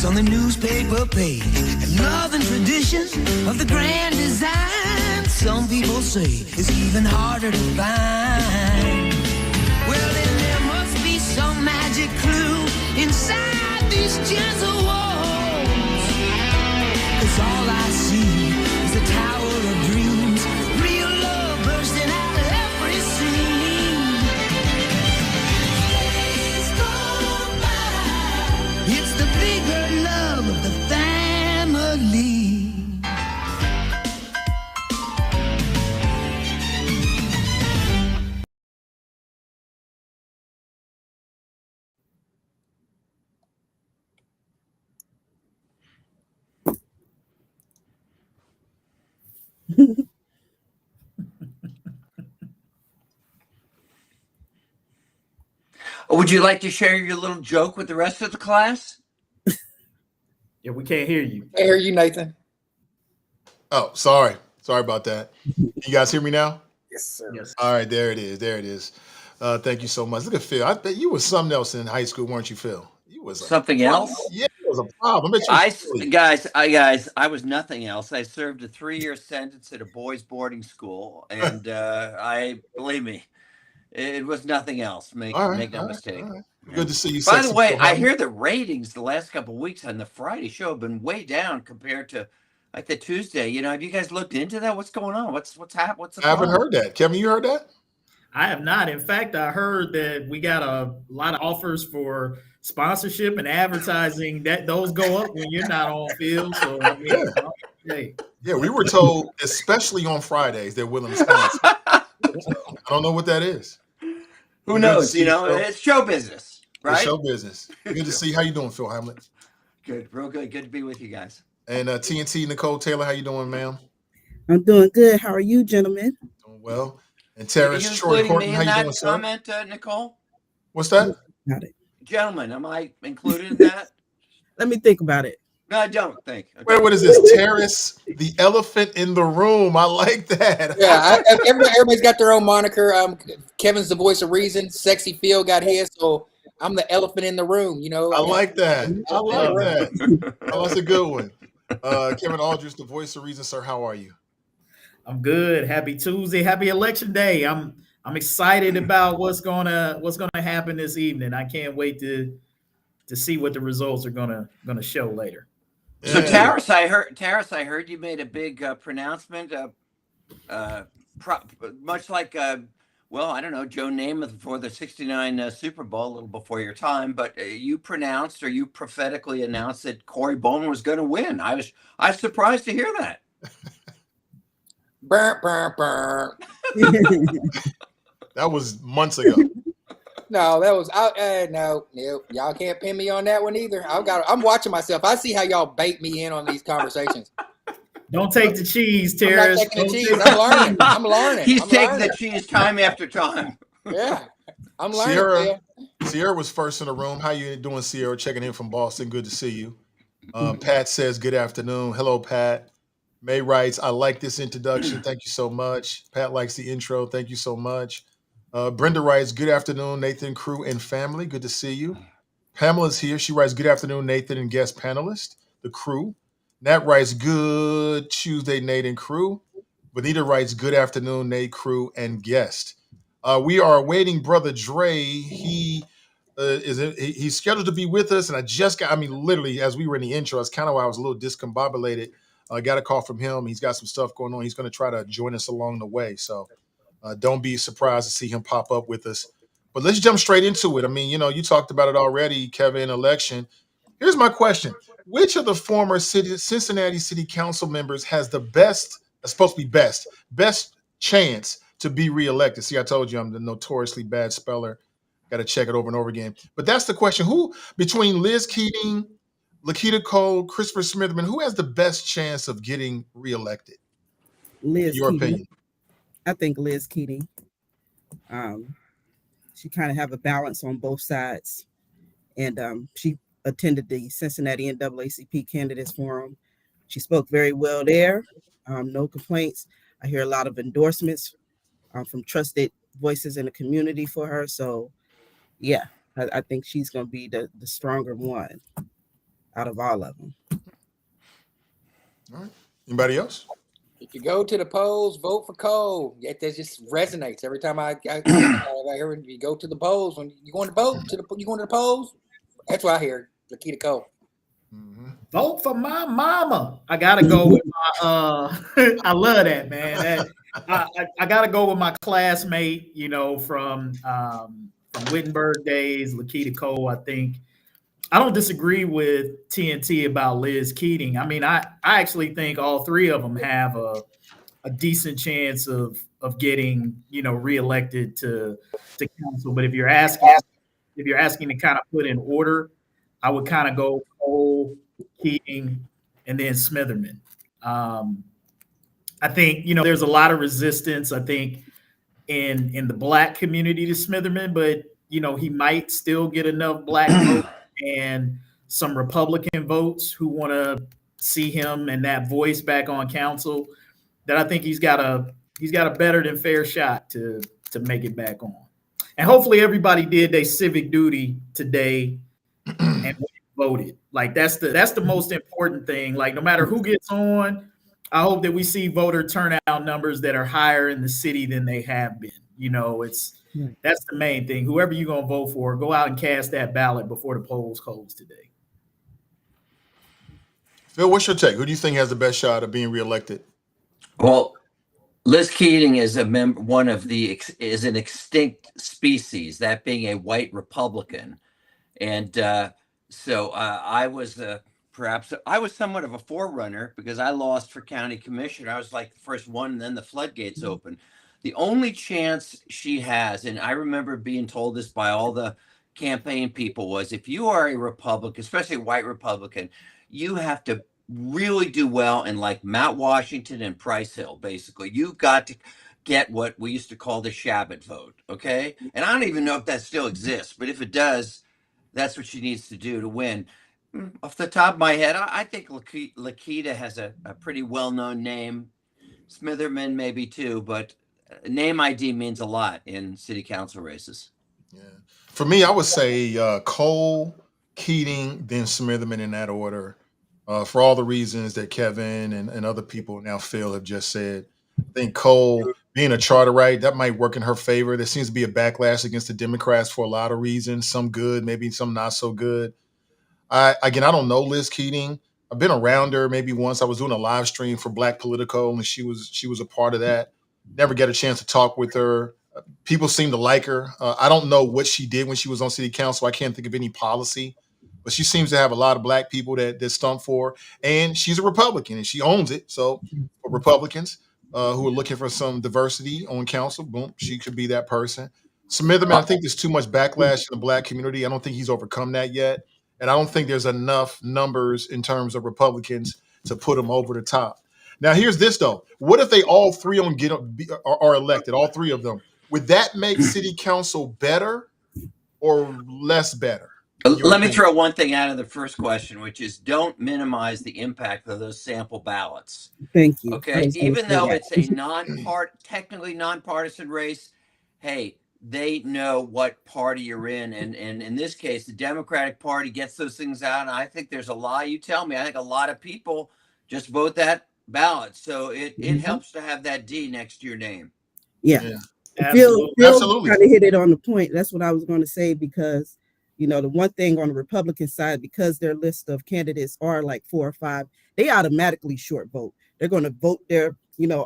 on the newspaper page. And love and tradition of the grand design, some people say, is even harder to find. Well, then there must be some magic clue inside these gentle walls. 'Cause all I see is a tower of dreams, real love bursting out of every scene. Days gone by, it's the bigger love of the family. Would you like to share your little joke with the rest of the class? Yeah, we can't hear you. I hear you, Nathan. Oh, sorry. Sorry about that. You guys hear me now? Yes, sir. Yes. All right, there it is. There it is. Thank you so much. Look at Phil. I bet you was something else in high school, weren't you, Phil? You was Something else? Yeah, it was a problem. I bet you was silly. Guys, I was nothing else. I served a 3-year sentence at a boys' boarding school, and believe me, it was nothing else. Make no mistake. All right. Good to see you. By the way, I hear the ratings the last couple of weeks on the Friday show have been way down compared to like the Tuesday. You know, have you guys looked into that? What's going on? What's happening? What's the I haven't problem? heard that. Kevin, you heard that? I have not. In fact, I heard that we got a lot of offers for sponsorship and advertising. That those go up when you're not on field. So I mean, hey. Yeah, we were told, especially on Fridays, they're willing to sponsor. I don't know what that is. Who knows? You know, it's show business, right? It's show business. Good to see. How you doing, Phil Heimlich? Good, real good. Good to be with you guys. And TNT Nicole Taylor, how you doing, ma'am? I'm doing good. How are you, gentlemen? Doing well. And Tarris, Are Troy you Horton, including me how in you that doing, sir? comment, Nicole? What's that? Got it. Gentlemen, am I included in that? Let me think about it. No, I don't think. Okay. Wait, what is this? Tarris, the elephant in the room. I like that. Yeah, everybody's got their own moniker. Kevin's the voice of reason. Sexy Phil got his, so I'm the elephant in the room. You know, I like that. I like that. Oh, that's a good one. Kevin Aldridge, the voice of reason, sir. How are you? I'm good. Happy Tuesday. Happy Election Day. I'm excited about what's gonna happen this evening. I can't wait to see what the results are gonna show later. So Tarris, I heard you made a big pronouncement, much like well, I don't know, Joe Namath before the '69 Super Bowl, a little before your time, but you pronounced or you prophetically announced that Corey Bowman was going to win. I was surprised to hear that. Burr, burr, burr. That was months ago. No, that was no. Y'all can't pin me on that one either. I'm watching myself. I see how y'all bait me in on these conversations. Don't take the cheese, I'm Tarris. not taking the cheese. I'm learning. He's taking learning. the cheese time after time. Yeah, I'm learning. Sierra was first in the room. How you doing, Sierra? Checking in from Boston. Good to see you. Pat says, good afternoon. Hello, Pat. May writes, I like this introduction. Thank you so much. Pat likes the intro. Thank you so much. Brenda writes, good afternoon, Nathan, crew, and family. Good to see you. Pamela's here. She writes, good afternoon, Nathan, and guest panelist, the crew. Nat writes, good Tuesday, Nate and crew. Benita writes, good afternoon, Nate, crew, and guest. We are awaiting Brother Dre. He's scheduled to be with us, and literally, as we were in the intro, it's kind of why I was a little discombobulated. I got a call from him. He's got some stuff going on. He's going to try to join us along the way. So don't be surprised to see him pop up with us. But let's jump straight into it. I mean, you talked about it already, Kevin, election. Here's my question. Which of the former Cincinnati City Council members has the best chance to be reelected? See, I told you I'm the notoriously bad speller. Got to check it over and over again. But that's the question. Who, between Liz Keating, Lakita Cole, Christopher Smitherman, who has the best chance of getting reelected? Liz In your Keating. opinion? I think Liz Keating. She kind of have a balance on both sides. And she attended the Cincinnati NAACP Candidates Forum. She spoke very well there. No complaints. I hear a lot of endorsements from trusted voices in the community for her. So, yeah, I think she's going to be the stronger one out of all of them. All right. Anybody else? If you go to the polls, vote for Cole. That just resonates every time I hear it. You go to the polls when you going to vote you going to the polls. That's what I hear. Lakita Cole. Mm-hmm. Vote for my mama. I gotta go with my. I love that, man. I gotta go with my classmate. From Wittenberg days, Lakita Cole. I think I don't disagree with TNT about Liz Keating. I mean, I actually think all three of them have a decent chance of getting reelected to council. But if you're asking to kind of put in order, I would kind of go Cole, Keating, and then Smitherman. I think there's a lot of resistance. I think in the Black community to Smitherman, but he might still get enough Black votes and some Republican votes who want to see him and that voice back on council. That I think he's got a better than fair shot to make it back on. And hopefully everybody did their civic duty today and voted. Like that's the most important thing. Like no matter who gets on, I hope that we see voter turnout numbers that are higher in the city than they have been. That's the main thing. Whoever you're gonna vote for, go out and cast that ballot before the polls close today. Phil, what's your take? Who do you think has the best shot of being reelected? Well, Liz Keating is is an extinct species, that being a white Republican, and so I was somewhat of a forerunner because I lost for county commissioner. I was like the first one, and then the floodgates opened. The only chance she has, and I remember being told this by all the campaign people, was if you are a Republican, especially a white Republican, you have to really do well in like Mount Washington and Price Hill. Basically, you've got to get what we used to call the Shabbat vote. Okay. And I don't even know if that still exists, but if it does, that's what she needs to do to win. Off the top of my head, I think Lakita has a pretty well-known name. Smitherman maybe too, but name ID means a lot in city council races. Yeah. For me, I would say Cole, Keating, then Smitherman in that order. For all the reasons that Kevin and other people now Phil have just said. I think Cole being a charterite, that might work in her favor. There seems to be a backlash against the Democrats for a lot of reasons, some good, maybe some not so good. I don't know Liz Keating. I've been around her maybe once. I was doing a live stream for Black Politico, and she was a part of that. Never get a chance to talk with her. People seem to like her. I don't know what she did when she was on city council. I can't think of any policy, but she seems to have a lot of Black people that stump for her. And she's a Republican, and she owns it. So for Republicans who are looking for some diversity on council, boom, she could be that person. Smitherman, I think there's too much backlash in the Black community. I don't think he's overcome that yet. And I don't think there's enough numbers in terms of Republicans to put him over the top. Now, here's this, though. What if they all three are elected, all three of them? Would that make city council better or less better? Let me throw one thing out of the first question, which is don't minimize the impact of those sample ballots. Thank you. Okay, even though it's a technically nonpartisan race, hey, they know what party you're in. And in this case, the Democratic Party gets those things out. And I think there's a lot, you tell me, I think a lot of people just vote that ballot. So it Mhm. helps to have that D next to your name. Yeah. Yeah. Absolutely. Phil Absolutely. kind of hit it on the point. That's what I was going to say, because the one thing on the Republican side, because their list of candidates are like 4 or 5, they automatically short vote. They're going to vote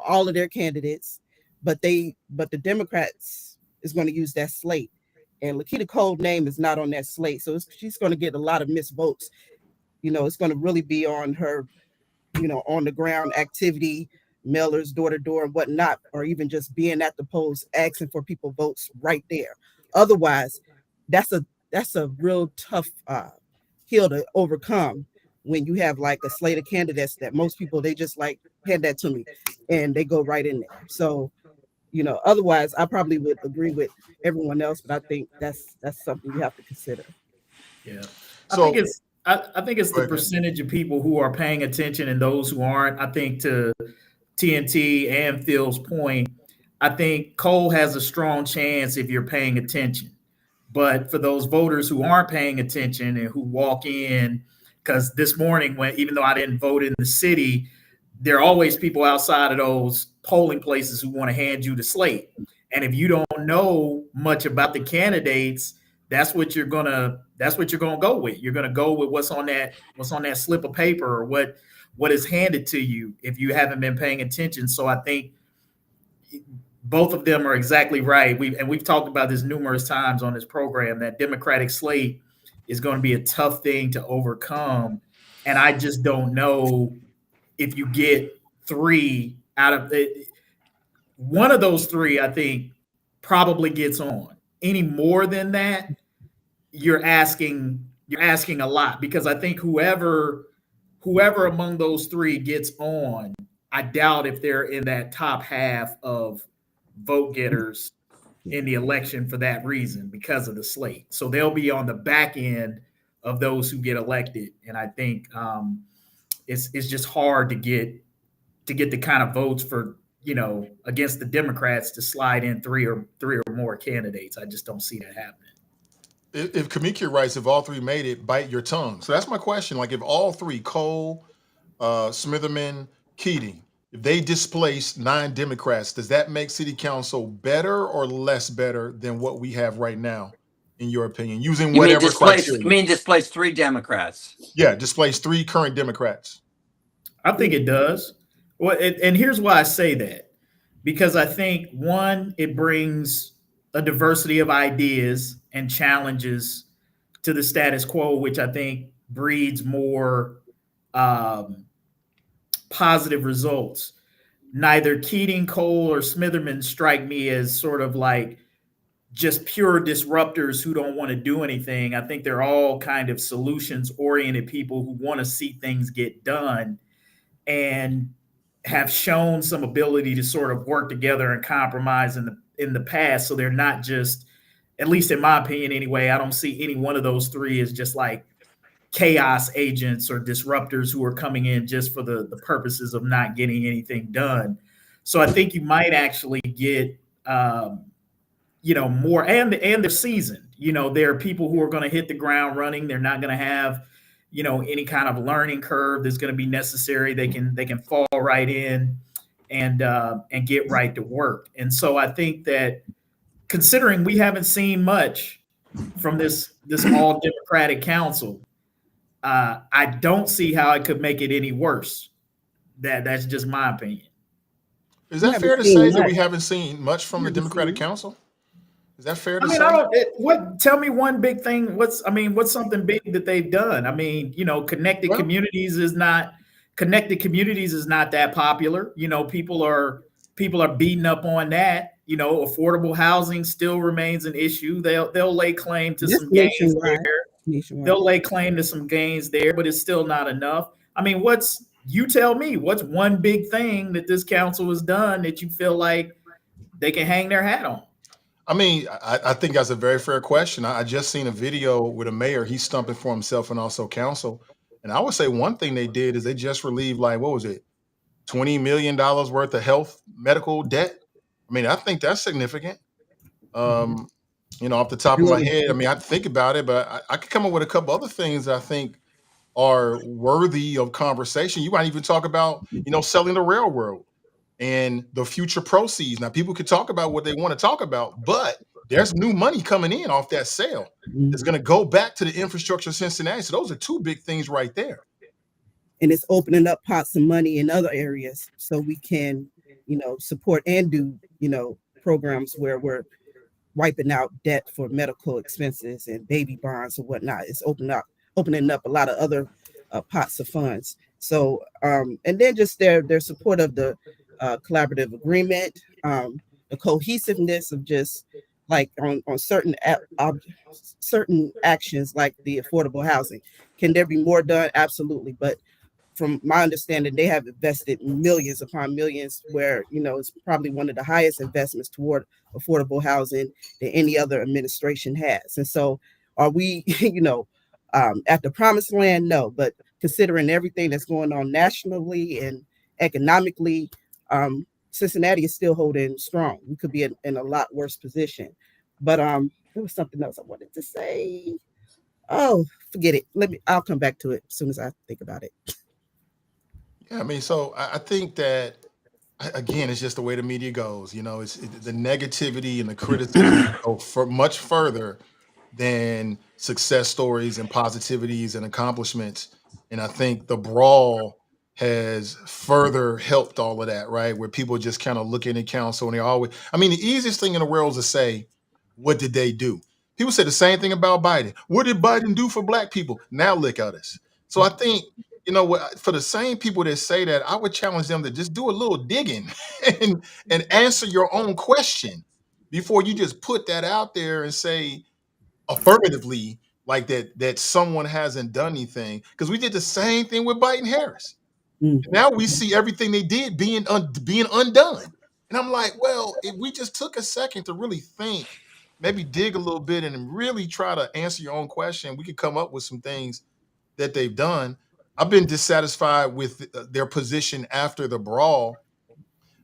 all of their candidates, but the Democrats is going to use that slate. And Lakita Cole's name is not on that slate, so she's going to get a lot of missed votes. It's going to really be on her, on the ground activity, mailers door to door and whatnot, or even just being at the polls asking for people votes right there. Otherwise, that's a real tough hill to overcome when you have like a slate of candidates that most people, they just like hand that to me and they go right in there. So otherwise I probably would agree with everyone else, but I think that's something you have to consider. Yeah. So I think it's go the ahead, man. percentage of people who are paying attention and those who aren't. I think to TNT and Phil's point, I think Cole has a strong chance if you're paying attention. But for those voters who aren't paying attention and who walk in, because this morning, even though I didn't vote in the city, there are always people outside of those polling places who want to hand you the slate. And if you don't know much about the candidates, that's what you're gonna go with. You're gonna go with what's on that slip of paper, or what is handed to you if you haven't been paying attention. So I think both of them are exactly right. We've talked about this numerous times on this program, that Democratic slate is going to be a tough thing to overcome. And I just don't know if you get 3 out of it. One of those 3, I think, probably gets on. Any more than that, you're asking a lot, because I think whoever among those 3 gets on, I doubt if they're in that top half of vote getters in the election for that reason, because of the slate. So they'll be on the back end of those who get elected, and I think it's just hard to get the kind of votes for against the Democrats to slide in three or more candidates. I just don't see that happening. If Kamiki writes, if all 3 made it, bite your tongue. So that's my question. Like, if all 3, Cole, Smitherman, Keating, if they displace 9 Democrats, does that make city council better or less better than what we have right now, in your opinion, using You mean whatever criteria? displace 3 Democrats? Yeah, displace 3 current Democrats. I think it does. Well, and here's why I say that. Because I think, one, it brings a diversity of ideas and challenges to the status quo, which I think breeds more positive results. Neither Keating, Cole, or Smitherman strike me as sort of like just pure disruptors who don't want to do anything. I think they're all kind of solutions-oriented people who want to see things get done and have shown some ability to sort of work together and compromise in the past. So they're not just, at least in my opinion anyway, I don't see any one of those 3 as just like chaos agents or disruptors who are coming in just for the purposes of not getting anything done. So I think you might actually get more, and they're seasoned. There are people who are going to hit the ground running. They're not going to have any kind of learning curve that's going to be necessary. They can fall right in and get right to work. And so I think that, considering we haven't seen much from this all Democratic council, I don't see how it could make it any worse. That's just my opinion. Is that fair to say that we haven't seen much from the Democratic council? Is that fair to say? Tell me one big thing. What's something big that they've done? Connected communities is not that popular. People are beating up on that. Affordable housing still remains an issue. They'll lay claim to some gains there. They'll lay claim to some gains there, but it's still not enough. You tell me, what's one big thing that this council has done that you feel like they can hang their hat on? I think that's a very fair question. I just seen a video with a mayor. He's stumping for himself and also council. And I would say one thing they did is they just relieved, like, what was it, $20 million worth of health medical debt. I think that's significant. Off the top of my head, I think about it, but I could come up with a couple other things that I think are worthy of conversation. You might even talk about, selling the railroad and the future proceeds. Now, people could talk about what they want to talk about, but there's new money coming in off that sale. It's going to go back to the infrastructure of Cincinnati. So those are two big things right there. And it's opening up pots of money in other areas so we can, support and do, programs where we're wiping out debt for medical expenses and baby bonds and whatnot. It's opening up a lot of other pots of funds. So, and then just their support of the collaborative agreement, the cohesiveness of just like on certain certain actions like the affordable housing. Can there be more done? Absolutely. But from my understanding, they have invested millions upon millions where, it's probably one of the highest investments toward affordable housing than any other administration has. And so are we, at the promised land? No, but considering everything that's going on nationally and economically, Cincinnati is still holding strong. We could be in a lot worse position. But there was something else I wanted to say. Oh, forget it. I'll come back to it as soon as I think about it. Yeah, I mean, so I think that, again, it's just the way the media goes. It's the negativity and the criticism go for much further than success stories and positivities and accomplishments. And I think the brawl has further helped all of that, right? Where people just kind of look in and counsel, and the easiest thing in the world is to say, what did they do? People say the same thing about Biden. What did Biden do for black people? Now look at us. So I think, for the same people that say that, I would challenge them to just do a little digging and answer your own question before you just put that out there and say affirmatively like that someone hasn't done anything. Because we did the same thing with Biden Harris. And now we see everything they did being undone. And I'm like, well, if we just took a second to really think, maybe dig a little bit and really try to answer your own question, we could come up with some things that they've done. I've been dissatisfied with their position after the brawl,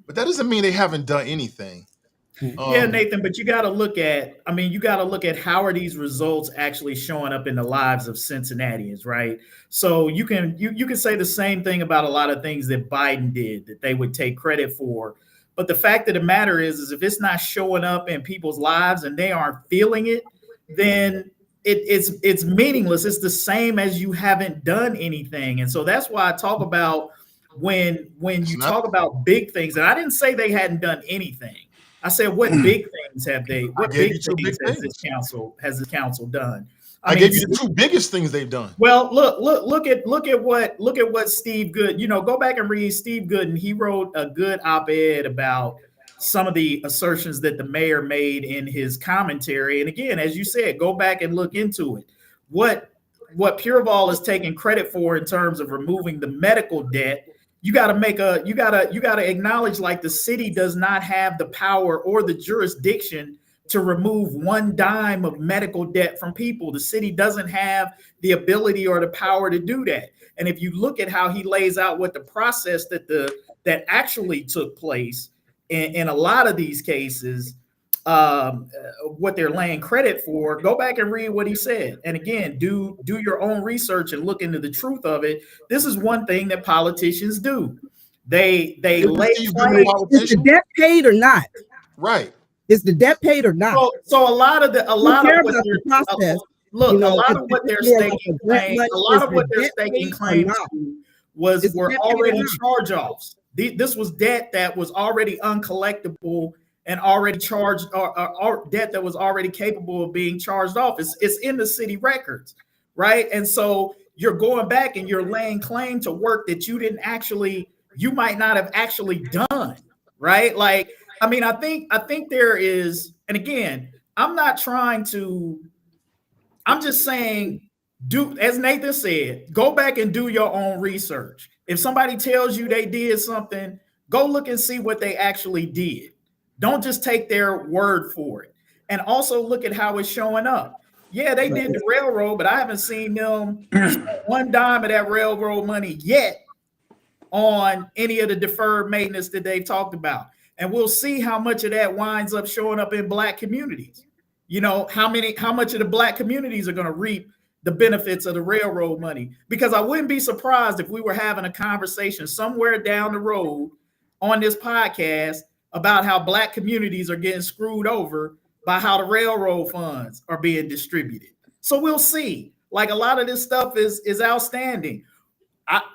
but that doesn't mean they haven't done anything. Yeah, Nathan, but you got to look at how are these results actually showing up in the lives of Cincinnatians, right? So you can say the same thing about a lot of things that Biden did that they would take credit for. But the fact of the matter is if it's not showing up in people's lives and they aren't feeling it, then it's meaningless. It's the same as you haven't done anything. And so that's why I talk about when you talk about big things, and I didn't say they hadn't done anything. I said, what big things have they? What big things has this council done? I gave you the two biggest things they've done. Well, look at what Steve Good. Go back and read Steve Gooden. He wrote a good op-ed about some of the assertions that the mayor made in his commentary. And again, as you said, go back and look into it. What Pureval is taking credit for in terms of removing the medical debt. You got to acknowledge like the city does not have the power or the jurisdiction to remove one dime of medical debt from people. The city doesn't have the ability or the power to do that. And if you look at how he lays out what the process that actually took place in a lot of these cases, what they're laying credit for, go back and read what he said. And again, do your own research and look into the truth of it. This is one thing that politicians do. They lay claim. Is the debt paid or not? Right. Is the debt paid or not? So a lot of what they're staking claim were already charge-offs. This was debt that was already uncollectible and already charged, or debt that was already capable of being charged off. It's in the city records, right? And so you're going back and you're laying claim to work that you might not have actually done, right? Like, I mean, I think there is, and again, I'm just saying, as Nathan said, go back and do your own research. If somebody tells you they did something, go look and see what they actually did. Don't just take their word for it. And also look at how it's showing up. Yeah, they did the railroad, but I haven't seen them spend one dime of that railroad money yet on any of the deferred maintenance that they've talked about. And we'll see how much of that winds up showing up in Black communities. How much of the Black communities are going to reap the benefits of the railroad money, because I wouldn't be surprised if we were having a conversation somewhere down the road on this podcast about how Black communities are getting screwed over by how the railroad funds are being distributed. So we'll see. Like, a lot of this stuff is outstanding.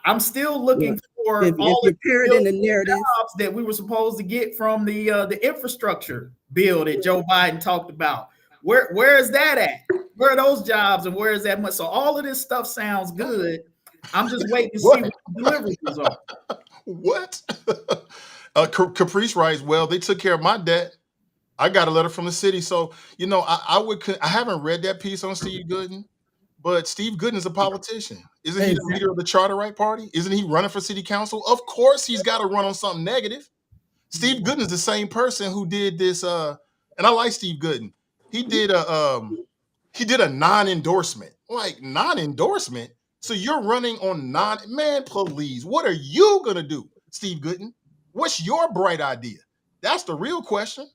I'm still looking for all if you're parroting the narrative jobs that we were supposed to get from the infrastructure bill that Joe Biden talked about. Where is that at? Where are those jobs, and where is that much? So all of this stuff sounds good. I'm just waiting to see what the deliverables are. What? Caprice writes, well, they took care of my debt. I got a letter from the city. So, you know, I haven't read that piece on Steve Gooden, but Steve Gooden is a politician. Isn't he the leader of the Charter Right Party? Isn't he running for city council? Of course he's got to run on something negative. Steve Gooden is the same person who did this, and I like Steve Gooden. He did a non-endorsement. Like, non-endorsement? So you're running on man, please. What are you gonna do, Steve Gooden? What's your bright idea? That's the real question.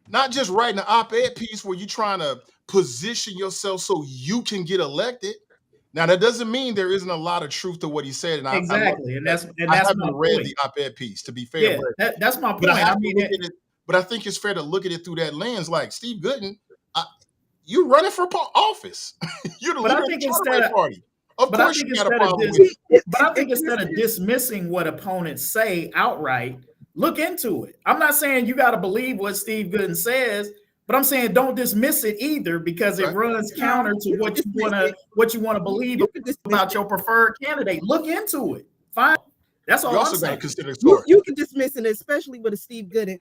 Not just writing an op-ed piece where you're trying to position yourself so you can get elected. Now, that doesn't mean there isn't a lot of truth to what he said. And exactly. I haven't read the op-ed piece, to be fair. Yeah, that's my point. But I think it's fair to look at it through that lens. Like, Steve Gooden, you're running for office. You're the leader of the Charter Right Party. Of course you got a problem with it. But I think instead of dismissing what opponents say outright, look into it. I'm not saying you got to believe what Steve Gooden says, but I'm saying don't dismiss it either, because it runs counter to what you want to believe about your preferred candidate. Look into it. Fine. That's all I'm saying. You can dismiss it, especially with a Steve Gooden.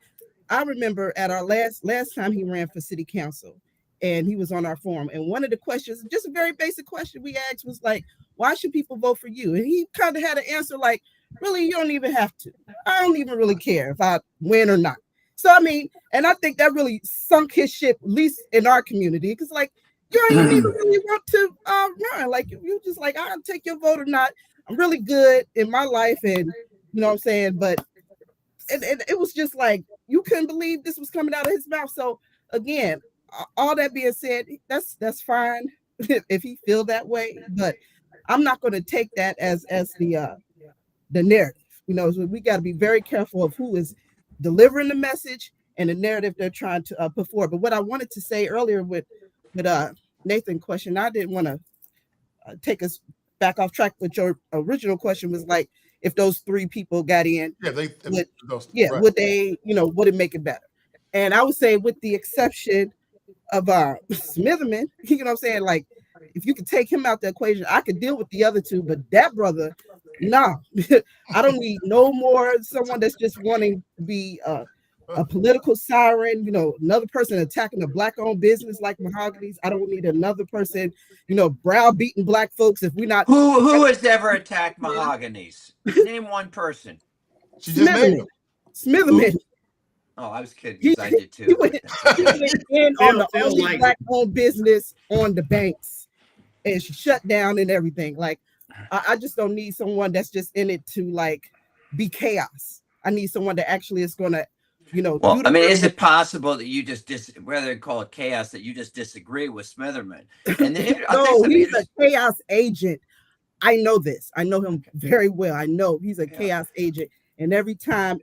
I remember at our last time he ran for city council, and he was on our forum, and one of the questions, just a very basic question we asked, was like, why should people vote for you? And he kind of had an answer like, really, you don't even have to. I don't even really care if I win or not. So, I mean, and I think that really sunk his ship, at least in our community, because, like, you don't even really want to run. Like, you just like, I'll take your vote or not. I'm really good in my life, and you know what I'm saying? But it was just like, you couldn't believe this was coming out of his mouth. So, again, all that being said, that's fine if he feel that way, but I'm not going to take that as the narrative. You know, so we got to be very careful of who is delivering the message and the narrative they're trying to put forward. But what I wanted to say earlier with Nathan's question, I didn't want to take us back off track with your original question, was like, if those three people got in, would they, you know, would it make it better? And I would say, with the exception of Smitherman, you know what I'm saying? Like, if you could take him out the equation, I could deal with the other two, but that brother, nah. I don't need no more someone that's just wanting to be a political siren, you know, another person attacking a Black-owned business like Mahogany's. I don't need another person, you know, browbeating Black folks if we're not. Who has ever attacked Mahogany's? Name one person. She just named him. Smitherman. Oh, I was kidding, because I did too. He went in on the only Black-owned business on the banks, and she shut down and everything. Like, I just don't need someone that's just in it to, like, be chaos. I need someone that actually is going to, you know. Well, I mean, is it possible that you just whether they call it chaos, that you just disagree with Smitherman? And then, no, he's a chaos agent. I know this. I know him very well. I know he's a chaos agent, and every time,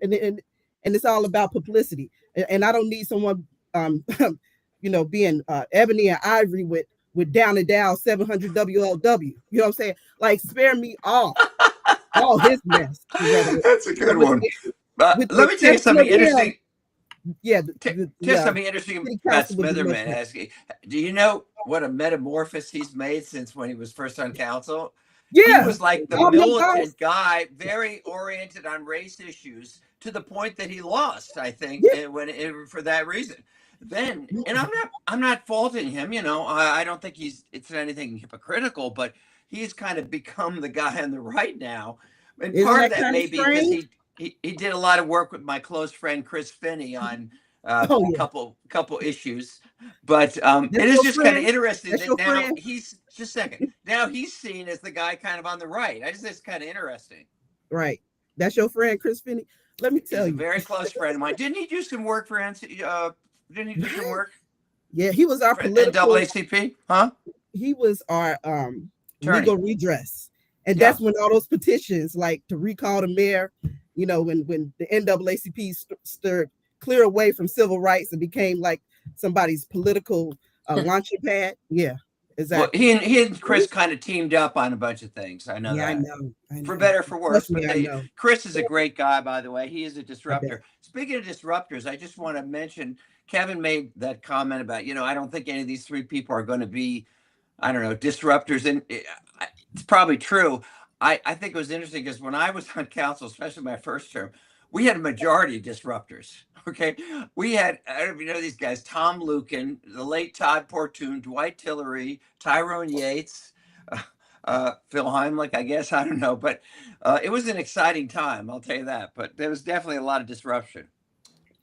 and it's all about publicity. And I don't need someone, you know, being Ebony and Ivy with Down and Down 700 WLW. You know what I'm saying? Like, spare me all his mess. That's a good one. Let me tell you something interesting. Yeah. Just something interesting about Smitherman. Do you know what a metamorphosis he's made since when he was first on council? Yeah. He was like the militant guy, very oriented on race issues, to the point that he lost, I think, for that reason. Then, and I'm not faulting him, you know, I don't think it's anything hypocritical, but he's kind of become the guy on the right now. And part of that may be because he did a lot of work with my close friend Chris Finney on a couple issues. But it is just kind of interesting that now he's just a second. Now he's seen as the guy kind of on the right. I just think it's kind of interesting. Right. That's your friend Chris Finney. Let me tell you. A very close friend of mine. Didn't he do some work for didn't he do some work? Yeah, he was our political NAACP, huh? he was our Attorney. legal redress. And Yeah. that's when all those petitions, like to recall the mayor, you know, when the NAACP stirred clear away from civil rights and became like somebody's political launching pad. Yeah, exactly. Well, he and Chris kind of teamed up on a bunch of things. I know Yeah, that. I know. For better or for worse. Trust me, But I know. Chris is a great guy, by the way. He is a disruptor. Speaking of disruptors, I just want to mention Kevin made that comment about, I don't think any of these three people are going to be, I don't know, disruptors. And it's probably true. I think it was interesting because when I was on council, especially my first term, we had a majority of disruptors. Okay. We had, I don't know if you know these guys, Tom Lucan, the late Todd Portune, Dwight Tillery, Tyrone Yates, Phil Heimlich, I guess. I don't know. But it was an exciting time. I'll tell you that. But there was definitely a lot of disruption.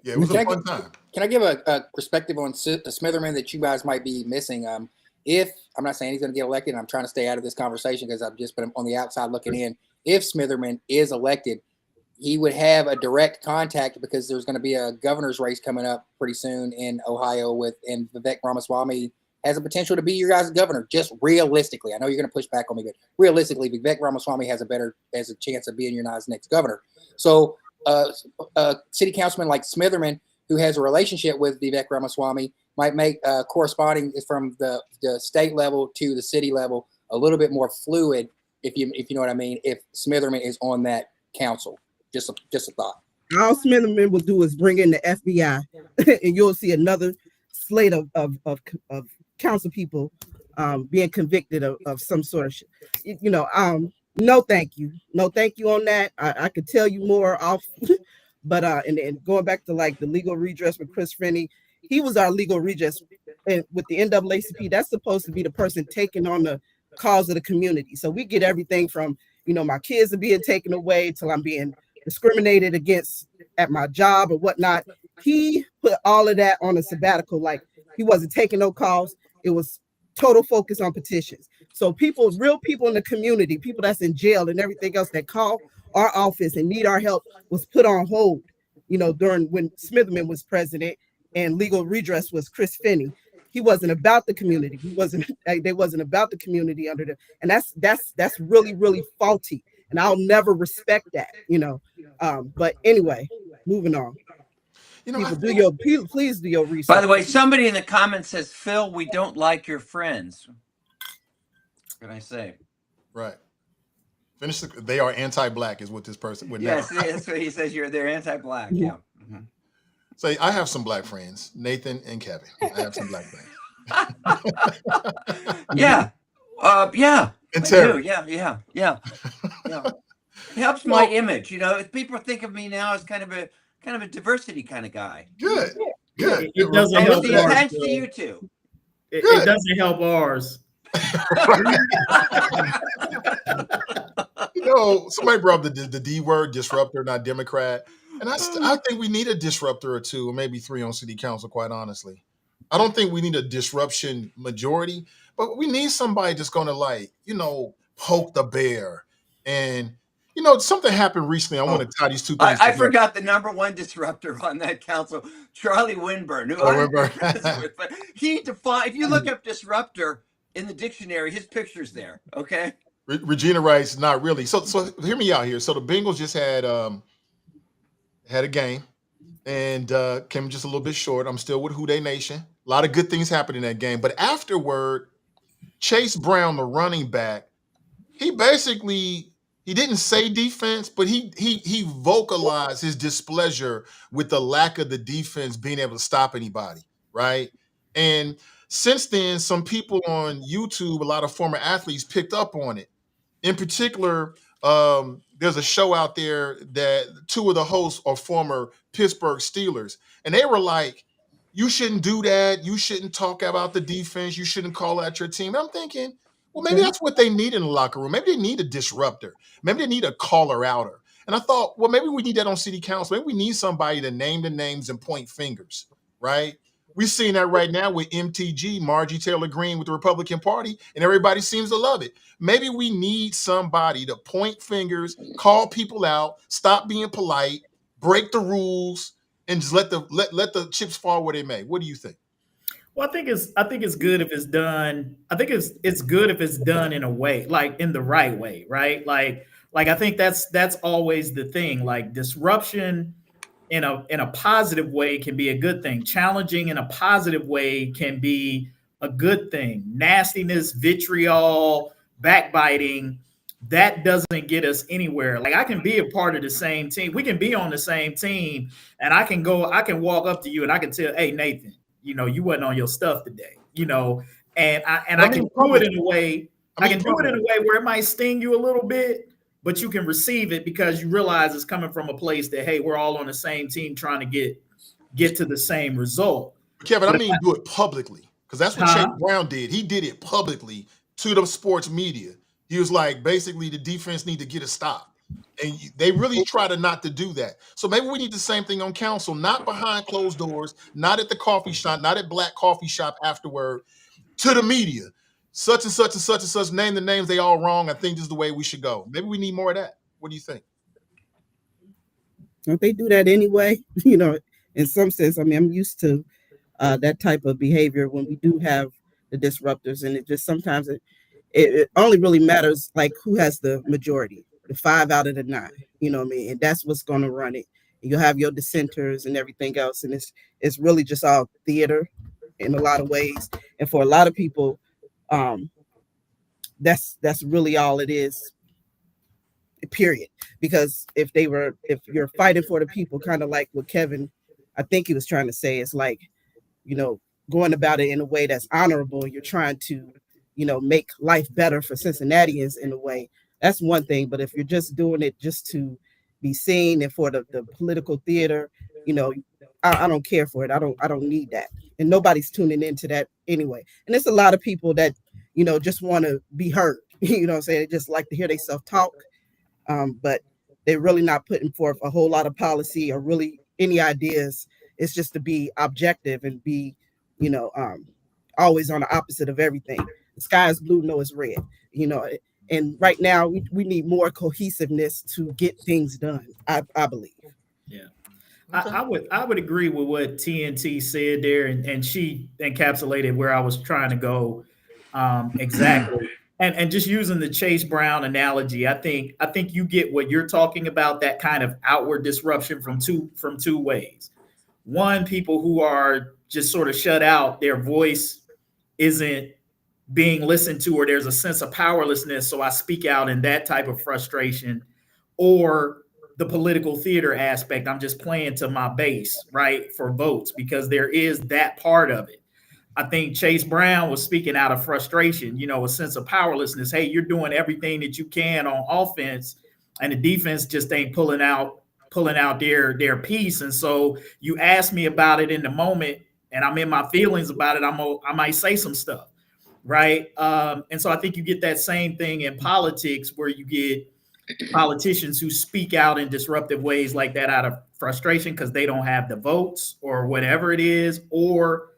Yeah, it was a fun time. Can I give a perspective on Smitherman that you guys might be missing? If I'm not saying he's going to get elected, I'm trying to stay out of this conversation because I've just been on the outside looking in. If Smitherman is elected, he would have a direct contact because there's going to be a governor's race coming up pretty soon in Ohio and Vivek Ramaswamy has a potential to be your guys' governor. Just realistically, I know you're going to push back on me, but realistically, Vivek Ramaswamy has a chance of being your guys' next governor. So, city councilman like Smitherman, who has a relationship with Vivek Ramaswamy, might make corresponding from the state level to the city level a little bit more fluid, if you know what I mean. If Smitherman is on that council. Just a thought. All Smitherman will do is bring in the FBI, and you'll see another slate of council people being convicted of some sort of no thank you on that. I could tell you more off, but and going back to like the legal redress with Chris Finney, he was our legal redress, and with the NAACP, that's supposed to be the person taking on the cause of the community. So we get everything from my kids are being taken away till I'm being discriminated against at my job or whatnot. He put all of that on a sabbatical. Like he wasn't taking no calls. It was total focus on petitions. So real people in the community, people that's in jail and everything else that call our office and need our help was put on hold, during when Smitherman was president and legal redress was Chris Finney. He wasn't about the community. They wasn't about the community under and that's really, really faulty. And I'll never respect that, But anyway, moving on. Please do your research. By the way, somebody in the comments says, Phil, we don't like your friends. What can I say? Right. They are anti-black is what this person would know. Yes, that's what he says. They're anti-black. Yeah. Mm-hmm. Say, I have some black friends, Nathan and Kevin. I have some black friends. Yeah. Yeah. And Tarris. Yeah. It helps my image. People think of me now as kind of a diversity kind of guy. Good. It doesn't help ours. Thanks to you two. It doesn't help ours. Somebody brought up the D word, disruptor, not Democrat. And I think we need a disruptor or two, or maybe three on city council, quite honestly. I don't think we need a disruption majority, but we need somebody that's going to poke the bear. And, something happened recently. I want to tie these two things I together. forgot the number one disruptor on that council, Charlie Winburn. But he defined, if you look up disruptor in the dictionary, his picture's there. Okay. Regina writes, not really. So hear me out here. So the Bengals just had a game and came just a little bit short. I'm still with Who Dey Nation. A lot of good things happened in that game. But afterward, Chase Brown, the running back, he didn't say defense, but he vocalized his displeasure with the lack of the defense being able to stop anybody, right? And since then, some people on YouTube, a lot of former athletes picked up on it. In particular, there's a show out there that two of the hosts are former Pittsburgh Steelers, and they were like, you shouldn't do that. You shouldn't talk about the defense. You shouldn't call out your team. And I'm thinking, well, maybe that's what they need in the locker room. Maybe they need a disruptor. Maybe they need a caller-outer. And I thought, well, maybe we need that on city council. Maybe we need somebody to name the names and point fingers, right? We're seeing that right now with MTG, Margie Taylor Greene with the Republican Party, and everybody seems to love it. Maybe we need somebody to point fingers, call people out, stop being polite, break the rules, and just let the chips fall where they may. What do you think? Well, I think it's good if it's done. I think it's good if it's done in a way, like in the right way, right? Like I think that's always the thing. Like disruption in a positive way can be a good thing. Challenging in a positive way can be a good thing. Nastiness, vitriol, backbiting, that doesn't get us anywhere. Like I can be a part of the same team. We can be on the same team, and I can walk up to you and I can tell, hey Nathan, you wasn't on your stuff today, and I can do it in a way. I can do it in a way where it might sting you a little bit, but you can receive it because you realize it's coming from a place that, hey, we're all on the same team trying to get to the same result. Kevin, I mean, do it publicly, because that's what Chase Brown did. He did it publicly to the sports media. He was like, basically, the defense need to get a stop. And they really try to not to do that. So maybe we need the same thing on council, not behind closed doors, not at the coffee shop, not at Black Coffee Shop afterward, to the media. Such and such and such and such, name the names, they all wrong. I think this is the way we should go. Maybe we need more of that. What do you think? Don't they do that anyway? In some sense, I mean, I'm used to that type of behavior when we do have the disruptors, and it just sometimes it only really matters like who has the majority, the 5 out of the 9, you know what I mean? And that's what's going to run it. You'll have your dissenters and everything else, and it's really just all theater in a lot of ways. And for a lot of people, that's really all it is, period. Because if you're fighting for the people, kind of like what Kevin, I think he was trying to say, it's like, going about it in a way that's honorable. You're trying to, make life better for Cincinnatians in a way. That's one thing. But if you're just doing it just to be seen and for the political theater, I don't care for it. I don't need that. And nobody's tuning into that anyway. And there's a lot of people that, just want to be heard. You know what I'm saying? They just like to hear themselves talk. But they're really not putting forth a whole lot of policy or really any ideas. It's just to be objective and be, always on the opposite of everything. The sky is blue, no, it's red, and right now we need more cohesiveness to get things done. I believe. Yeah. I would agree with what TNT said there, and she encapsulated where I was trying to go exactly. And just using the Chase Brown analogy, I think you get what you're talking about, that kind of outward disruption from two ways. One, people who are just sort of shut out, their voice isn't being listened to, or there's a sense of powerlessness, so I speak out in that type of frustration. Or the political theater aspect, I'm just playing to my base, right, for votes, because there is that part of it. I think Chase Brown was speaking out of frustration, a sense of powerlessness. Hey, you're doing everything that you can on offense, and the defense just ain't pulling out their piece. And so you ask me about it in the moment, and I'm in my feelings about it. I might say some stuff, right? And so I think you get that same thing in politics, where you get politicians who speak out in disruptive ways like that out of frustration because they don't have the votes or whatever it is, or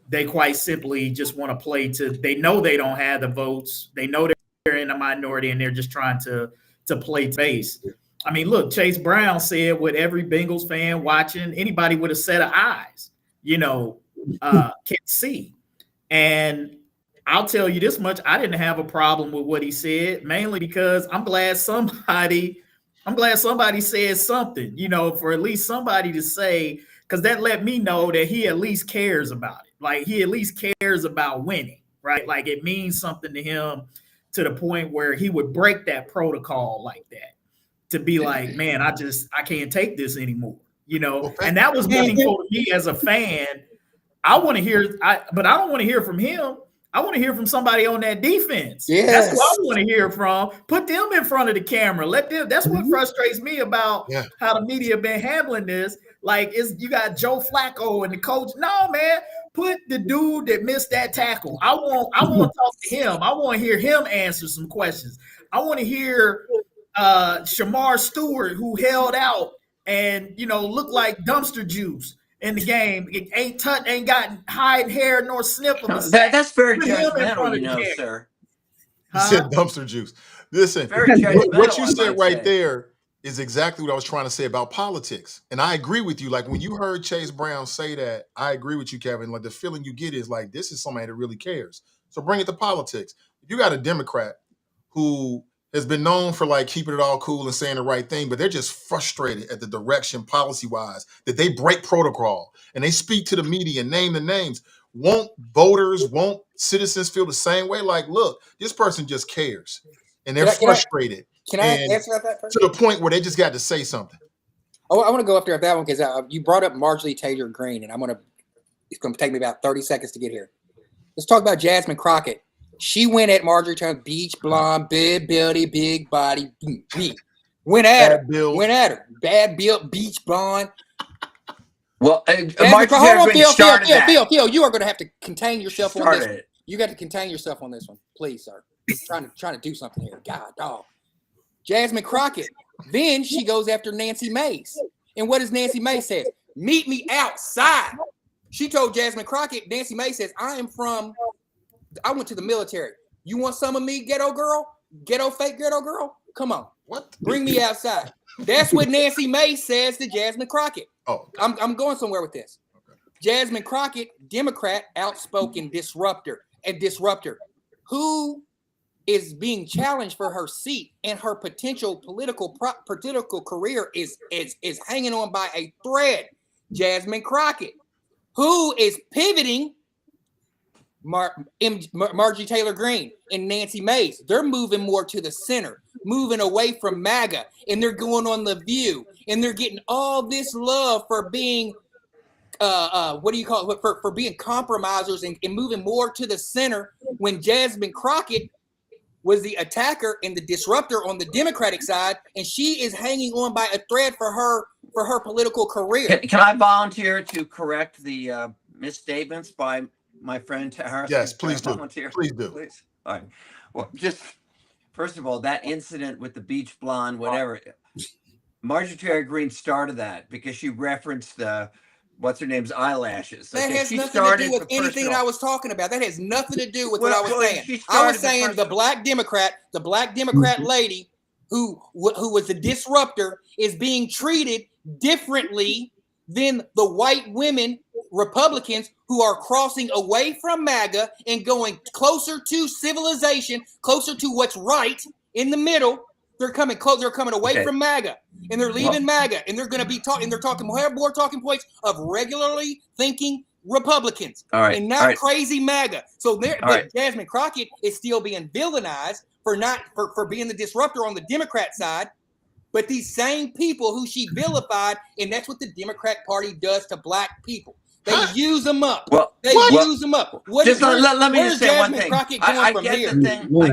they quite simply just want to play to, they know they don't have the votes. They know they're in a minority and they're just trying to play to base. I mean, look, Chase Brown said what every Bengals fan watching, anybody with a set of eyes, can see. And I'll tell you this much, I didn't have a problem with what he said, mainly because I'm glad somebody said something, for at least somebody to say, because that let me know that he at least cares about it. Like, he at least cares about winning, right? Like, it means something to him to the point where he would break that protocol like that, to be like, man, I can't take this anymore, and that was meaningful to me as a fan. I want to hear, but I don't want to hear from him. I want to hear from somebody on that defense. Yes. That's who I want to hear from. Put them in front of the camera. Let them. That's what frustrates me about how the media been handling this. Like, you got Joe Flacco and the coach. No, man, put the dude that missed that tackle. I want to talk to him. I want to hear him answer some questions. I want to hear Shamar Stewart, who held out and looked like dumpster juice in the game. It ain't got hide, hair, nor snip of a sack. That's very judgmental, sir. You said dumpster juice. Listen, Very judgmental, what you said right there is exactly what I was trying to say about politics. And I agree with you. Like when you heard Chase Brown say that, I agree with you, Kevin. Like the feeling you get is like, this is somebody that really cares. So bring it to politics. If you got a Democrat who has been known for like keeping it all cool and saying the right thing, but they're just frustrated at the direction policy-wise that they break protocol and they speak to the media and name the names. Won't citizens feel the same way? Like, look, this person just cares and they're frustrated. Can I answer that first? To the point where they just got to say something. Oh, I want to go after that one because you brought up Marjorie Taylor Greene, and it's going to take me about 30 seconds to get here. Let's talk about Jasmine Crockett. She went at Marjorie Taylor, beach blonde, big buildy, big body, went at her, bad built, beach blonde. Well, Phil, you are going to have to contain yourself on this. You got to contain yourself on this one, please, sir. I'm trying to do something here. God, dog. Jasmine Crockett. Then she goes after Nancy Mace. And what does Nancy Mace say? Meet me outside. She told Jasmine Crockett, Nancy Mace says, I went to the military. You want some of me, ghetto girl? Fake ghetto girl? Come on. What? Bring me outside. That's what Nancy Mace says to Jasmine Crockett. Oh, okay. I'm going somewhere with this. Okay. Jasmine Crockett, Democrat, outspoken disruptor, who is being challenged for her seat and her potential political career is hanging on by a thread. Jasmine Crockett, who is pivoting Marjorie Taylor Greene and Nancy Mace. They're moving more to the center, moving away from MAGA, and they're going on The View, and they're getting all this love for being for being compromisers and moving more to the center, when Jasmine Crockett was the attacker and the disruptor on the Democratic side, and she is hanging on by a thread for her political career. Can I volunteer to correct the misstatements by my friend Tarris? Yes, please do. Please do. Please. All right. Well, just first of all, that incident with the beach blonde, whatever, Marjorie Taylor Greene started that because she referenced what's her name's eyelashes. That has nothing to do with anything that I was talking about. That has nothing to do with what I was saying. I was saying the black Democrat lady who was the disruptor is being treated differently than the white women Republicans who are crossing away from MAGA and going closer to civilization, closer to what's right in the middle. They're coming close. They're coming away from MAGA, and they're leaving MAGA, and they're going to be talking. They're talking more talking points of regularly thinking Republicans, and not crazy MAGA. So Jasmine Crockett is still being villainized for being the disruptor on the Democrat side. But these same people who she vilified, and that's what the Democrat Party does to black people. They use them up. Use them up. Let me just say one thing. I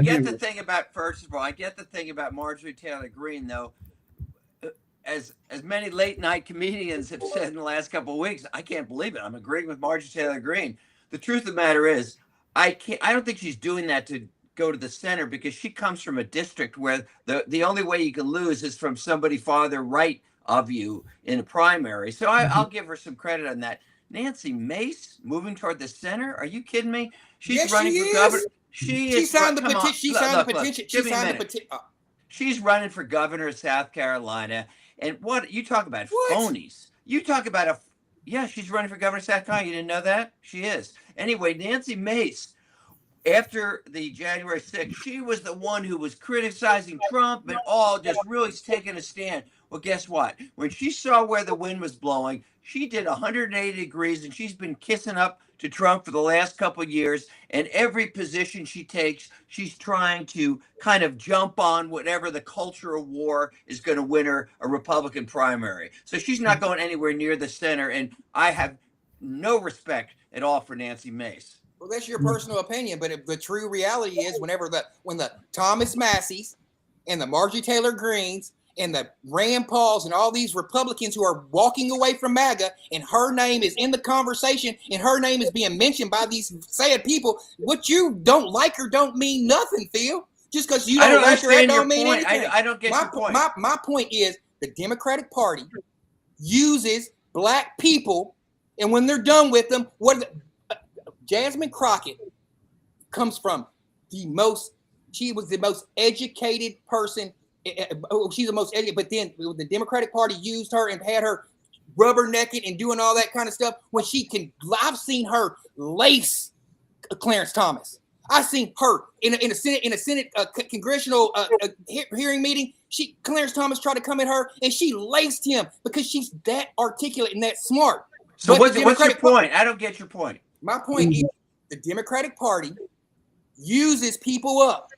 get the thing about Marjorie Taylor Greene, though. As many late night comedians have said in the last couple of weeks, I can't believe it. I'm agreeing with Marjorie Taylor Greene. The truth of the matter is, I don't think she's doing that to go to the center, because she comes from a district where the only way you can lose is from somebody farther right of you in a primary. So I'll give her some credit on that. Nancy Mace moving toward the center? Are you kidding me? She's running for governor. She signed the petition. She signed the petition. She signed the petition. She's running for governor of South Carolina. And what you talk about phonies? You talk about she's running for governor of South Carolina. You didn't know that? She is. Anyway, Nancy Mace, after the January 6th, she was the one who was criticizing Trump and all, just really taking a stand. Well, guess what? When she saw where the wind was blowing, she did 180 degrees, and she's been kissing up to Trump for the last couple of years. And every position she takes, she's trying to kind of jump on whatever the culture of war is going to win her a Republican primary. So she's not going anywhere near the center. And I have no respect at all for Nancy Mace. Well, that's your personal opinion, but the true reality is when the Thomas Masseys and the Marjorie Taylor Greenes and the Rand Pauls and all these Republicans who are walking away from MAGA, and her name is in the conversation and her name is being mentioned by these sad people, what you don't like her don't mean nothing, Phil. Just because you don't like her, that don't mean anything. I don't get your point. My point is the Democratic Party uses black people, and when they're done with them, Jasmine Crockett comes from she was the most educated person she's the most educated. But then the Democratic Party used her and had her rubbernecking and doing all that kind of stuff. When I've seen her lace Clarence Thomas. I've seen her in a Senate congressional hearing meeting. Clarence Thomas tried to come at her, and she laced him because she's that articulate and that smart. So what's your point? I don't get your point. My point is the Democratic Party uses people up,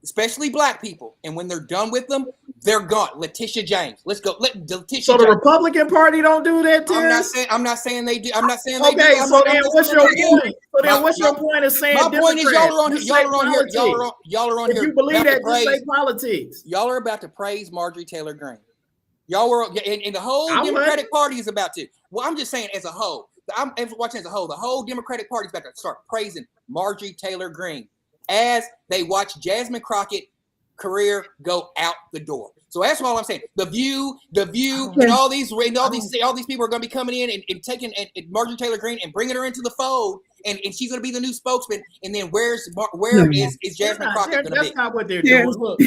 especially black people, and when they're done with them, they're gone. Letitia James, let's go. So the Republican Party don't do that, Terris? I'm not saying they do. I'm not saying they do. Okay, so then what's your point? So then what's your point of saying? My point is y'all are on here. Y'all are on here. If you believe that, just say politics. Y'all are about to praise Marjorie Taylor Greene. Y'all were, and the whole Democratic Party is about to. Well, I'm just saying as a whole. I'm watching as a whole. The whole Democratic Party is about to start praising Marjorie Taylor Greene as they watch Jasmine Crockett career go out the door. So that's all I'm saying. The View, and all these people are going to be coming in and taking Marjorie Taylor Greene and bringing her into the fold, and she's going to be the new spokesman. And then where is Jasmine Crockett going to be? That's not what they're doing. Look,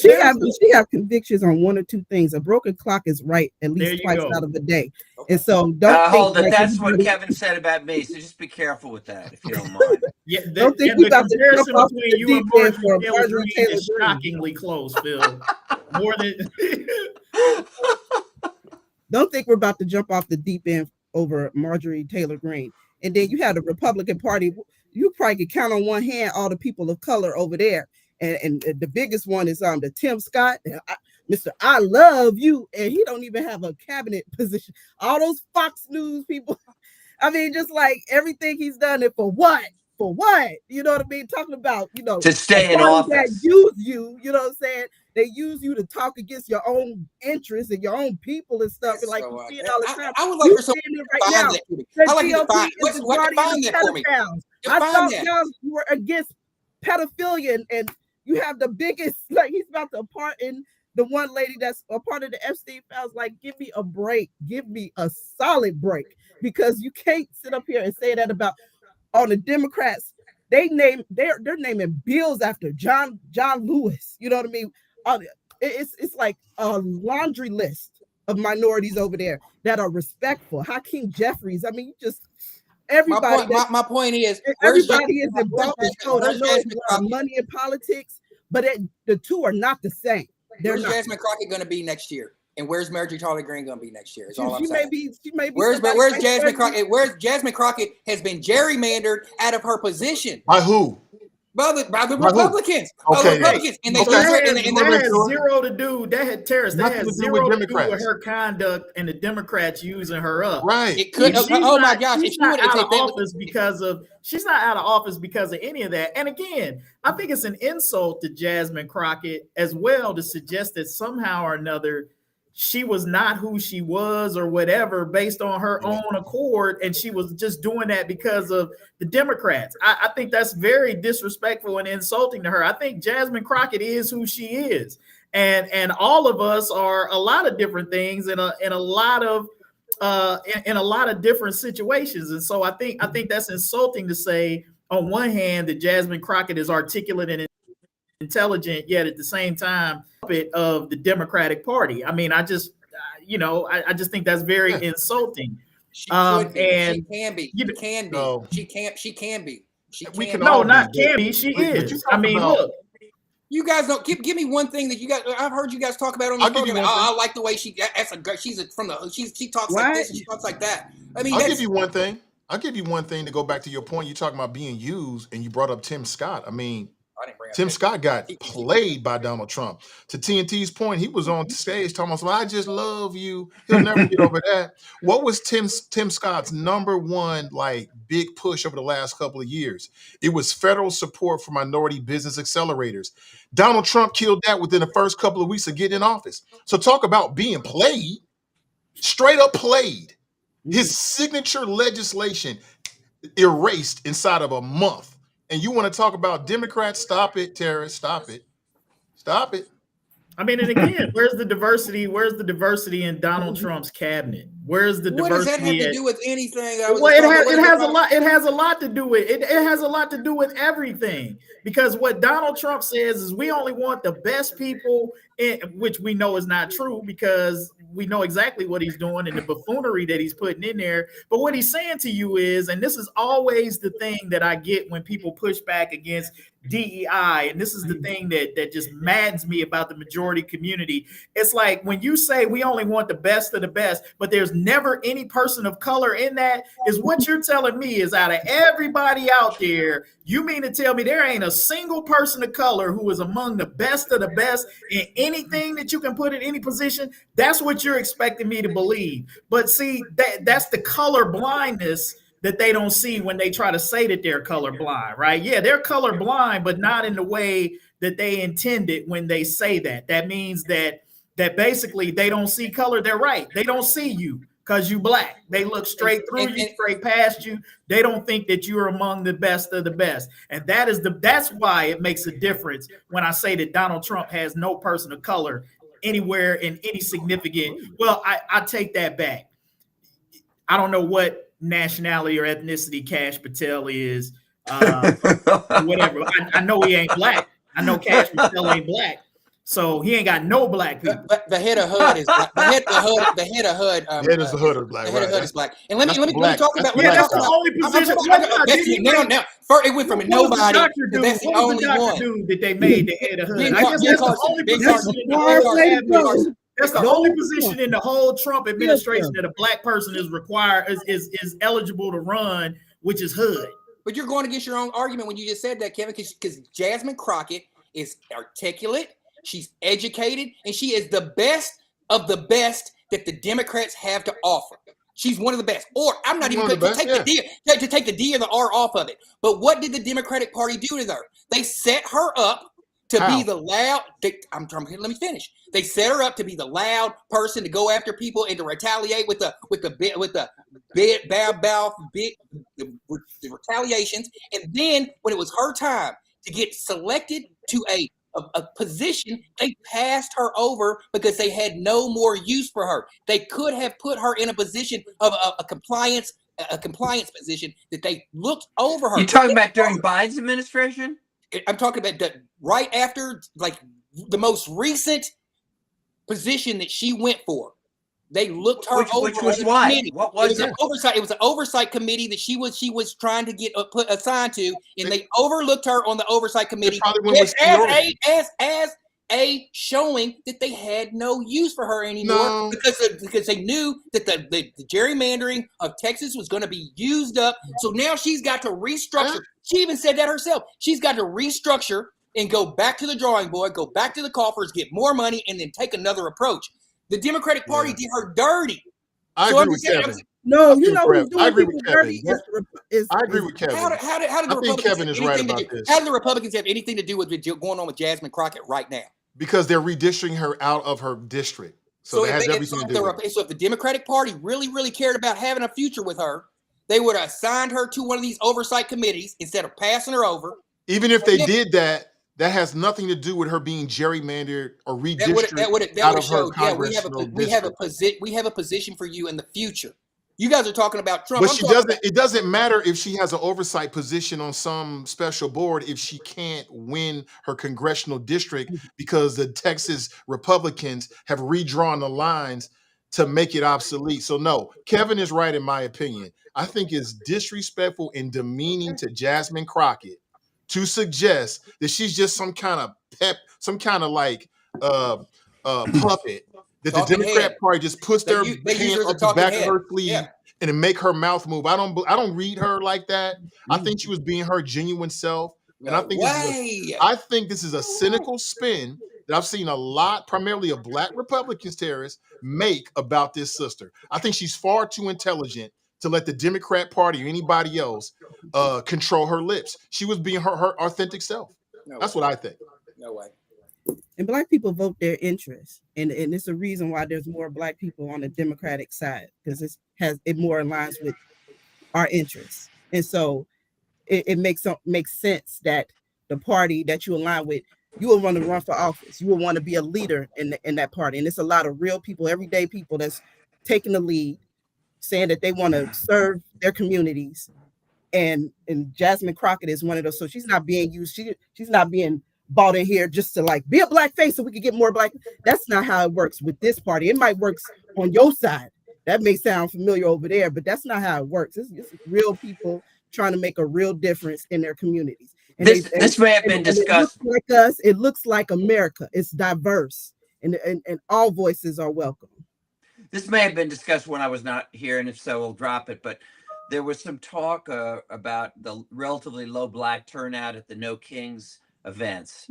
she have convictions on one or two things. A broken clock is right at least twice out of the day. Okay. And so don't hold it. That's what Kevin said about me. So just be careful with that, if you don't mind. Yeah, don't think the comparison between you and Marjorie Taylor Greene is shockingly close, Phil. More than don't think we're about to jump off the deep end over Marjorie Taylor Greene. And then you have the Republican Party. You probably could count on one hand all the people of color over there. And the biggest one is the Tim Scott, Mr. I love you, and he don't even have a cabinet position. All those Fox News people, I mean, just like everything he's done it for what? For what? You know what I mean? Talking about, to stay in office. That use you, you know what I'm saying? They use you to talk against your own interests and your own people and stuff. And like you see it all the time. I would like for someone to find that for me. I like to find that for me. I thought y'all were against pedophilia, and you have the biggest, like he's about to pardon the one lady that's a part of the Epstein files. Like, give me a break, give me a solid break, because you can't sit up here and say that about all the Democrats. They're naming bills after John Lewis. You know what I mean? It's like a laundry list of minorities over there that are respectful. Hakeem Jeffries. I mean, you just everybody. My point is, everybody is involved in code. I know it's money in politics, but the two are not the same. Where's Jasmine Crockett going to be next year? And where's Marjorie Taylor Greene going to be next year? Is all I'm saying. She may be. Where's Jasmine Crockett? Where's Jasmine Crockett has been gerrymandered out of her position? By who? By the Republicans. Okay. Republicans. And they that has zero to do. That had Tarris. That has zero to do with her conduct and the Democrats using her up. Right. It could. My gosh! She's not out of office because of any of that. And again, I think it's an insult to Jasmine Crockett as well to suggest that somehow or another she was not who she was or whatever based on her own accord, and she was just doing that because of the Democrats. I think that's very disrespectful and insulting to her. I think Jasmine Crockett is who she is, and all of us are a lot of different things in a lot of different situations. And so I think that's insulting to say on one hand that Jasmine Crockett is articulate and intelligent, yet at the same time of the Democratic Party. I mean, I just think that's very insulting. She can be. She is. I mean, look. You guys don't give me one thing that you guys. I've heard you guys talk about on the program. I like the way she talks like this and she talks like that. I mean, I'll give you one thing. To go back to your point. You're talking about being used, and you brought up Tim Scott. I mean, Tim Scott got played by Donald Trump. To TNT's point, he was on stage talking about, I just love you. He'll never get over that. What was Tim Scott's number one big push over the last couple of years? It was federal support for minority business accelerators. Donald Trump killed that within the first couple of weeks of getting in office. So talk about being played, straight up played. His signature legislation erased inside of a month. And you want to talk about Democrats? Stop it, Tarris. Stop it. I mean, and again, where's the diversity? Where's the diversity in Donald Trump's cabinet? Where's the What does that have diversity? to do with anything? Well, it has a lot. It has a lot to do with it. It has a lot to do with everything, because what Donald Trump says is we only want the best people, which we know is not true because we know exactly what he's doing and the buffoonery that he's putting in there. But what he's saying to you is, and this is always the thing that I get when people push back against DEI, and this is the thing that just maddens me about the majority community. It's like when you say we only want the best of the best, but there's never any person of color in that, is what you're telling me is out of everybody out there, you mean to tell me there ain't a single person of color who is among the best of the best in anything that you can put in any position? That's what you're expecting me to believe. But see, that's the color blindness that they don't see when they try to say that they're colorblind, right? Yeah, they're colorblind, but not in the way that they intended when they say that. That means that basically they don't see color. They're right. They don't see you because you black. They look straight through you, straight past you. They don't think that you're among the best of the best. And that's why it makes a difference when I say that Donald Trump has no person of color anywhere in any significant. Well, I take that back. I don't know what nationality or ethnicity Kash Patel is, whatever. I know he ain't black. I know Kash Patel ain't black, so he ain't got no black people. But the head of HUD is black. The head of HUD. The head is the hood of black. The head of HUD is black. And let me talk about. That's the only position. It went from nobody. That's the only one dude that they made the head of HUD. I guess that's the only position. That's the only position in the whole Trump administration that a black person is required is eligible to run, which is HUD. But you're going against your own argument when you just said that, Kevin, because Jasmine Crockett is articulate, she's educated, and she is the best of the best that the Democrats have to offer. She's one of the best. Or I'm not even going to take the D or the R off of it. But what did the Democratic Party do to her? They set her up to be the loud. Let me finish. They set her up to be the loud person to go after people and to retaliate with the retaliations. And then when it was her time to get selected to a position, they passed her over because they had no more use for her. They could have put her in a position of a compliance position that they looked over her. You talking about during Biden's administration? I'm talking about right after, like, the most recent position that she went for. They looked her over. Which was what? What was it? It was an oversight committee that she was trying to get assigned to, and they overlooked her on the oversight committee as a showing that they had no use for her anymore because they knew that the gerrymandering of Texas was going to be used up. So now she's got to restructure. She even said that herself. She's got to restructure and go back to the drawing board, go back to the coffers, get more money, and then take another approach. The Democratic Party did her dirty. I agree with Kevin. No, you know who's I agree doing with people dirty? Kevin. I agree with Kevin. How did the I think Kevin is right about this. How do the Republicans have anything to do with what's going on with Jasmine Crockett right now? Because they're redistricting her out of her district. So it has everything to do with it. So if the Democratic Party really, really cared about having a future with her, they would have assigned her to one of these oversight committees instead of passing her over. Even if they did that, that has nothing to do with her being gerrymandered or redistricted out of her congressional district. We have a position for you in the future. You guys are talking about Trump. But it doesn't matter if she has an oversight position on some special board if she can't win her congressional district because the Texas Republicans have redrawn the lines to make it obsolete. So no, Kevin is right in my opinion. I think it's disrespectful and demeaning to Jasmine Crockett to suggest that she's just some kind of puppet that the Democrat Party just puts their hand up the back of her sleeve and to make her mouth move. I don't read her like that. I think she was being her genuine self, and I think this is a cynical spin that I've seen a lot, primarily of Black Republicans, Tarris, make about this sister. I think she's far too intelligent to let the Democrat Party or anybody else control her lips. She was being her authentic self. That's what I think. No way. And Black people vote their interests, and it's a reason why there's more Black people on the Democratic side, because it more aligns with our interests, and so it makes sense that the party that you align with you will want to run for office. You will want to be a leader in that party. And it's a lot of real people, everyday people that's taking the lead, saying that they want to serve their communities. And Jasmine Crockett is one of those. So she's not being used. She's not being bought in here just to like be a black face so we can get more black. That's not how it works with this party. It might work on your side. That may sound familiar over there, but that's not how it works. It's real people trying to make a real difference in their communities. And this may have been discussed. It looks like us. It looks like America. It's diverse, and all voices are welcome. This may have been discussed when I was not here, and if so, we'll drop it. But there was some talk about the relatively low black turnout at the No Kings events.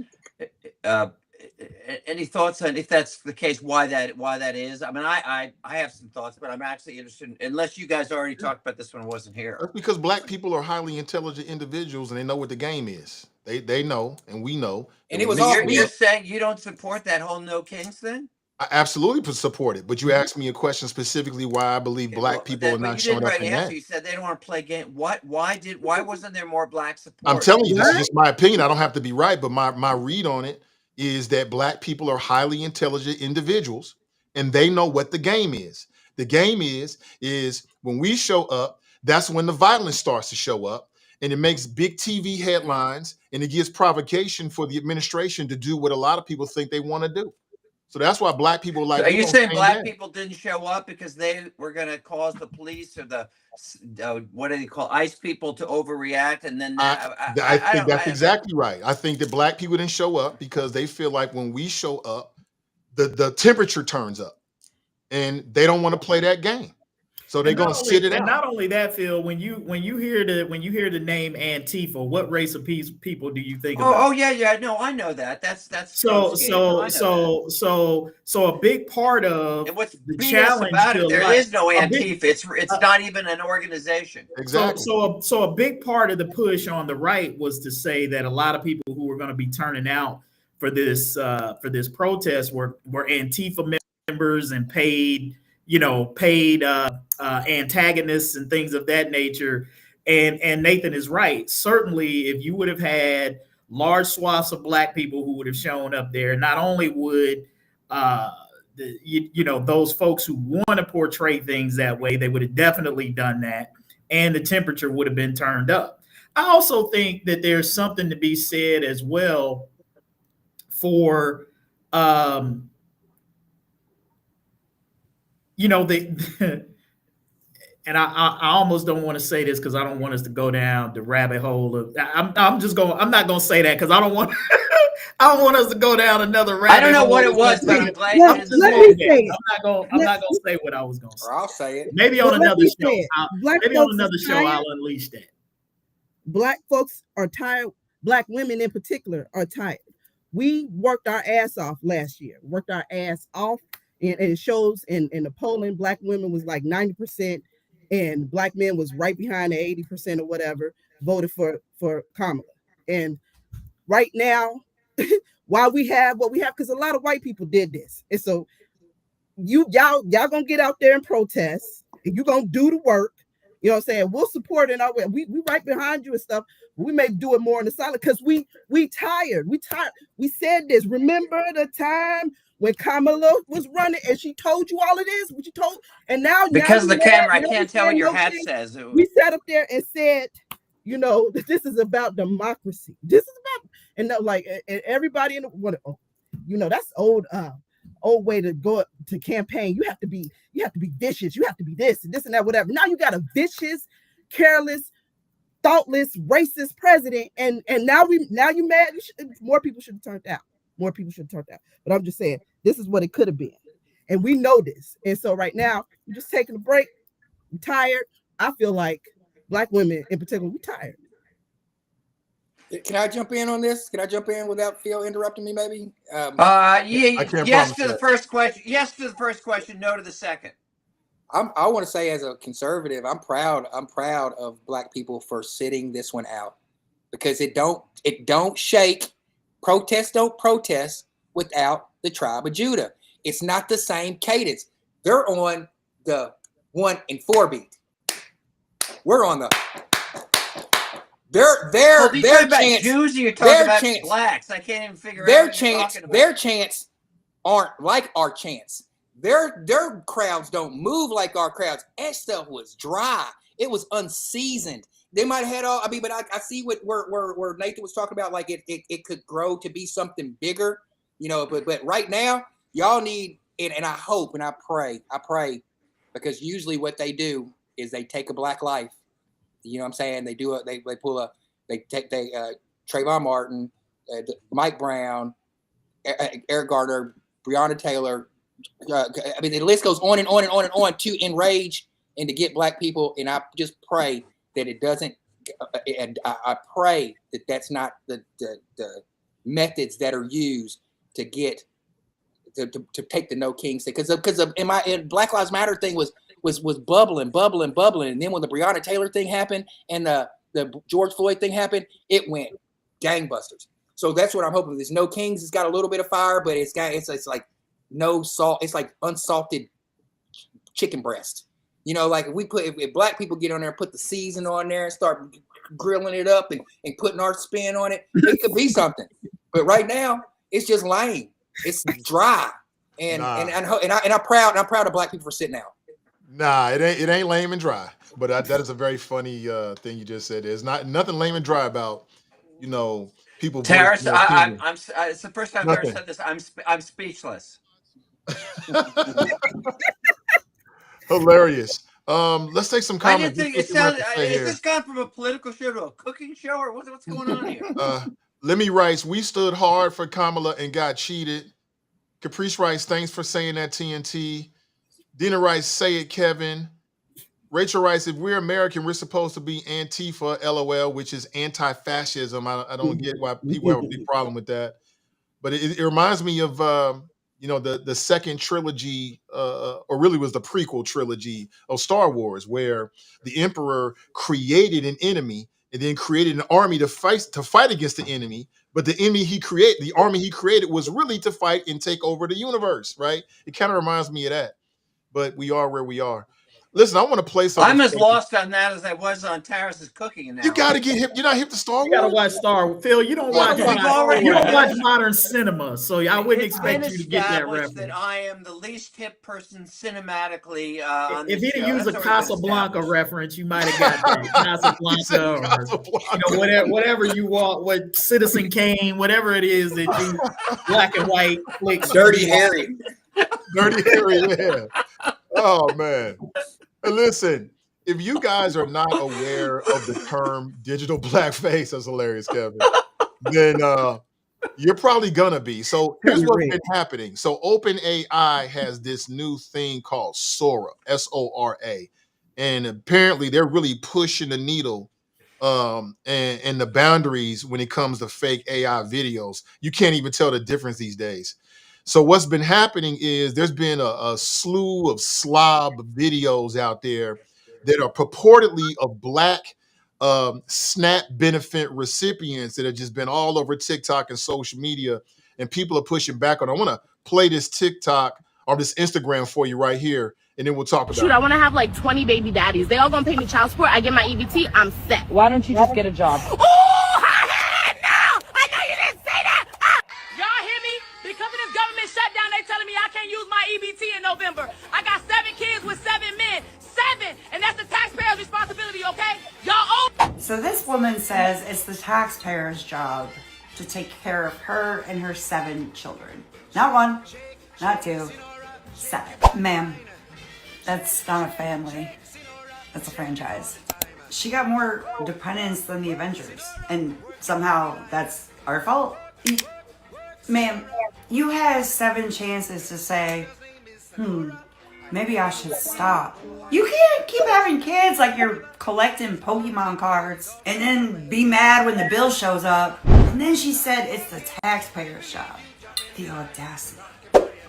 Any thoughts on if that's the case? Why that is? I mean, I have some thoughts, but I'm actually interested. Unless you guys already talked about this when I wasn't here. That's because black people are highly intelligent individuals and they know what the game is. They know, and we know. And it was You're saying you don't support that whole No Kings thing? I absolutely support it, but you asked me a question specifically why I believe black people are not showing up in that. You said they don't want to play game. Why wasn't there more black support? I'm telling you, this is just my opinion. I don't have to be right, but my read on it is that black people are highly intelligent individuals and they know what the game is. The game is when we show up, that's when the violence starts to show up, and it makes big TV headlines, and it gives provocation for the administration to do what a lot of people think they want to do. So that's why black people like. So are you saying black people didn't show up because they were going to cause the police or the what do they call ICE people to overreact? And then I think that's exactly right. I think that black people didn't show up because they feel like when we show up, the temperature turns up, and they don't want to play that game. So they're going to sit it out. And not only that, Phil, when you hear the name Antifa, what race of people do you think about? Oh yeah, no, I know that. That's so a big part of the challenge about it. There is no Antifa. It's not even an organization. Exactly. So a big part of the push on the right was to say that a lot of people who were going to be turning out for this protest were Antifa members and paid antagonists and things of that nature. And Nathan is right. Certainly, if you would have had large swaths of black people who would have shown up there, not only would those folks who want to portray things that way, they would have definitely done that, and the temperature would have been turned up. I also think that there's something to be said as well for and I almost don't want to say this because I don't want us to go down the rabbit hole of. I'm not going to say that because I don't want us to go down another rabbit hole. I don't know what it was, but I'm glad you didn't say it. I'm not going to say what I was going to say. Or I'll say it. Maybe on another show. I'll unleash that. Black folks are tired. Black women in particular are tired. We worked our ass off last year. And it shows in the polling, black women was like 90%, and black men was right behind the 80% or whatever, voted for Kamala. And right now, while we have what we have, because a lot of white people did this. And so y'all gonna get out there and protest, and you gonna do the work. You know what I'm saying? We'll support it in our way. We right behind you and stuff. We may do it more in the silent because we tired. We tired. We said this. Remember the time when Kamala was running and she told you all of this? What you told? And now because of the camera, I can't tell what your hat says. We sat up there and said, that this is about democracy. This is about, and everybody in the what? That's old way to go to campaign. You have to be vicious. You have to be this and this and that, whatever. Now you got a vicious, careless, thoughtless, racist president, and now you mad. More people should have turned out. But I'm just saying, this is what it could have been, and we know this. And so right now, we're just taking a break. We're tired. I feel like black women in particular, we're tired. Can I jump in on this? Can I jump in without Phil interrupting me, maybe? Yes to the first question. Yes to the first question. No to the second. I want to say, as a conservative, I'm proud of black people for sitting this one out, because it don't shake. Protest don't protest without the tribe of Judah. It's not the same cadence. They're on the 1 and 4 beat. We're on the Their You talking about chance, Jews or you talking their about chance, blacks? I can't even figure their out what you're chance, talking about. their chance aren't like our chance. Their crowds don't move like our crowds. That stuff was dry. It was unseasoned. They might have had all. I mean, but I see where Nathan was talking about. Like it could grow to be something bigger, you know. But right now, y'all need and I hope and I pray, because usually what they do is they take a black life. You know what I'm saying? They do they take Trayvon Martin, Mike Brown, Eric Gardner, Breonna Taylor. I mean, the list goes on and on and on and on to enrage and to get black people. And I just pray that it doesn't. And I pray that that's not the methods that are used to get to take the No Kings thing. Because in Black Lives Matter thing was bubbling, and then when the Breonna Taylor thing happened and the George Floyd thing happened, it went gangbusters. So that's what I'm hoping. This No Kings has got a little bit of fire, but it's like no salt. It's like unsalted chicken breast. You know, like if black people get on there and put the season on there and start grilling it up and putting our spin on it, it could be something. But right now, it's just lame. It's dry. And I'm proud of black people for sitting out. Nah, it ain't lame and dry. But that is a very funny thing you just said. There's nothing lame and dry about, you know, people. Tarris, it's the first time I've ever Nothing. said this. I'm speechless. Hilarious. Let's take some I comments. didn't think it sounded. Is this gone from a political show to a cooking show, or what's going on here? Lemmy writes, we stood hard for Kamala and got cheated. Caprice writes, thanks for saying that, TNT. Dina writes, say it, Kevin. Rachel writes, if we're American, we're supposed to be Antifa, LOL, which is anti-fascism. I don't get why people have a big problem with that. But it reminds me of, the second trilogy, or really was the prequel trilogy of Star Wars, where the Emperor created an enemy and then created an army to fight against the enemy. But the army he created was really to fight and take over the universe, right? It kind of reminds me of that. But we are where we are. Listen, I want to play something. I'm as lost on that as I was on Tarris's cooking analogy. You got to get hip. You're not hip to Star Wars. You gotta watch Star. Phil, you don't watch. You don't watch modern cinema, so I wouldn't expect you to get that reference. That I am the least hip person cinematically. If he'd used a Casablanca reference, you might have got that. Casablanca, or whatever you want, what Citizen Kane, whatever it is that you black and white flicks. Dirty Harry. Dirty Harry, yeah. Oh man. Listen, if you guys are not aware of the term digital blackface, that's hilarious, Kevin, then you're probably gonna be. So here's what's been happening. So OpenAI has this new thing called Sora, S-O-R-A. And apparently they're really pushing the needle and the boundaries when it comes to fake AI videos. You can't even tell the difference these days. So what's been happening is there's been a slew of slob videos out there that are purportedly of black SNAP benefit recipients that have just been all over TikTok and social media, and people are pushing back on it. I want to play this TikTok or this Instagram for you right here, and then we'll talk about it. I want to have like 20 baby daddies. They all gonna pay me child support. I get my EBT. I'm set. Why don't you just get a job? EBT in November. I got 7 kids with 7 men. 7! And that's the taxpayer's responsibility, okay? Y'all own. So this woman says it's the taxpayer's job to take care of her and her 7 children. Not 1, not 2, 7. Ma'am, that's not a family. That's a franchise. She got more dependents than the Avengers. And somehow that's our fault. Ma'am, you had 7 chances to say, maybe I should stop. You can't keep having kids like you're collecting Pokemon cards and then be mad when the bill shows up. And then she said it's the taxpayer's job. The audacity.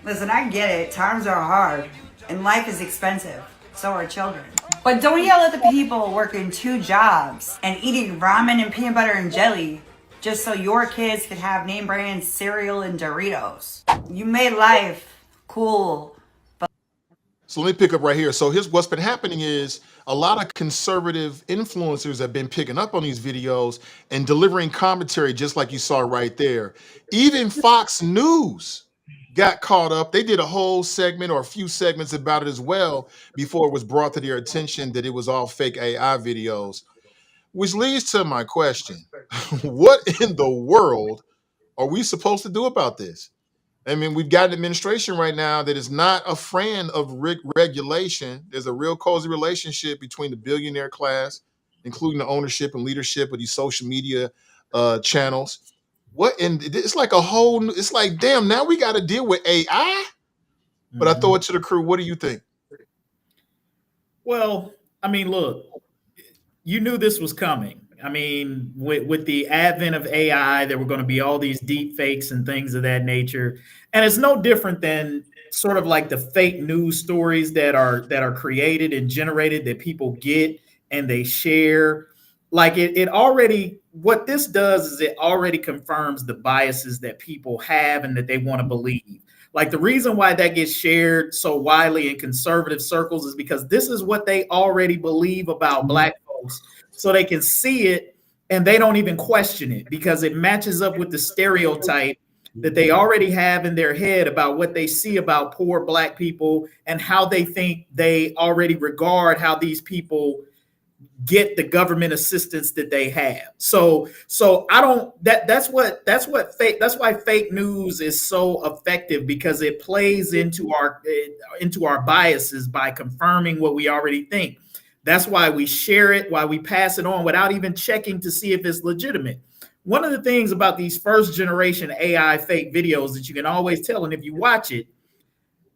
Listen, I get it. Times are hard and life is expensive. So are children. But don't yell at the people working 2 jobs and eating ramen and peanut butter and jelly just so your kids could have name brand cereal and Doritos. You made life cool. So let me pick up right here. So here's what's been happening is a lot of conservative influencers have been picking up on these videos and delivering commentary just like you saw right there. Even Fox News got caught up. They did a whole segment or a few segments about it as well before it was brought to their attention that it was all fake AI videos, which leads to my question. What in the world are we supposed to do about this? I mean, we've got an administration right now that is not a friend of regulation. There's a real cozy relationship between the billionaire class, including the ownership and leadership of these social media channels. It's like it's like, damn, now we got to deal with AI. But I throw it to the crew. What do you think? Well, I mean, look, you knew this was coming. I mean, with the advent of AI, there were going to be all these deep fakes and things of that nature. And it's no different than sort of like the fake news stories that are created and generated that people get and they share. Like it already, what this does is it already confirms the biases that people have and that they want to believe. Like the reason why that gets shared so widely in conservative circles is because this is what they already believe about Black folks. So they can see it and they don't even question it because it matches up with the stereotype that they already have in their head about what they see about poor Black people and how they think they already regard how these people get the government assistance that they have. So I don't, that's why fake news is so effective, because it plays into our biases by confirming what we already think. That's why we share it, why we pass it on without even checking to see if it's legitimate. One of the things about these first generation AI fake videos that you can always tell, and if you watch it,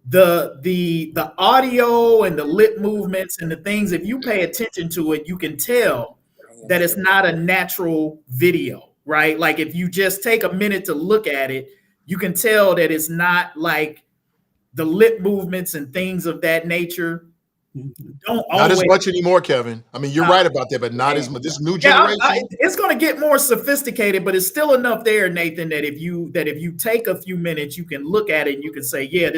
the audio and the lip movements and the things, if you pay attention to it, you can tell that it's not a natural video, right? Like if you just take a minute to look at it, you can tell that it's not like the lip movements and things of that nature. Not as much anymore, Kevin. I mean, you're right about that, but not as much. This new generation, it's going to get more sophisticated, but it's still enough there, Nathan, that if you take a few minutes, you can look at it and you can say, yeah,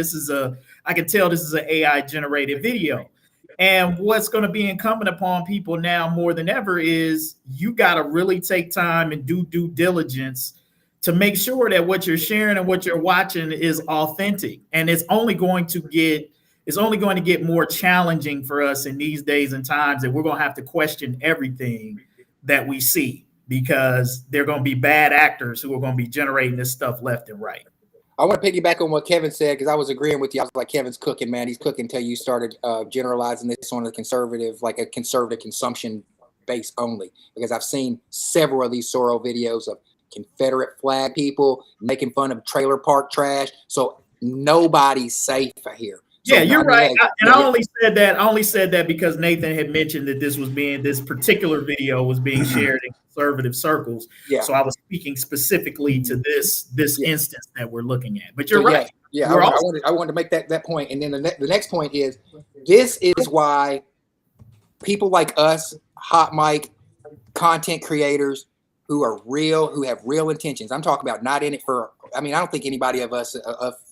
I can tell this is an AI generated video. And what's going to be incumbent upon people now more than ever is you got to really take time and do due diligence to make sure that what you're sharing and what you're watching is authentic. And it's only going to get more challenging for us in these days and times that we're going to have to question everything that we see, because they're going to be bad actors who are going to be generating this stuff left and right. I want to piggyback on what Kevin said, because I was agreeing with you. I was like, Kevin's cooking, man. He's cooking until you started generalizing this on a conservative consumption base only, because I've seen several of these Sorrow videos of Confederate flag people making fun of trailer park trash. So nobody's safe here. So, yeah, you're right. I only said that because Nathan had mentioned that this particular video was being shared in conservative circles. Yeah. So I was speaking specifically to this instance that we're looking at. But you're right. Yeah, I wanted to make that point. And then the next point is, this is why people like us, Hot Mic, content creators who are real, who have real intentions. I'm talking about not in it for, I don't think anybody of us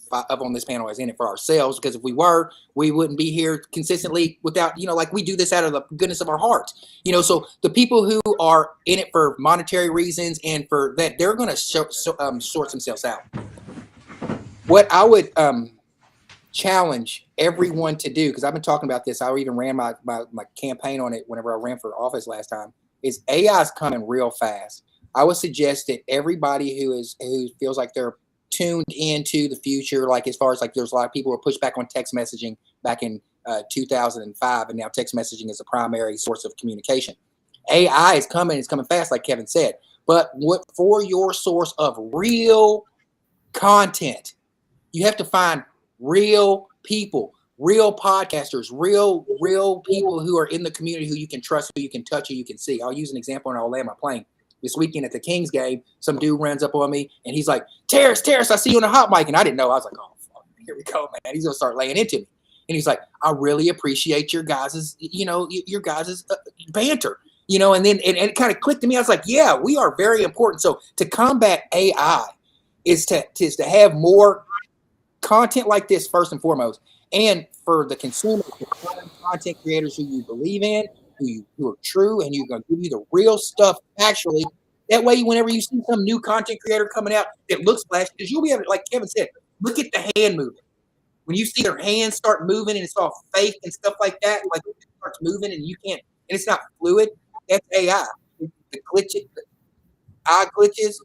up on this panel is in it for ourselves, because if we were, we wouldn't be here consistently without, like we do this out of the goodness of our hearts. So the people who are in it for monetary reasons and for that, they're going to sort themselves out. What I would challenge everyone to do, because I've been talking about this, I even ran my campaign on it whenever I ran for office last time, is AI is coming real fast. I would suggest that everybody who feels like they're tuned into the future, like as far as like there's a lot of people who pushed back on text messaging back in 2005, and now text messaging is a primary source of communication. AI is coming, it's coming fast, like Kevin said. But what for your source of real content, you have to find real people, real podcasters, real people who are in the community who you can trust, who you can touch, who you can see. I'll use an example and I'll land my plane. This weekend at the Kings game, some dude runs up on me and he's like, Tarris, I see you on the Hot Mic. And I didn't know. I was like, oh, fuck, here we go, man. He's going to start laying into me. And he's like, I really appreciate your guys' banter, and then it kind of clicked to me. I was like, yeah, we are very important. So to combat AI is to have more content like this first and foremost, and for the consumer, the content creators who you believe in, who are true, and you're going to give you the real stuff actually. That way, whenever you see some new content creator coming out that looks flashy, because you'll be able to, like Kevin said, look at the hand movement. When you see their hands start moving and it's all fake and stuff like that, like it starts moving and you can't, and it's not fluid, that's AI. The glitches, the eye glitches,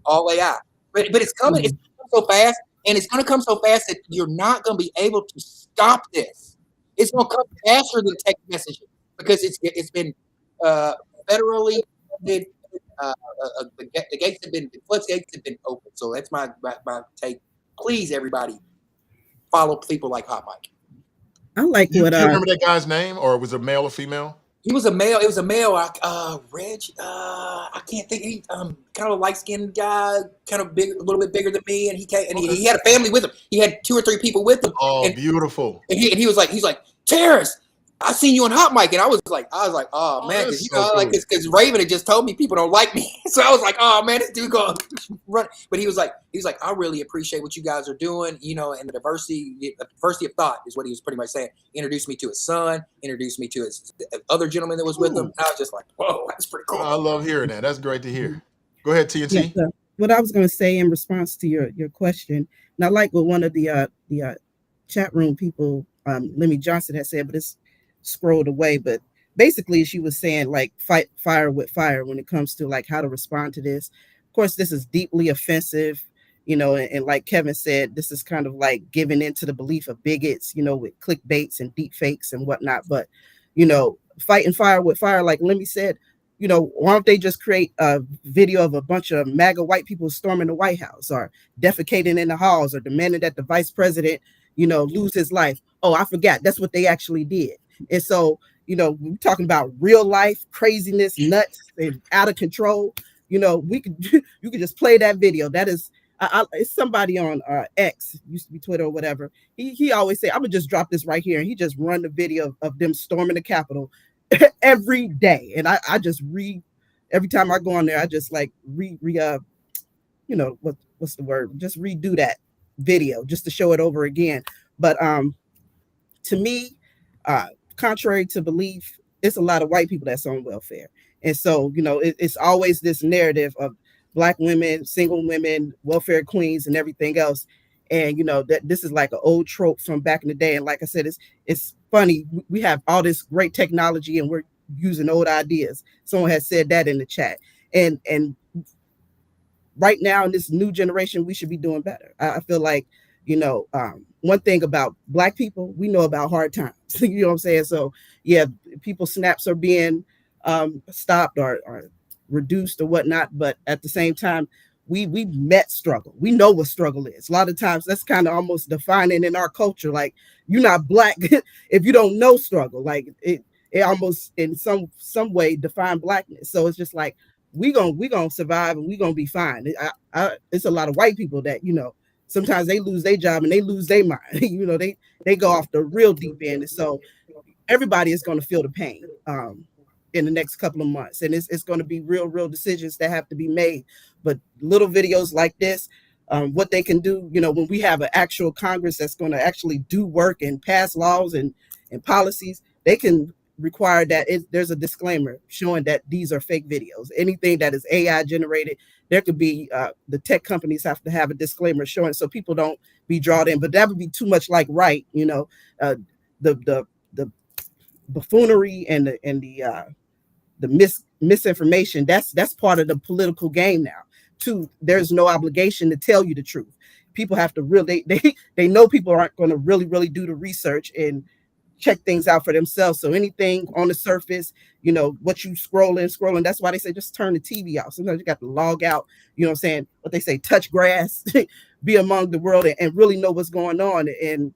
all AI. But it's coming. It's coming so fast, and it's going to come so fast that you're not going to be able to stop this. It's going to come faster than text messaging because it's been federally funded. The gates have been, the floodgates have been open. So that's my take. Please, everybody, follow people like Hot Mic. I like You what remember that guy's name, or was it male or female? He was a male. It was a male. Reg. I can't think. He kind of a light skinned guy, kind of big, a little bit bigger than me, and he came and he had a family with him. He had 2 or 3 people with him. Oh, and, beautiful. And he's like, Tarris, I seen you on Hot Mic, and I was like, oh man, because because Raven had just told me people don't like me, so I was like, oh man, this dude going run. But he was like, I really appreciate what you guys are doing, and the diversity of thought is what he was pretty much saying. Introduced me to his son, introduced me to his other gentleman that was with him. And I was just like, whoa, that's pretty cool. I love hearing that. That's great to hear. Go ahead, TNT. Yeah, what I was going to say in response to your question, and I like what one of the chat room people, Lemmy Johnson, had said, but it's scrolled away. But basically, she was saying like fight fire with fire when it comes to like how to respond to this. Of course, this is deeply offensive, and like Kevin said, this is kind of like giving into the belief of bigots, with clickbaits and deep fakes and whatnot. But fighting fire with fire, like Lemmy said, why don't they just create a video of a bunch of MAGA white people storming the White House or defecating in the halls or demanding that the vice president, lose his life? Oh, I forgot. That's what they actually did. And so, we're talking about real life craziness, nuts, and out of control. You could just play that video. That is, it's somebody on X, used to be Twitter or whatever. He always say, I'm gonna just drop this right here, and he just run the video of them storming the Capitol every day. And I just every time I go on there, I just like what's the word? Just redo that video just to show it over again. But to me, contrary to belief, it's a lot of white people that's on welfare. And so, it's always this narrative of Black women, single women, welfare queens, and everything else. And, that this is like an old trope from back in the day. And like I said, it's funny. We have all this great technology and we're using old ideas. Someone has said that in the chat. And right now in this new generation, we should be doing better. I feel like, one thing about Black people, we know about hard times. You know what I'm saying? So yeah, people's snaps are being stopped or reduced or whatnot. But at the same time, we met struggle. We know what struggle is. A lot of times that's kind of almost defining in our culture. Like, you're not Black if you don't know struggle. Like it almost in some way define Blackness. So it's just like we gonna survive and we gonna be fine. It's a lot of white people that sometimes they lose their job and they lose their mind. They go off the real deep end. And so everybody is going to feel the pain in the next couple of months. And it's going to be real decisions that have to be made. But little videos like this, what they can do, when we have an actual Congress that's going to actually do work and pass laws and policies, they can require that there's a disclaimer showing that these are fake videos. Anything that is AI generated, there could be the tech companies have to have a disclaimer showing so people don't be drawn in. But that would be too much like the buffoonery and the misinformation. That's part of the political game now. Too, there's no obligation to tell you the truth. People have to really they know people aren't going to really do the research and check things out for themselves. So anything on the surface, what you scrolling, that's why they say just turn the TV off. Sometimes you got to log out, what I'm saying, what they say, touch grass, be among the world and really know what's going on. And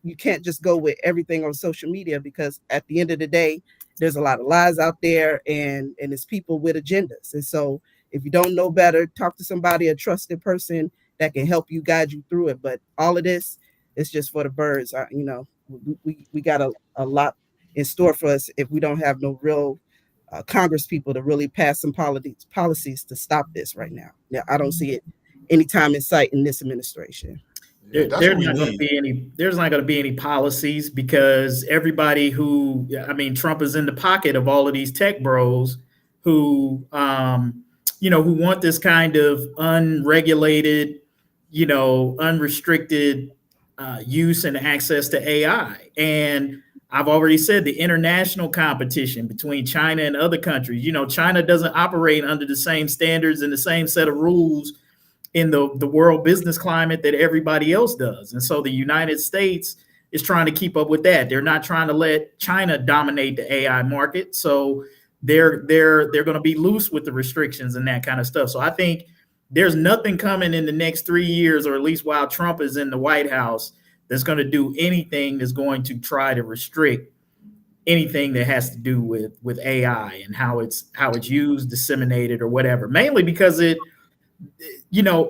you can't just go with everything on social media, because at the end of the day, there's a lot of lies out there and it's people with agendas. And so if you don't know better, talk to somebody, a trusted person that can help you, guide you through it. But all of this is just for the birds. We got a lot in store for us if we don't have no real Congress people to really pass some policies to stop this right now. I don't see it anytime in sight in this administration. Yeah, that's what we need. There's not going to be any policies because everybody who, I mean, Trump is in the pocket of all of these tech bros who, who want this kind of unregulated, unrestricted use and access to AI. And I've already said the international competition between China and other countries, China doesn't operate under the same standards and the same set of rules in the world business climate that everybody else does. And so the United States is trying to keep up with that. They're not trying to let China dominate the AI market. So they're going to be loose with the restrictions and that kind of stuff. So I think there's nothing coming in the next 3 years, or at least while Trump is in the White House, that's going to do anything that's going to try to restrict anything that has to do with AI and how it's used, disseminated, or whatever. Mainly because the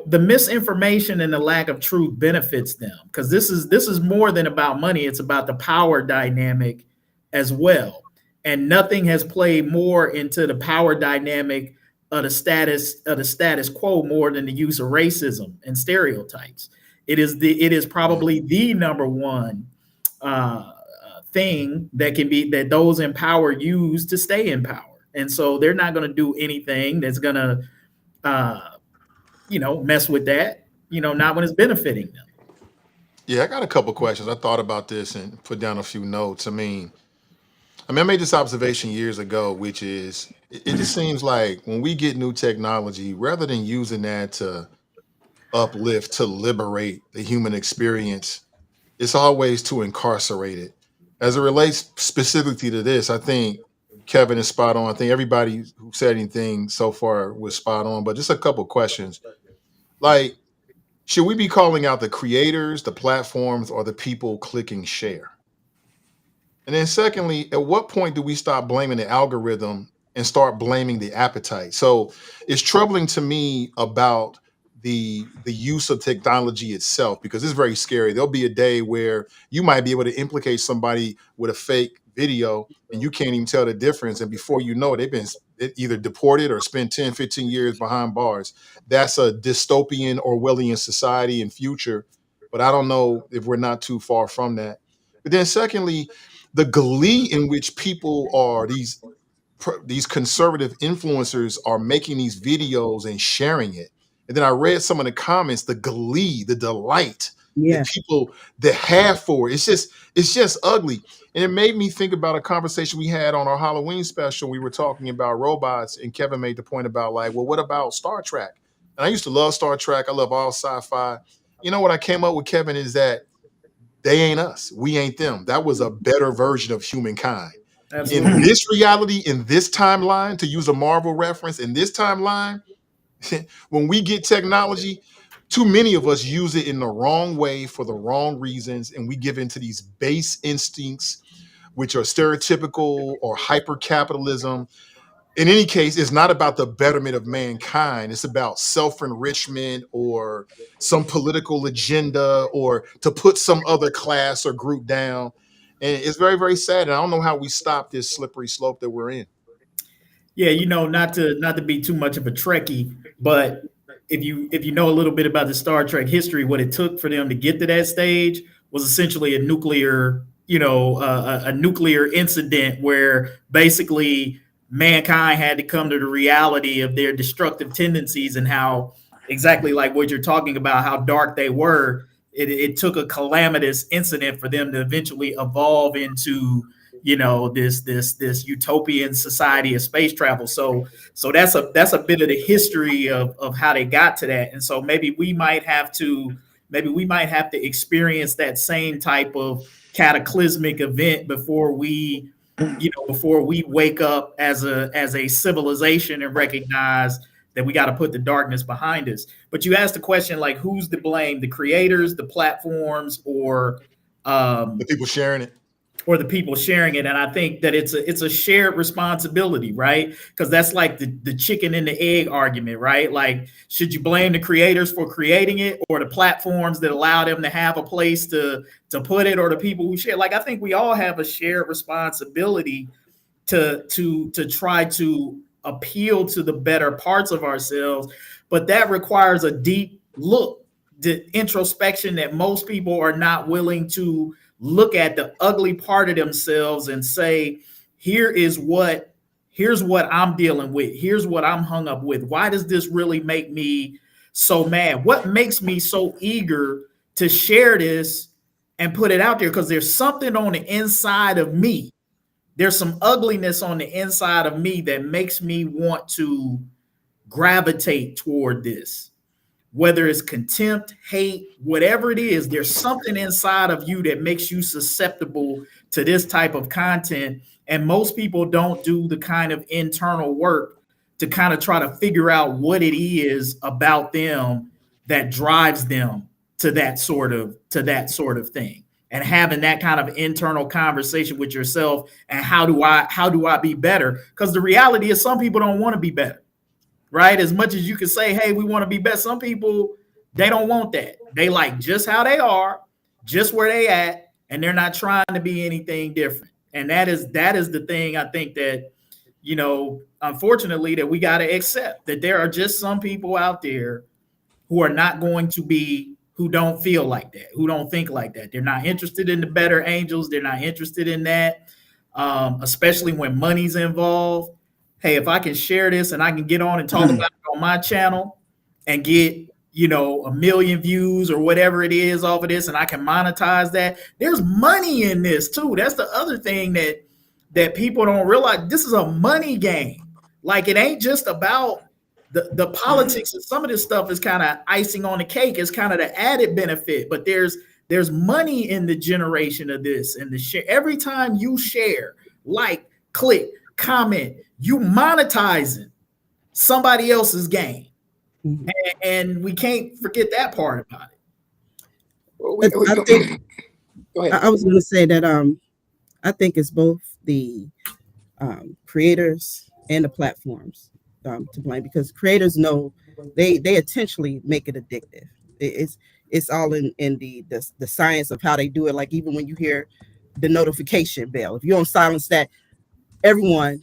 misinformation and the lack of truth benefits them, because this is more than about money. It's about the power dynamic as well. And nothing has played more into the power dynamic of the status quo more than the use of racism and stereotypes. It is probably the number one thing that those in power use to stay in power. And so they're not going to do anything that's going to mess with that, not when it's benefiting them. Yeah, I got a couple questions. I thought about this and put down a few notes. I made this observation years ago, which is it just seems like when we get new technology, rather than using that to uplift, to liberate the human experience, it's always to incarcerate it. As it relates specifically to this, I think Kevin is spot on. I think everybody who said anything so far was spot on, but just a couple questions. Like, should we be calling out the creators, the platforms, or the people clicking share? And then secondly, at what point do we stop blaming the algorithm and start blaming the appetite? So it's troubling to me about the use of technology itself, because it's very scary. There'll be a day where you might be able to implicate somebody with a fake video and you can't even tell the difference. And before you know it, they've been either deported or spent 10, 15 years behind bars. That's a dystopian Orwellian society and future. But I don't know if we're not too far from that. But then secondly, the glee in which people are, these conservative influencers are making these videos and sharing it. And then I read some of the comments, the glee, the delight that people that have for it. It's just ugly. And it made me think about a conversation we had on our Halloween special. We were talking about robots, and Kevin made the point about like, well, what about Star Trek? And I used to love Star Trek. I love all sci-fi. You know what I came up with, Kevin, is that they ain't us. We ain't them. That was a better version of humankind. Absolutely. In this reality, in this timeline, to use a Marvel reference, in this timeline, when we get technology, too many of us use it in the wrong way for the wrong reasons, and we give into these base instincts, which are stereotypical or hyper-capitalism. In any case, it's not about the betterment of mankind. It's about self-enrichment or some political agenda or to put some other class or group down. And it's very, very sad. And I don't know how we stop this slippery slope that we're in. Yeah, not to be too much of a Trekkie, but if you know a little bit about the Star Trek history, what it took for them to get to that stage was essentially a nuclear incident where basically mankind had to come to the reality of their destructive tendencies and how, exactly like what you're talking about, how dark they were. It took a calamitous incident for them to eventually evolve into this utopian society of space travel. So that's a bit of the history of how they got to that. And so maybe we might have to experience that same type of cataclysmic event before we wake up as a civilization and recognize that we got to put the darkness behind us. But you asked the question, like, who's to blame? The creators, the platforms, or the people sharing it? Or the people sharing it. And I think that it's a shared responsibility, right? Because that's like the chicken and the egg argument, right? Like, should you blame the creators for creating it, or the platforms that allow them to have a place to put it, or the people who share? Like, I think we all have a shared responsibility to try to appeal to the better parts of ourselves, but that requires a deep look the introspection that most people are not willing to look at the ugly part of themselves and say, here's what I'm dealing with. Here's what I'm hung up with. Why does this really make me so mad? What makes me so eager to share this and put it out there? Because there's something on the inside of me. There's some ugliness on the inside of me that makes me want to gravitate toward this. Whether it's contempt, hate, whatever it is, there's something inside of you that makes you susceptible to this type of content. And most people don't do the kind of internal work to kind of try to figure out what it is about them that drives them to that sort of thing. And having that kind of internal conversation with yourself and how do I be better? Because the reality is some people don't want to be better. Right? As much as you can say, hey, we want to be best. Some people, they don't want that. They like just how they are, just where they at, and they're not trying to be anything different. And that is the thing I think that, you know, unfortunately, that we got to accept that there are just some people out there who are not going to be, who don't feel like that, who don't think like that. They're not interested in the better angels. They're not interested in that, especially when money's involved. Hey, if I can share this and I can get on and talk about it on my channel and get, you know, 1 million views or whatever it is off of this, and I can monetize that, there's money in this too. That's the other thing that people don't realize. This is a money game. Like, it ain't just about the politics, and some of this stuff is kind of icing on the cake. It's kind of the added benefit, but there's money in the generation of this. And the share, every time you share, like, click, comment, you monetizing somebody else's game. Mm-hmm. And we can't forget that part about it. I was going to say that I think it's both the creators and the platforms to blame, because creators know they intentionally make it addictive. It's all in the science of how they do it. Like, even when you hear the notification bell, if you don't silence that, everyone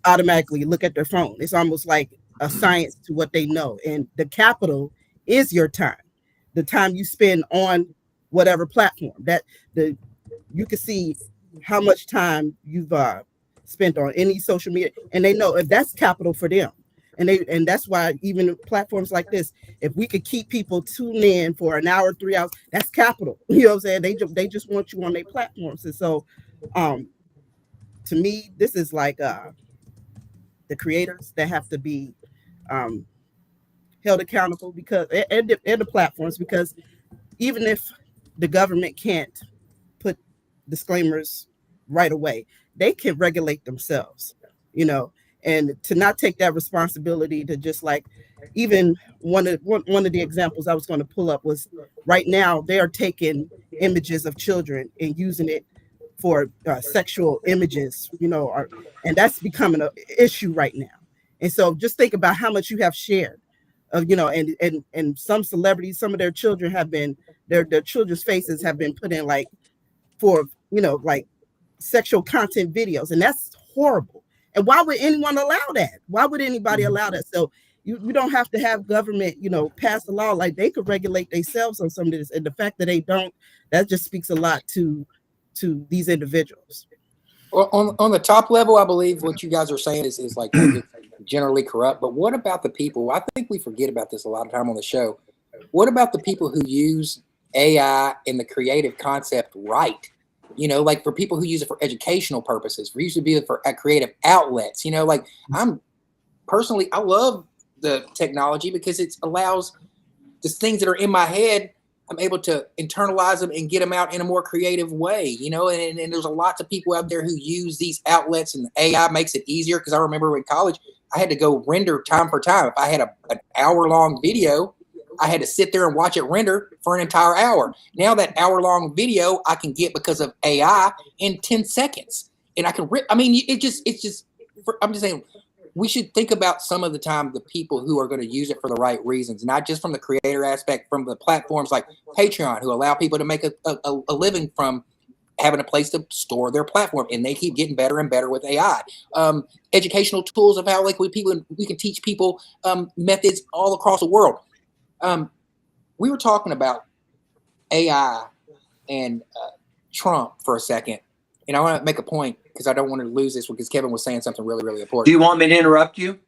automatically look at their phone. It's almost like a science to what they know. And the capital is your time, the time you spend on whatever platform. That you can see how much time you've spent on any social media, and they know if that's capital for them. And that's why even platforms like this, if we could keep people tuned in for an hour, 3 hours, that's capital. You know what I'm saying? They just want you on their platforms. And so to me, this is like the creators that have to be held accountable, because and the platforms, because even if the government can't put disclaimers right away, they can regulate themselves, you know, and to not take that responsibility to just, like, even one of the examples I was going to pull up was, right now they are taking images of children and using it for sexual images, you know, and that's becoming an issue right now. And so just think about how much you have shared of, you know, and some celebrities, some of their children have been, their children's faces have been put in, like, for, you know, like, sexual content videos, and that's horrible. And why would anyone allow that? Why would anybody allow that? So you don't have to have government, you know, pass a law. Like, they could regulate themselves on some of this. And the fact that they don't, that just speaks a lot to these individuals. Well, on the top level, I believe what you guys are saying is like generally corrupt. But what about the people? I think we forget about this a lot of time on the show. What about the people who use AI and the creative concept right? You know, like, for people who use it for educational purposes, for usually be for creative outlets. You know, like, I love the technology because it allows the things that are in my head, I'm able to internalize them and get them out in a more creative way, you know, and there's a lot of people out there who use these outlets, and AI makes it easier. Because I remember in college, I had to go render time for time. If I had an hour-long video, I had to sit there and watch it render for an entire hour. Now that hour-long video I can get because of AI in 10 seconds. And I can I'm just saying, we should think about some of the time the people who are going to use it for the right reasons, not just from the creator aspect, from the platforms like Patreon, who allow people to make a living from having a place to store their platform, and they keep getting better and better with AI. Educational tools of how, like, we can teach people methods all across the world. we were talking about AI and Trump for a second, and I want to make a point because I don't want to lose this because Kevin was saying something really, really important. Do you want me to interrupt you?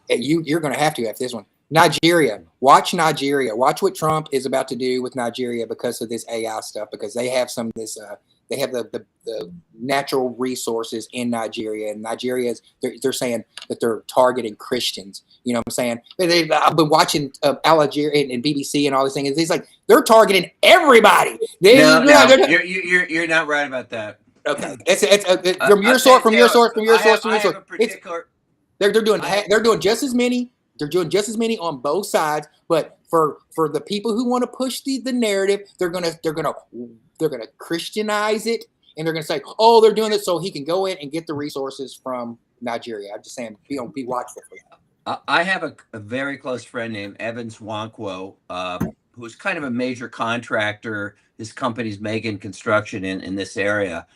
You're going to have to after this one. Nigeria. Watch Nigeria. Watch what Trump is about to do with Nigeria because of this AI stuff. Because they have some of this. They have the natural resources in Nigeria, and Nigeria's they're saying that they're targeting Christians. You know what I'm saying? I've been watching Al Jazeera and BBC and all these things. It's like they're targeting everybody. No, you're not right about that. Okay, it's from your source, from your source. They're doing just as many. They're doing just as many on both sides, but for the people who want to push the narrative, they're gonna Christianize it, and they're gonna say, oh, they're doing it so he can go in and get the resources from Nigeria. I'm just saying, be watchful for that. I have a very close friend named Evans Wankwo, who's kind of a major contractor. His company's making construction in this area.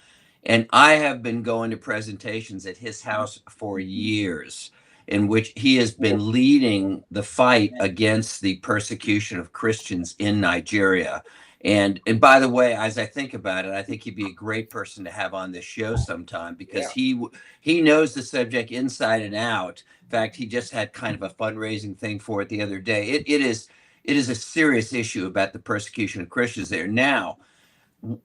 And I have been going to presentations at his house for years, in which he has been leading the fight against the persecution of Christians in Nigeria. And by the way, as I think about it, I think he'd be a great person to have on this show sometime because he knows the subject inside and out. In fact, he just had kind of a fundraising thing for it the other day. It is a serious issue about the persecution of Christians there. Now,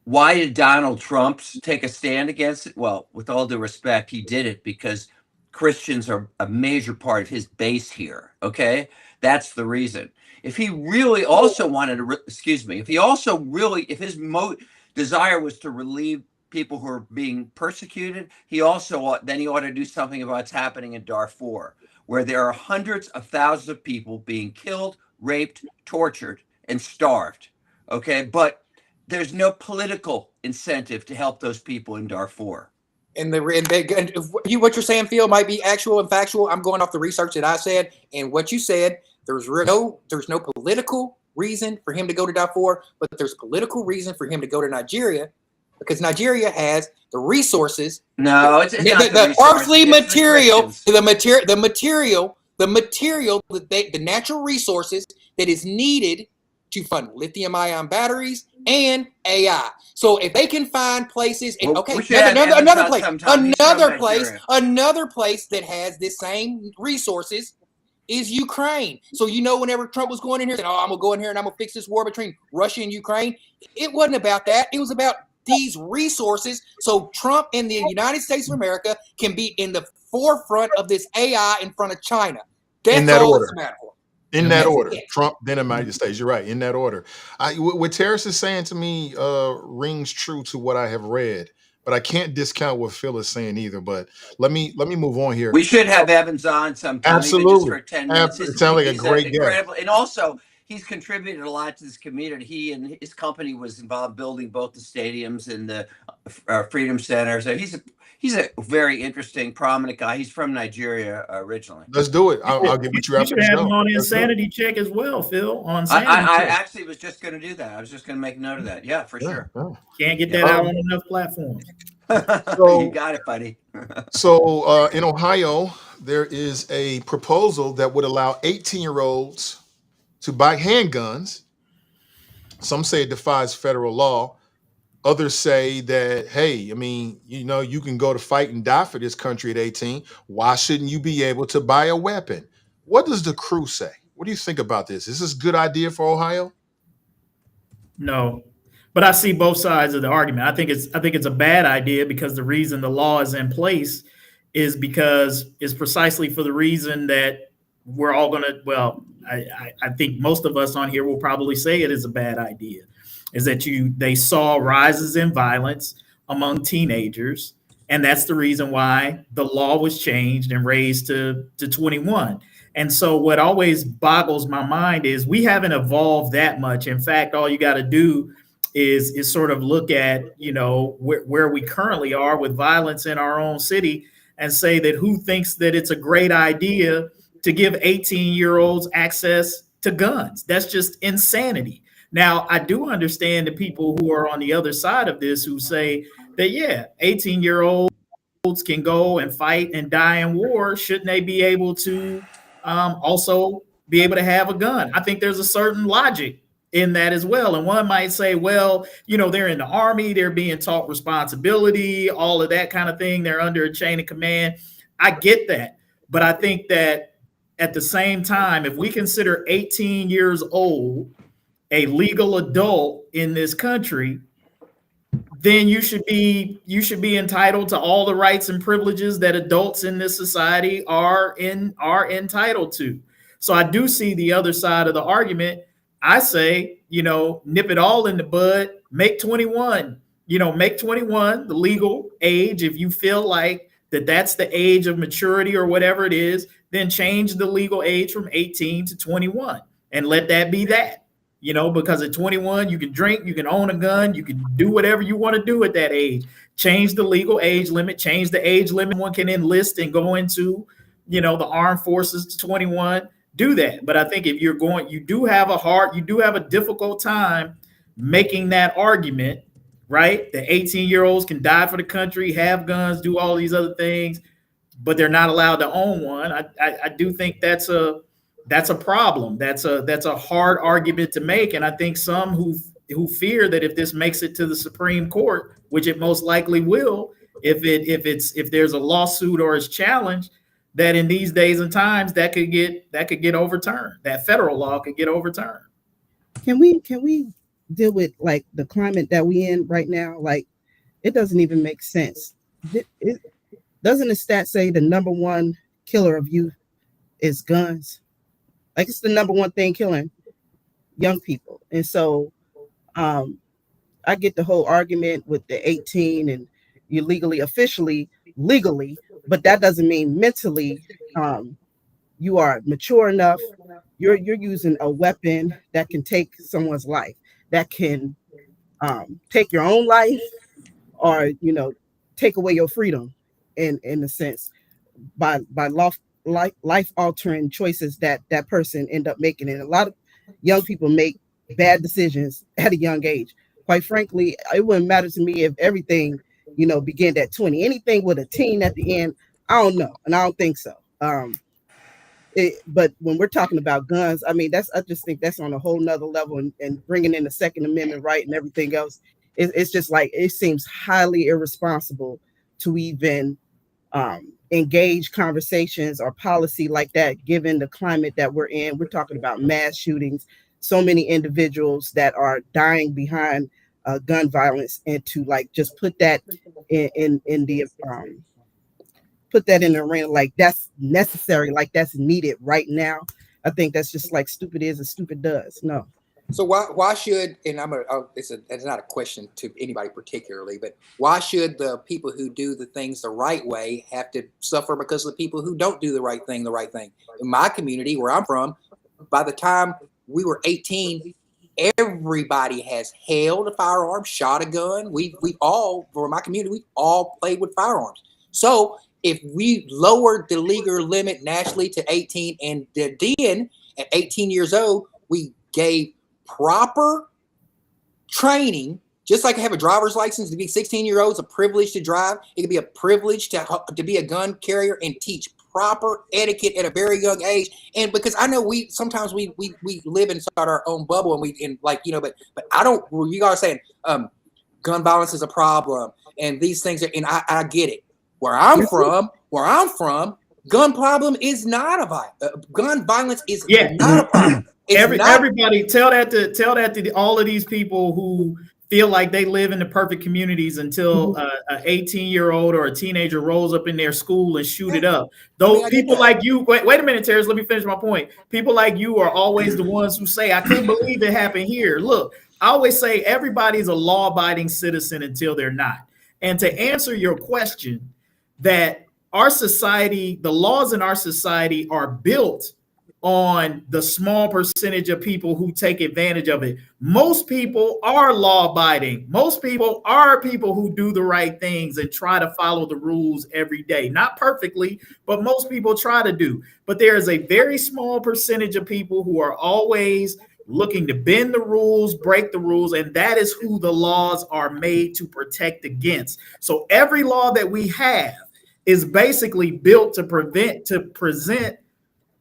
why did Donald Trump take a stand against it? Well, with all due respect, he did it because Christians are a major part of his base here. Okay, that's the reason. If he really also wanted to, if his desire was to relieve people who are being persecuted, he ought to do something about what's happening in Darfur, where there are hundreds of thousands of people being killed, raped, tortured, and starved. Okay, but there's no political incentive to help those people in Darfur. And what you're saying, Phil, might be actual and factual. I'm going off the research that I said, and what you said. There's no political reason for him to go to Darfur, but there's political reason for him to go to Nigeria because Nigeria has the resources. No, it's not the earthly material, the natural resources that is needed to fund lithium-ion batteries and AI. So if they can find places, another place that has the same resources is Ukraine. So whenever Trump was going in here saying, "Oh, I'm gonna go in here and I'm gonna fix this war between Russia and Ukraine," it wasn't about that. It was about these resources. So Trump and the United States of America can be in the forefront of this AI in front of China. That's all it's matter for. In that order, Trump, then the United States. You're right. In that order. What Tarris is saying to me rings true to what I have read, but I can't discount what Phil is saying either. But let me move on here. We should have Evans on sometime. Absolutely. Even just for 10 minutes. It sounds like a great guest. And also, he's contributed a lot to this community. He and his company was involved building both the stadiums and the Freedom Center. So he's a very interesting, prominent guy. He's from Nigeria originally. Let's do it. I'll get with you after the show. You should have him on Insanity Check as well, Phil. On Sanity I actually was just going to do that. I was just going to make note of that. Yeah, for sure. Can't get that out on enough platforms. So, you got it, buddy. So in Ohio, there is a proposal that would allow 18-year-olds to buy handguns. Some say it defies federal law. Others say that, hey, I mean, you can go to fight and die for this country at 18. Why shouldn't you be able to buy a weapon? What does the crew say? What do you think about this? Is this a good idea for Ohio? No, but I see both sides of the argument. I think it's a bad idea because the reason the law is in place is because it's precisely for the reason that we're all going to, I think most of us on here will probably say it is a bad idea. Is that they saw rises in violence among teenagers, and that's the reason why the law was changed and raised to 21. And so what always boggles my mind is we haven't evolved that much. In fact, all you got to do is sort of look at, where we currently are with violence in our own city and say that who thinks that it's a great idea to give 18-year-olds access to guns? That's just insanity. Now, I do understand the people who are on the other side of this who say that, 18-year-olds can go and fight and die in war. Shouldn't they be able to also be able to have a gun? I think there's a certain logic in that as well. And one might say, well, they're in the Army, they're being taught responsibility, all of that kind of thing. They're under a chain of command. I get that. But I think that at the same time, if we consider 18 years old a legal adult in this country, then you should be entitled to all the rights and privileges that adults in this society are entitled to. So I do see the other side of the argument. I say, nip it all in the bud, make 21, make 21 the legal age. If you feel like that's the age of maturity or whatever it is, then change the legal age from 18 to 21 and let that be that. Because at 21, you can drink, you can own a gun, you can do whatever you want to do at that age. Change the legal age limit, change the age limit. One can enlist and go into, the armed forces to 21, do that. But I think if you do have a difficult time making that argument, right? The 18-year-olds can die for the country, have guns, do all these other things, but they're not allowed to own one. I do think that's a problem. That's a hard argument to make. And I think some who fear that if this makes it to the Supreme Court, which it most likely will, if there's a lawsuit or it's challenged, that in these days and times that could get overturned. That federal law could get overturned. Can we deal with like the climate that we in right now? Like, it doesn't even make sense. Doesn't the stat say the number one killer of youth is guns? Like, it's the number one thing killing young people. And so I get the whole argument with the 18 and you officially legally, but that doesn't mean mentally you are mature enough. You're using a weapon that can take someone's life, that can take your own life, or take away your freedom in a sense by life altering choices that person end up making. And a lot of young people make bad decisions at a young age. Quite frankly, it wouldn't matter to me if everything began at 20. Anything with a teen at the end, I don't know, and I don't think so. But when we're talking about guns, I mean, I just think that's on a whole nother level, and bringing in the Second Amendment right and everything else. It's just like, it seems highly irresponsible to even engage conversations or policy like that, given the climate that we're in. We're talking about mass shootings, so many individuals that are dying behind gun violence, and to like just put that in the arena like that's necessary, like that's needed right now. I think that's just like stupid is and stupid does. No. So why should, and it's not a question to anybody particularly, but why should the people who do the things the right way have to suffer because of the people who don't do the right thing? In my community, where I'm from, by the time we were 18, everybody has held a firearm, shot a gun. We all, for my community, we all played with firearms. So if we lowered the legal limit nationally to 18, and then at 18 years old, we gave proper training, just like I have a driver's license to be 16-year-olds, a privilege to drive. It could be a privilege to be a gun carrier and teach proper etiquette at a very young age. And because I know we sometimes we live inside our own bubble, and but I don't. You guys are saying gun violence is a problem, and these things are, and I get it. Where I'm from, gun problem is not gun violence is not a problem. Everybody tell that to all of these people who feel like they live in the perfect communities until an 18-year-old or a teenager rolls up in their school and shoot it up. Those people like you, wait a minute, Tarris, let me finish my point. People like you are always the ones who say, I can't believe it happened here. Look, I always say everybody's a law-abiding citizen until they're not. And to answer your question, that our society, the laws in our society are built on the small percentage of people who take advantage of it. Most people are law-abiding. Most people are people who do the right things and try to follow the rules every day. Not perfectly, but most people try to do. But there is a very small percentage of people who are always looking to bend the rules, break the rules, and that is who the laws are made to protect against. So every law that we have is basically built to present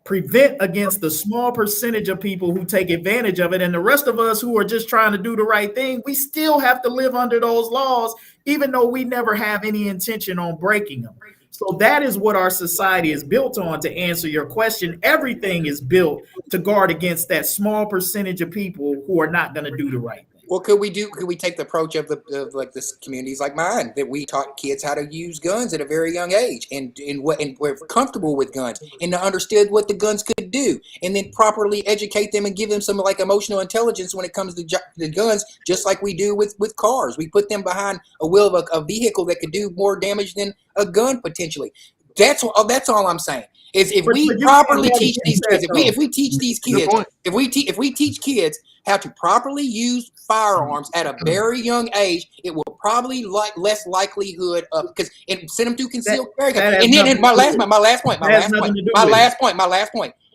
prevent against the small percentage of people who take advantage of it. And the rest of us who are just trying to do the right thing, we still have to live under those laws, even though we never have any intention on breaking them. So that is what our society is built on. To answer your question, everything is built to guard against that small percentage of people who are not going to do the right thing. Well, could we take the approach of like this communities like mine, that we taught kids how to use guns at a very young age, and we're comfortable with guns and understood what the guns could do, and then properly educate them and give them some like emotional intelligence when it comes to the guns, just like we do with cars. We put them behind a wheel of a vehicle that could do more damage than a gun potentially. That's all I'm saying. Is if we properly teach these kids, if we teach these kids, if we teach kids how to properly use firearms at a very young age, it will probably less likelihood of, because and send them to concealed carry. And then my last point.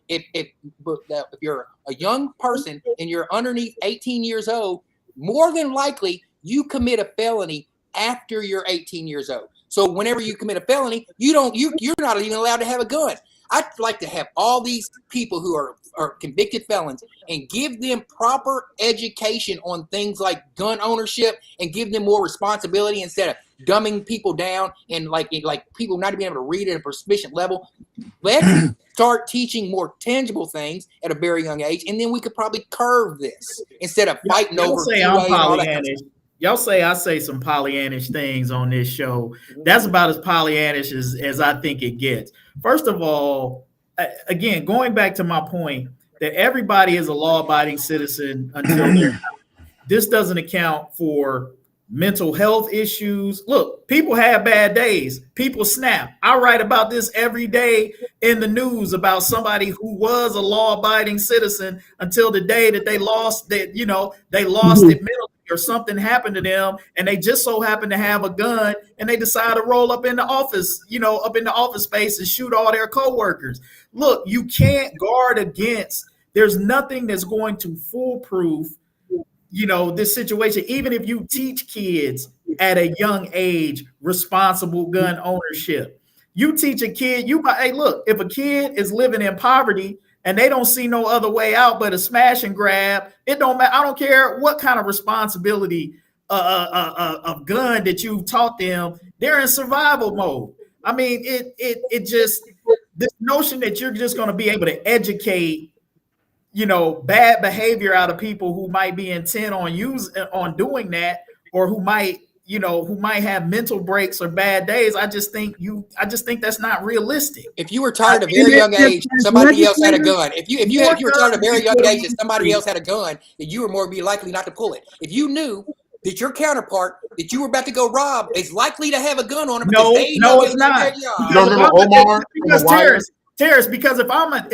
If you're a young person and you're underneath 18 years old, more than likely you commit a felony after you're 18 years old. So whenever you commit a felony, you're not even allowed to have a gun. I'd like to have all these people who are convicted felons and give them proper education on things like gun ownership, and give them more responsibility instead of dumbing people down and like people not even able to read at a proficient level. Let's start teaching more tangible things at a very young age, and then we could probably curve this instead of fighting over. Y'all say I say some Pollyannish things on this show. That's about as Pollyannish as I think it gets. First of all, again, going back to my point that everybody is a law-abiding citizen until they're not. This doesn't account for mental health issues. Look, people have bad days. People snap. I write about this every day in the news about somebody who was a law-abiding citizen until the day that they lost it mentally, or something happened to them, and they just so happen to have a gun, and they decide to roll up in the office, up in the office space and shoot all their coworkers. Look, you can't guard against. There's nothing that's going to foolproof, this situation. Even if you teach kids at a young age responsible gun ownership, you teach a kid. Hey, look, if a kid is living in poverty and they don't see no other way out but a smash and grab, it don't matter. I don't care what kind of responsibility of gun that you've taught them. They're in survival mode. I mean, it just, this notion that you're just going to be able to educate, bad behavior out of people who might be intent on doing that, or who might have mental breaks or bad days. I just think that's not realistic. If you were tired at a very young age, somebody else had a gun. If you were tired at a very young age and somebody else had a gun, then you were more likely not to pull it. If you knew that your counterpart that you were about to go rob is likely to have a gun on him, no, it's not. You don't remember Omar? Because Tarris, because if I'm at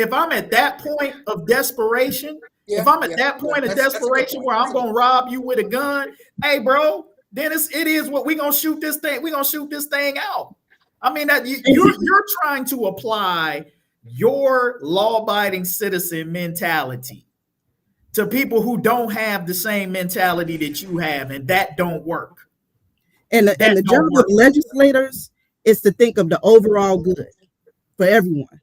that point of desperation, where I'm gonna rob you with a gun, hey, bro. Then it is what we're gonna shoot this thing. We're gonna shoot this thing out. I mean, that you're trying to apply your law-abiding citizen mentality to people who don't have the same mentality that you have, and that don't work. And the job of legislators is to think of the overall good for everyone.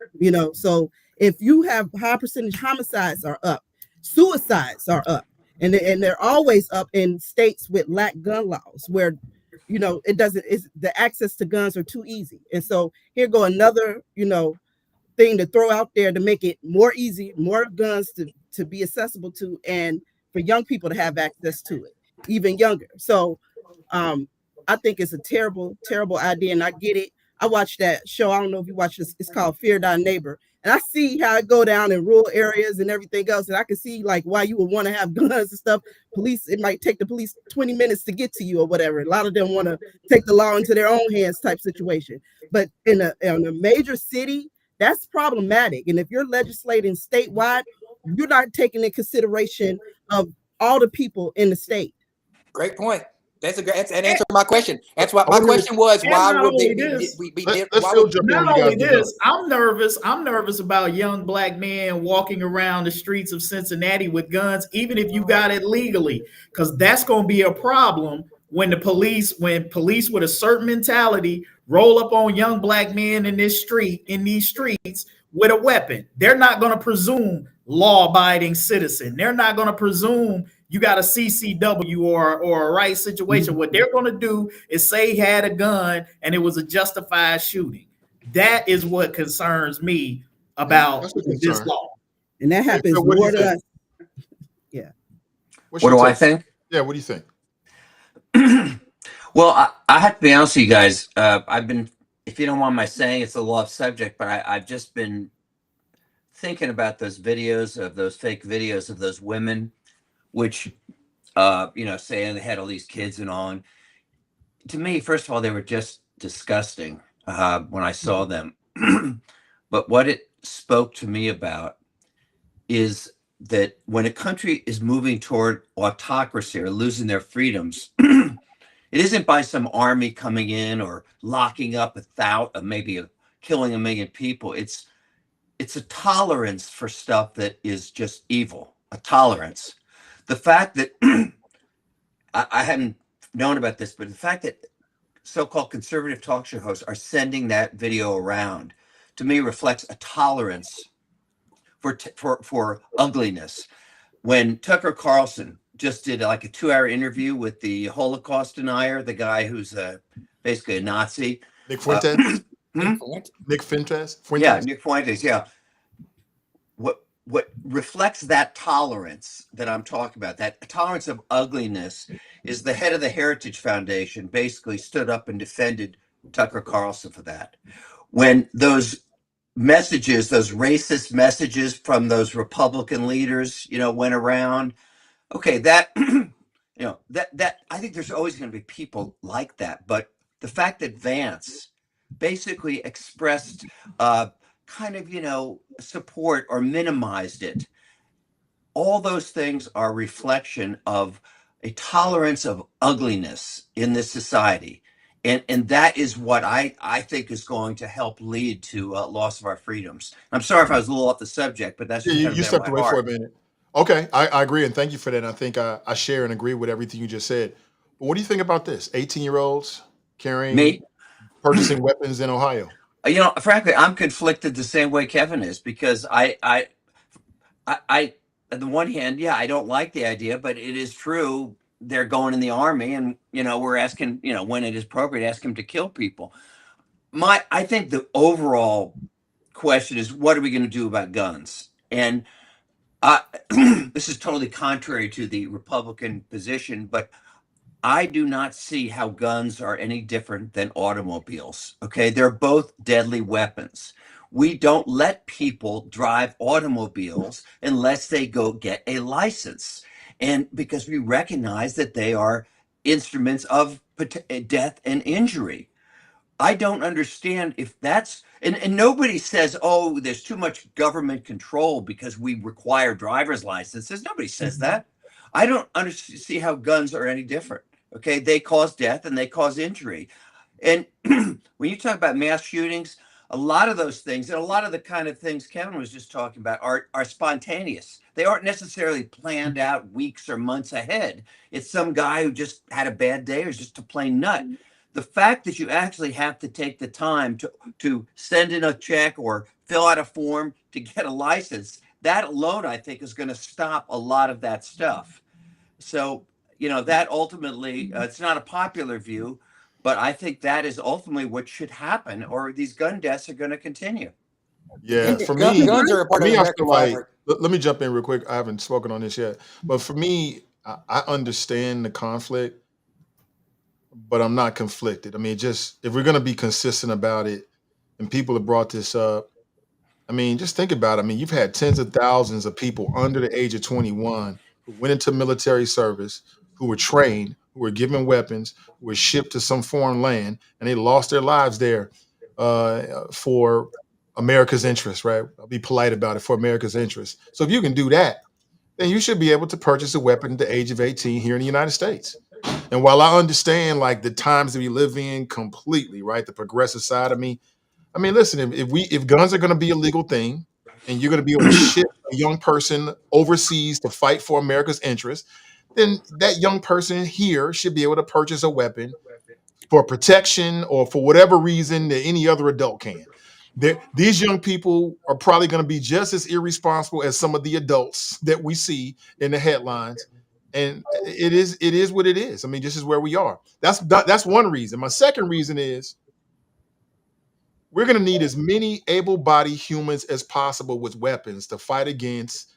So if you have high percentage homicides are up, suicides are up. And they're always up in states with lack gun laws where, the access to guns are too easy. And so here go another, thing to throw out there to make it more easy, more guns to be accessible to, and for young people to have access to it, even younger. So I think it's a terrible, terrible idea. And I get it. I watched that show. I don't know if you watch this. It's called Fear Thy Neighbor. And I see how it go down in rural areas and everything else. And I can see like why you would want to have guns and stuff. Police, it might take the police 20 minutes to get to you or whatever. A lot of them want to take the law into their own hands type situation. But in a major city, that's problematic. And if you're legislating statewide, you're not taking into consideration of all the people in the state. Great point. That's an answer to my question. That's what my question was. Why would they be? Not only this, I'm nervous about young black men walking around the streets of Cincinnati with guns, even if you got it legally, because that's going to be a problem when police with a certain mentality roll up on young black men in these streets with a weapon. They're not going to presume law-abiding citizen. They're not going to presume you got a CCW or a right situation. What they're going to do is say he had a gun and it was a justified shooting. That is what concerns me about this law. And that happens Phil, what do you more to think? us. Yeah. What do I think? Yeah, what do you think? Well, I have to be honest with you guys. I've been, if you don't mind my saying, it's a love subject, but I've just been thinking about those videos of those fake videos of those women, which, saying they had all these kids and all. And to me, first of all, they were just disgusting when I saw them. But what it spoke to me about is that when a country is moving toward autocracy or losing their freedoms, it isn't by some army coming in or locking up killing 1 million people. It's a tolerance for stuff that is just evil, a tolerance. The fact that I hadn't known about this, but the fact that so-called conservative talk show hosts are sending that video around, to me, reflects a tolerance for ugliness. When Tucker Carlson just did like a 2-hour interview with the Holocaust denier, the guy who's basically a Nazi. Nick Fuentes? Nick Fuentes? Yeah, Nick Fuentes, yeah. What reflects that tolerance that I'm talking about, that tolerance of ugliness, is the head of the Heritage Foundation basically stood up and defended Tucker Carlson for that. When those messages, those racist messages from those Republican leaders, went around, okay, that, that I think there's always going to be people like that. But the fact that Vance basically expressed kind of, support or minimized it, all those things are a reflection of a tolerance of ugliness in this society. And that is what I think is going to help lead to loss of our freedoms. I'm sorry if I was a little off the subject, but that's just you stepped away for a minute. Okay, I agree, and thank you for that. And I think I share and agree with everything you just said. But what do you think about this? 18-year-olds purchasing weapons in Ohio? Frankly, I'm conflicted the same way Kevin is, because I on the one hand, yeah, I don't like the idea, but it is true. They're going in the army, and we're asking, when it is appropriate, ask them to kill people. I think the overall question is, what are we going to do about guns? And this is totally contrary to the Republican position, but I do not see how guns are any different than automobiles. Okay, they're both deadly weapons. We don't let people drive automobiles unless they go get a license. And because we recognize that they are instruments of death and injury. I don't understand if that's, and nobody says, oh, there's too much government control because we require driver's licenses. Nobody says that. I don't see how guns are any different. Okay, they cause death and they cause injury. And when you talk about mass shootings, a lot of those things, and a lot of the kind of things Kevin was just talking about, are spontaneous. They aren't necessarily planned out weeks or months ahead. It's some guy who just had a bad day or is just a plain nut. The fact that you actually have to take the time to send in a check or fill out a form to get a license, that alone, I think, is going to stop a lot of that stuff. So, that ultimately, it's not a popular view, but I think that is ultimately what should happen, or these gun deaths are going to continue. Yeah, for me, guns are a part of the American fabric. Let me jump in real quick. I haven't spoken on this yet, but for me, I understand the conflict, but I'm not conflicted. I mean, just if we're going to be consistent about it, and people have brought this up, I mean, just think about it. I mean, you've had tens of thousands of people under the age of 21 who went into military service, who were trained, who were given weapons, who were shipped to some foreign land, and they lost their lives there for America's interest, right? I'll be polite about it, for America's interest. So if you can do that, then you should be able to purchase a weapon at the age of 18 here in the United States. And while I understand like the times that we live in completely, right, the progressive side of me, I mean, listen, if guns are going to be a legal thing, and you're going to be able to ship a young person overseas to fight for America's interests, then that young person here should be able to purchase a weapon for protection or for whatever reason that any other adult can. These young people are probably going to be just as irresponsible as some of the adults that we see in the headlines. And it is what it is. I mean, this is where we are. That's one reason. My second reason is we're going to need as many able-bodied humans as possible with weapons to fight against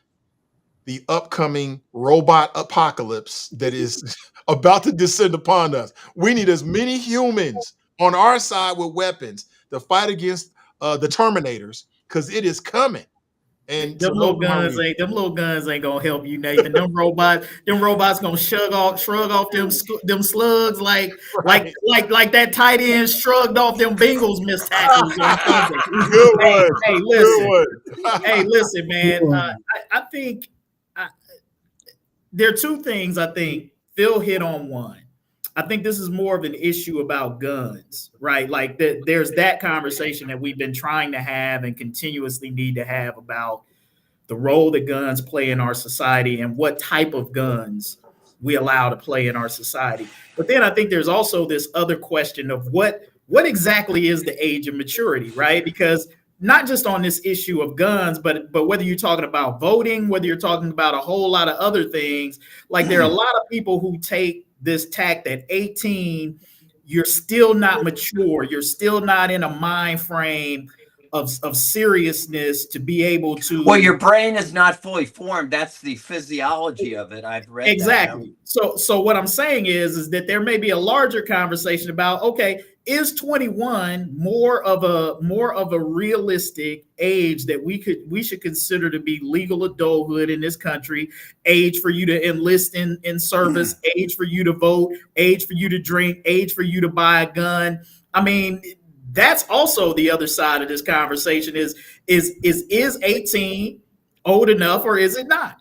the upcoming robot apocalypse that is about to descend upon us. We need as many humans on our side with weapons to fight against the Terminators, because it is coming. And them little guns ain't gonna help you, Nathan. Them robots gonna shrug off them slugs like that tight end shrugged off them Bengals missed tackles. Good one. Hey, listen. Good one. Hey, listen, man. I think there are two things. I think Phil hit on one. I think this is more of an issue about guns, right? Like there's that conversation that we've been trying to have and continuously need to have about the role that guns play in our society and what type of guns we allow to play in our society. But then I think there's also this other question of what exactly is the age of maturity, right? Because not just on this issue of guns, but whether you're talking about voting, whether you're talking about a whole lot of other things, like there are a lot of people who take this tact at 18, you're still not mature. You're still not in a mind frame of seriousness to be able to. Well, your brain is not fully formed. That's the physiology of it. I've read exactly. That. So what I'm saying is that there may be a larger conversation about, okay, is 21 more of a realistic age that we should consider to be legal adulthood in this country, age for you to enlist in service, age for you to vote, age for you to drink, age for you to buy a gun. I mean, that's also the other side of this conversation is 18 old enough or is it not?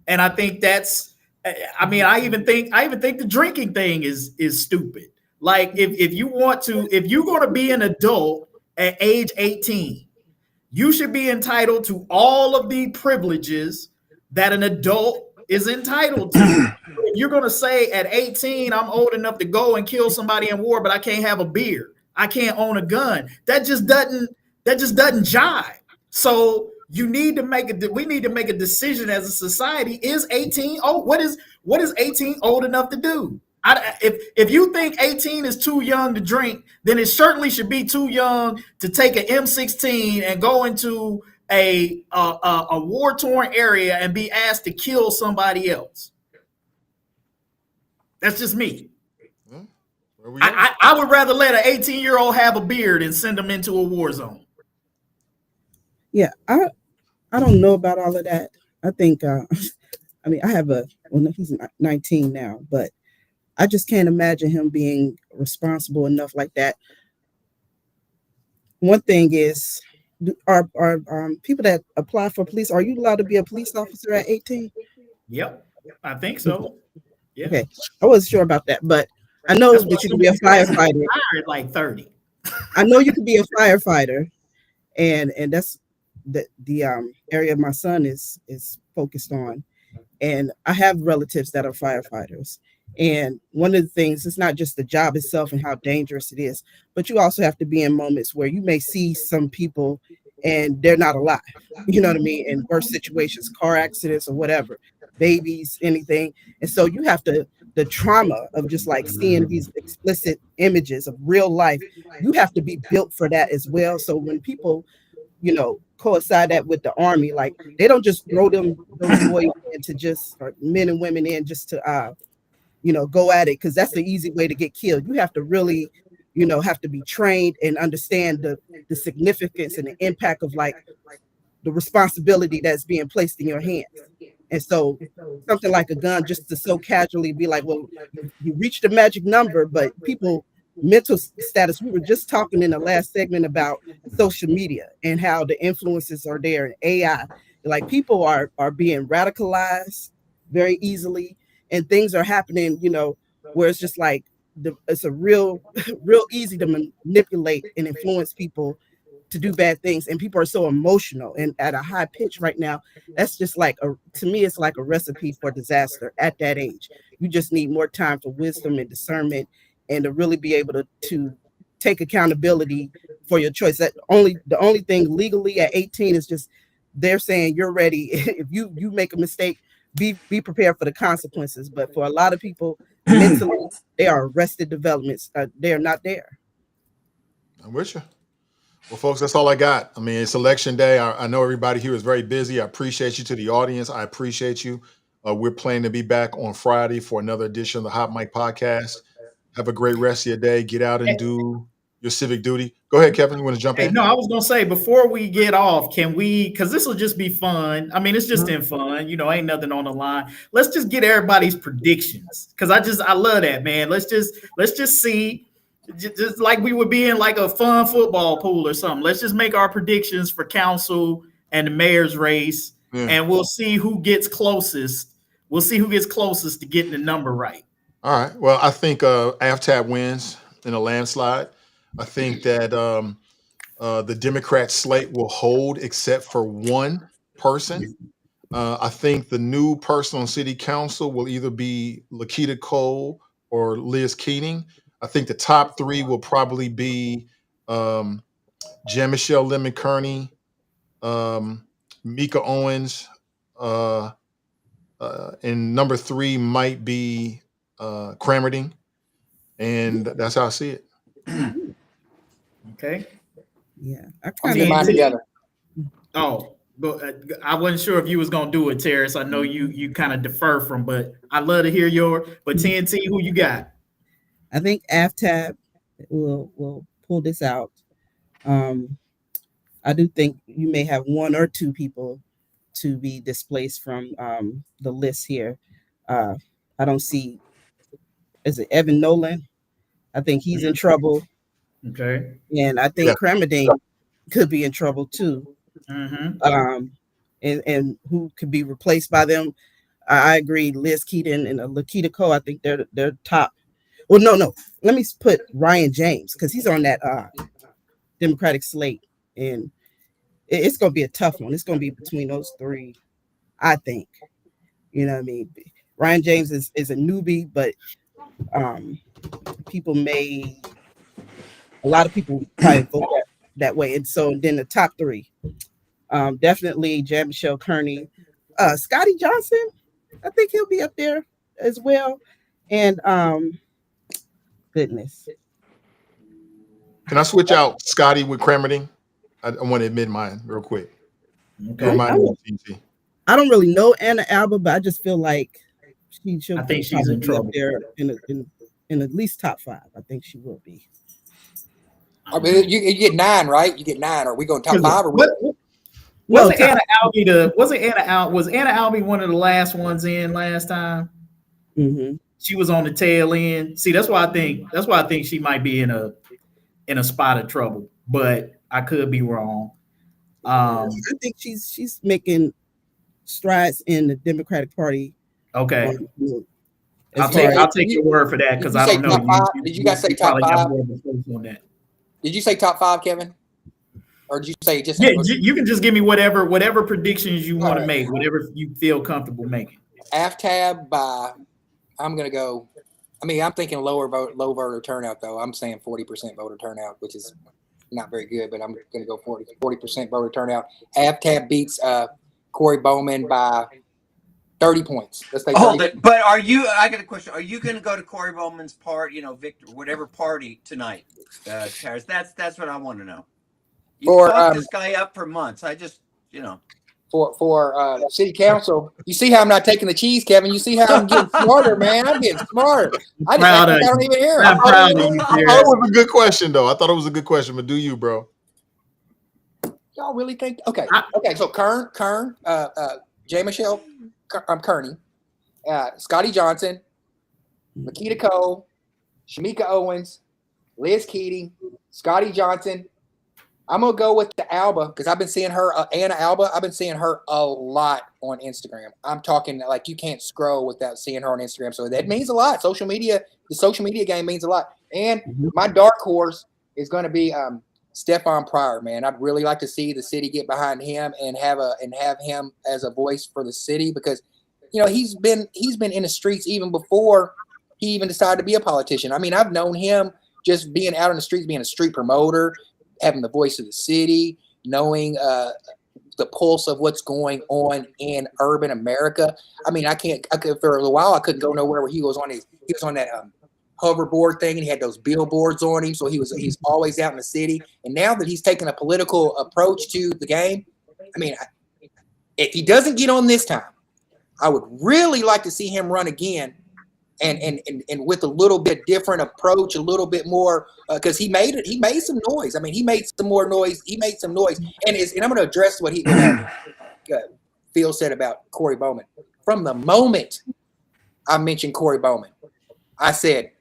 And I think that's, I even think the drinking thing is stupid. Like if you're going to be an adult at age 18, you should be entitled to all of the privileges that an adult is entitled to. If you're going to say at 18, I'm old enough to go and kill somebody in war, but I can't have a beer, I can't own a gun. That just doesn't jive. So we need to make a decision as a society. Is 18 old? What is 18 old enough to do? If you think 18 is too young to drink, then it certainly should be too young to take an M16 and go into a war-torn area and be asked to kill somebody else. That's just me. I would rather let an 18-year-old have a beard and send them into a war zone. Yeah, I don't know about all of that. I think, he's 19 now, but I just can't imagine him being responsible enough like that. One thing is, are people that apply for police, are you allowed to be a police officer at 18? Yep, I think so. Yeah. Okay, I wasn't sure about that, but I know that you can be a firefighter. At like 30. I know you can be a firefighter, and that's the area my son is focused on. And I have relatives that are firefighters. And one of the things, it's not just the job itself and how dangerous it is, but you also have to be in moments where you may see some people and they're not alive, you know what I mean? In worse situations, car accidents or whatever, babies, anything. And so you have to, the trauma of just like seeing these explicit images of real life, you have to be built for that as well. So when people, coincide that with the Army, like they don't just throw those boys into or men and women in just to, go at it, because that's the easy way to get killed. You have to really, have to be trained and understand the significance and the impact of like the responsibility that's being placed in your hands. And so something like a gun, just to so casually be like, well, you reached a magic number, but people mental status, we were just talking in the last segment about social media and how the influences are there and AI, like people are being radicalized very easily. And things are happening, where it's just like it's a real easy to manipulate and influence people to do bad things. And people are so emotional and at a high pitch right now. That's just like, to me, it's like a recipe for disaster at that age. You just need more time for wisdom and discernment and to really be able to take accountability for your choice. The only thing legally at 18 is just they're saying you're ready. If you make a mistake, be prepared for the consequences. But for a lot of people, mentally, they are arrested developments. They are not there. I'm with you. Well, folks, that's all I got. I mean, it's election day. I know everybody here is very busy. I appreciate you. To the audience, I appreciate you. We're planning to be back on Friday for another edition of the Hot Mic Podcast. Have a great rest of your day. Get out and do your civic duty. Go ahead, Kevin. You want to jump in? No, I was gonna say before we get off, can we? Because this will just be fun. I mean, it's just in fun. Ain't nothing on the line. Let's just get everybody's predictions because I love that, man. Let's just see. Just like we would be in like a fun football pool or something. Let's just make our predictions for council and the mayor's race, and we'll see who gets closest. We'll see who gets closest to getting the number right. All right. Well, I think AFTAB wins in a landslide. I think that the Democrat slate will hold except for one person. I think the new person on city council will either be Lakita Cole or Liz Keating. I think the top three will probably be Jen Michelle Lemon Kearney, Mika Owens, and number three might be Cramerding. And that's how I see it. Okay. Yeah. I'm getting mine together. Oh, but I wasn't sure if you was gonna do it, Tarris. I know you kind of defer from, but I'd love to hear your. But TNT, who you got? I think AFTAB will pull this out. I do think you may have one or two people to be displaced from the list here. I don't see. Is it Evan Nolan? I think he's in trouble. Okay. And I think Cramerding could be in trouble too. Mm-hmm. And who could be replaced by them? I agree. Liz Keating and Lakita Cole. I think they're top. Well, no. Let me put Ryan James because he's on that Democratic slate, and it's going to be a tough one. It's going to be between those three, I think. You know what I mean? Ryan James is a newbie, but a lot of people probably vote that way. And so then the top three, definitely Jan Michelle Kearney, Scotty Johnson. I think he'll be up there as well. And goodness. Can I switch out Scotty with Cramerding? I want to admit mine real quick. Okay. I don't really know Anna Alba, but I just feel like she'll I think she's in trouble there in at least top 5. I think she will be. I mean, you get 9, right? You get 9. Are we going top 5 or what? Was Anna Albee one of the last ones in last time? Mm-hmm. She was on the tail end. See, that's why I think she might be in a spot of trouble, but I could be wrong. I think she's making strides in the Democratic Party. Okay. I'll take your word for that because I don't know. Did you guys say top 5? Did you say top 5, Kevin? Or did you say just? Yeah, you can just give me whatever predictions you want to make, whatever you feel comfortable making. AFTAB by, I'm gonna go. I mean, I'm thinking low voter turnout though. I'm saying 40% voter turnout, which is not very good, but I'm gonna go 40% voter turnout. AFTAB beats Corey Bowman by 30 points. Let's say 30. Hold it. But I got a question. Are you going to go to Corey Bowman's part, Victor, whatever party tonight? Tarris, that's what I want to know. You fucked this guy up for months. I just, For city council, you see how I'm not taking the cheese, Kevin. You see how I'm getting smarter, man. I'm getting smarter. I don't even hear it. I thought it was a good question, though. I thought it was a good question, but do you, bro? Y'all really think? Okay. So Kern, J. Michelle Kearney, Scotty Johnson, Lakita Cole, Shamika Owens, Liz Keating, Scotty Johnson. I'm gonna go with the Alba because I've been seeing her, Anna Alba. I've been seeing her a lot on Instagram. I'm talking like you can't scroll without seeing her on Instagram. So that means a lot. The social media game means a lot. And my dark horse is going to be Stefan Pryor. Man, I'd really like to see the city get behind him and have him as a voice for the city because he's been in the streets even before he even decided to be a politician. I mean, I've known him just being out in the streets, being a street promoter, having the voice of the city, knowing the pulse of what's going on in urban America. I mean, for a while I couldn't go nowhere where he was on that hoverboard thing, and he had those billboards on him, so he's always out in the city. And now that he's taken a political approach to the game, I mean, if he doesn't get on this time, I would really like to see him run again, and with a little bit different approach, a little bit more, because he made some noise. I mean, he made some more noise. He made some noise, and I'm going to address what Phil said about Corey Bowman. From the moment I mentioned Corey Bowman, I said,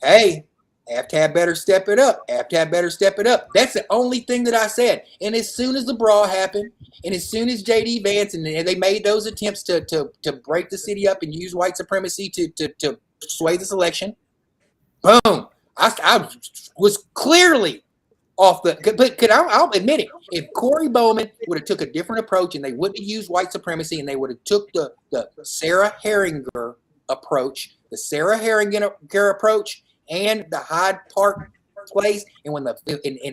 hey, Aftab better step it up. Aftab better step it up. That's the only thing that I said. And as soon as the brawl happened, and as soon as J.D. Vance and they made those attempts to break the city up and use white supremacy to sway this election, boom, I was clearly off the. But I'll admit it. If Corey Bowman would have took a different approach and they wouldn't have used white supremacy and they would have took the Sarah Herringer approach, and the Hyde Park place, and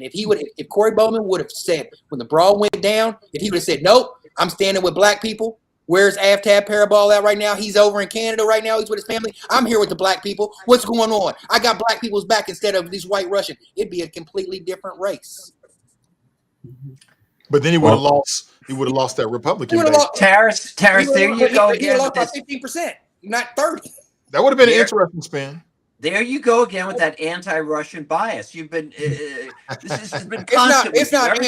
if Corey Bowman would have said when the brawl went down, if he would have said, nope, I'm standing with black people. Where's Aftab Parabol at right now? He's over in Canada right now. He's with his family. I'm here with the black people. What's going on? I got black people's back instead of these white Russian. It'd be a completely different race. But then he would have lost. He would have lost that Republican base. Tarris, there you go again. He lost by 15%, not 30%. That would have been an interesting spin. There you go again with that anti-Russian bias. You've been this has been constant. It's not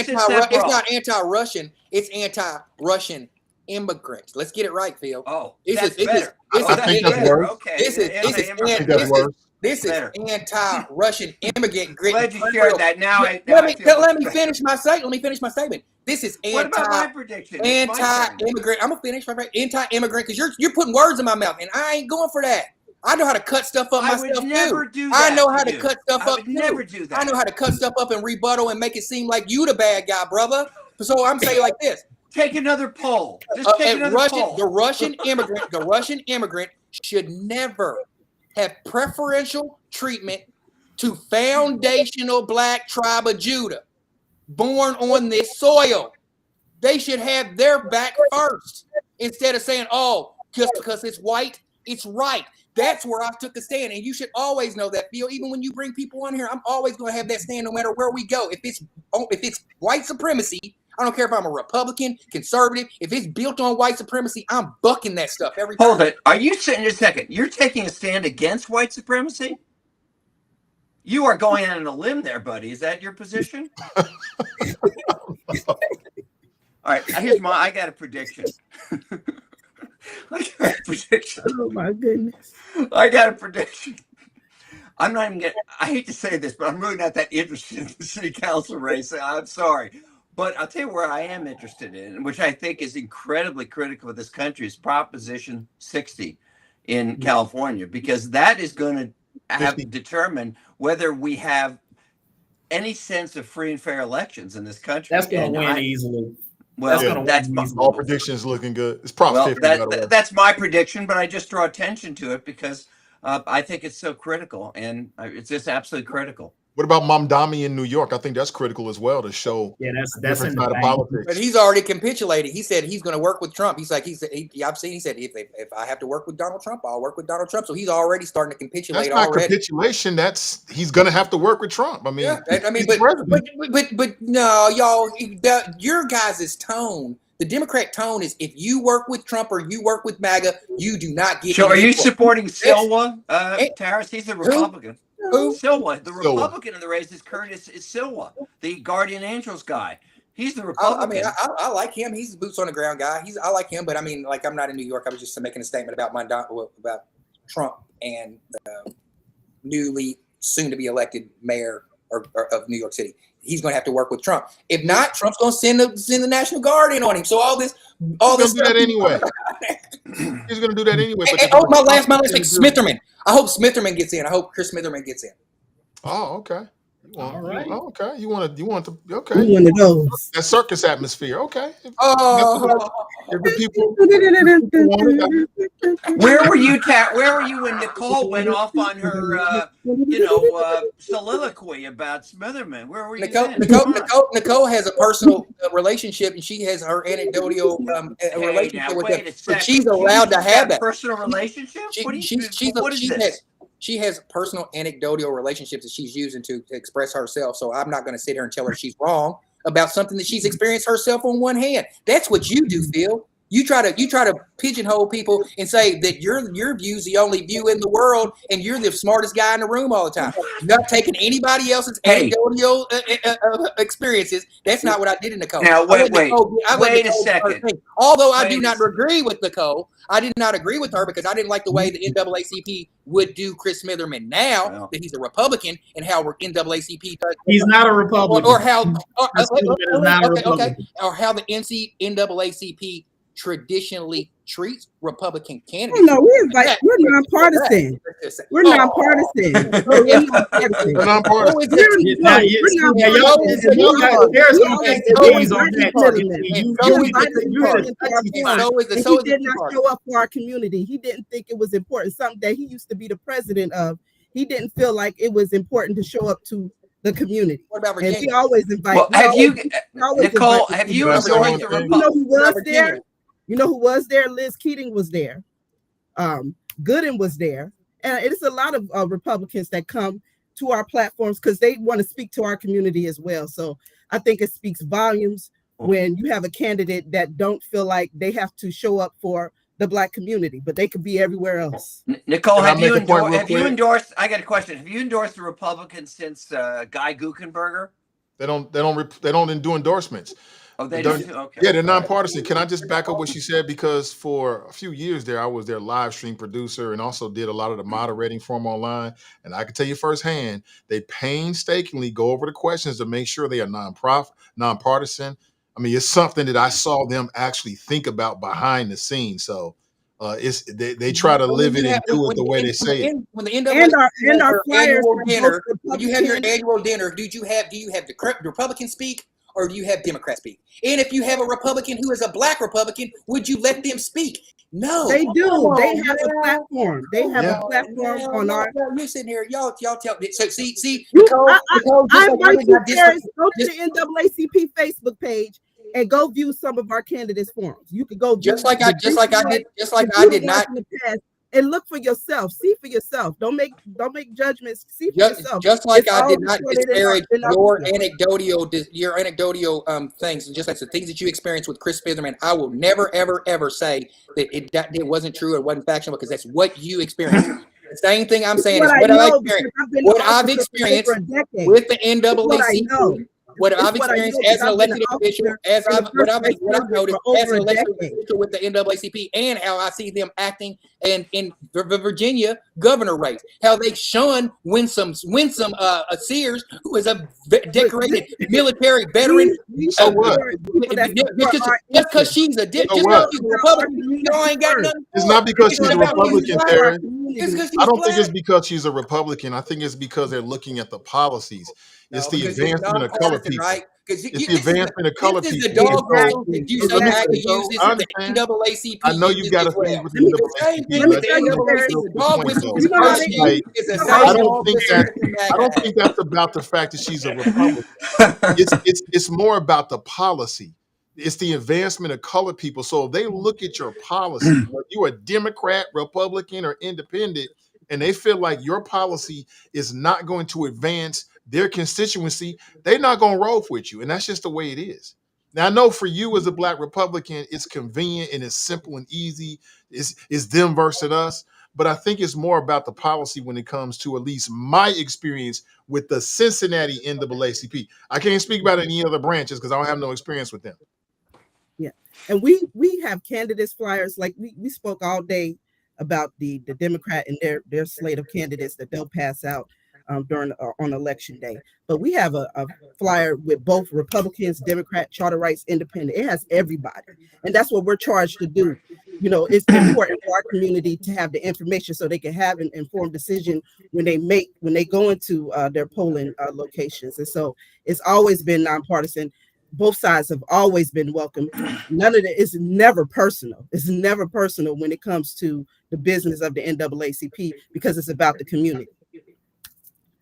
anti-Russian. It's anti-Russian immigrants. Let's get it right, Phil. Oh, that's better. I think that's worse. Okay. This is anti-Russian immigrant. Glad you shared that. Now let me finish my statement. This is what about my prediction? Anti-immigrant. I'm gonna finish my anti-immigrant because you're putting words in my mouth, and I ain't going for that. I know how to cut stuff up myself too. I know how to cut stuff up. Never do that. I know how to cut stuff up and rebuttal and make it seem like you the bad guy, brother. So I'm saying like this. Take another poll. Just take another poll. The Russian immigrant should never have preferential treatment to foundational black tribe of Judah born on this soil. They should have their back first instead of saying, oh, just because it's white, it's right. That's where I took a stand, and you should always know that, Phil. Even when you bring people on here, I'm always going to have that stand no matter where we go. If it's white supremacy, I don't care if I'm a Republican, conservative. If it's built on white supremacy, I'm bucking that stuff every time. Hold it. Are you sitting just a second? You're taking a stand against white supremacy? You are going out on a limb there, buddy. Is that your position? All right. I got a prediction. Oh my goodness. I got a prediction. I'm not even I hate to say this, but I'm really not that interested in the city council race. I'm sorry. But I'll tell you where I am interested in, which I think is incredibly critical of this country, is Proposition 60 in California, because that is going to have to determine whether we have any sense of free and fair elections in this country. That's going to win easily. Well, that's all predictions looking good. It's Prop 50. That's my prediction, but I just draw attention to it because I think it's so critical, and it's just absolutely critical. What about Mamdani in New York? I think that's critical as well to show. Yeah, that's in the politics. But he's already capitulated. He said he's going to work with Trump. He said he said if I have to work with Donald Trump, I'll work with Donald Trump. So he's already starting to capitulate. That's not capitulation. He's going to have to work with Trump. I mean, but no, y'all, your guys' tone. The Democrat tone is if you work with Trump or you work with MAGA, you do not get. So, are you supporting Silva, Tarris? He's a Republican. Who? Silva. The Republican in the race is Curtis Silva, the Guardian Angels guy. He's the Republican. I like him. He's a boots on the ground guy. I like him, but I mean, like, I'm not in New York. I was just making a statement about about Trump and the newly soon to be elected mayor of New York City. He's going to have to work with Trump. If not, Trump's going to send the National Guard in on him. So all this He's going to do that anyway. He's going to do that anyway. My last thing, Smitherman. I hope Smitherman gets in. I hope Chris Smitherman gets in. Oh, okay. All right. Okay. You want to okay. We one of those. That circus atmosphere. Okay. Oh, If the people want it, Where were you, Where were you when Nicole went off on her, soliloquy about Smitherman? Where were you then? Nicole has a personal relationship, and she has her anecdotal relationship with him. So she's allowed to have that personal relationship. She has personal anecdotal relationships that she's using to express herself. So I'm not going to sit here and tell her she's wrong about something that she's experienced herself on one hand. That's what you do, Phil. You try to pigeonhole people and say that your view's the only view in the world, and you're the smartest guy in the room all the time. You're not taking anybody else's anecdotal experiences. That's not what I did in Nicole. Now wait a second. Although I do not agree with Nicole, I did not agree with her because I didn't like the way the NAACP would do Chris Smitherman now that he's a Republican, and how NAACP does. He's not a Republican. Or how Republican. or how the NAACP traditionally treats Republican candidates. No, we're nonpartisan. We're nonpartisan. We're nonpartisan. He did not show up for our community. He didn't think it was important. Something that he used to be the president of. He didn't feel like it was important to show up to the community. What about Virginia? And he always invites. Well, Nicole, have you enjoyed the Republican? You know who was there? You know who was there? Liz Keating was there. Gooden was there. And it's a lot of Republicans that come to our platforms because they want to speak to our community as well. So I think it speaks volumes when you have a candidate that don't feel like they have to show up for the Black community, but they could be everywhere else. Nicole, have you endorsed? I got a question. Have you endorsed the Republicans since Guy Guckenberger? They don't do endorsements. Oh, they don't. Okay. Yeah, they're nonpartisan. Can I just back up what she said? Because for a few years there, I was their live stream producer and also did a lot of the moderating for them online. And I can tell you firsthand, they painstakingly go over the questions to make sure they are nonpartisan. I mean, it's something that I saw them actually think about behind the scenes. So they try to live it and do it the way they say it. When the and our flyers dinner, when you have your annual dinner, do you have the Republicans speak? Or do you have Democrats speak? And if you have a Republican who is a Black Republican, would you let them speak? No, they do. They have a platform. They have a platform on our. You're sitting here, y'all tell. So see. I invite you, Tarris, go to the NAACP Facebook page and go view some of our candidates' forums. You could go just like I did not. And look for yourself. See for yourself. Don't make judgments. See for yourself. Just like I did not disparage your anecdotal things, and just like the things that you experienced with Chris Smitherman, I will never, ever say that it wasn't true or wasn't factual because that's what you experienced. The same thing I'm saying is what I've experienced with the NAACP. What I've experienced as an elected official, what I've noticed as an elected official with the NAACP, and how I see them acting in the Virginia governor race, how they shun Winsome Sears, who is a decorated military veteran. So what? Just because she's a Republican, y'all ain't got nothing. It's not because she's a Republican, Taryn. I don't think it's because she's a Republican. I think it's because they're looking at the policies. It's the advancement of color people. Right? It's the advancement of color people. This is the dog whistle that you so badly use. This is the NAACP. I know you got a thing with the NAACP. I don't think that's about the fact that she's a Republican. It's more about the policy. It's the advancement of colored people. So if they look at your policy, whether you're a Democrat, Republican, or independent, and they feel like your policy is not going to advance their constituency, they're not going to roll with you. And that's just the way it is. Now, I know for you as a Black Republican, it's convenient and it's simple and easy. It's them versus us. But I think it's more about the policy when it comes to at least my experience with the Cincinnati NAACP. I can't speak about any other branches because I don't have no experience with them. Yeah. And we have candidates flyers. Like we spoke all day about the Democrat and their slate of candidates that they'll pass out. during on election day. But we have a flyer with both Republicans, Democrat, charter rights, independent. It has everybody, and that's what we're charged to do. You know, it's important for our community to have the information so they can have an informed decision when they go into their polling locations. And so it's always been nonpartisan. Both sides have always been welcome. None of it is never personal. It's never personal when it comes to the business of the NAACP, because it's about the community.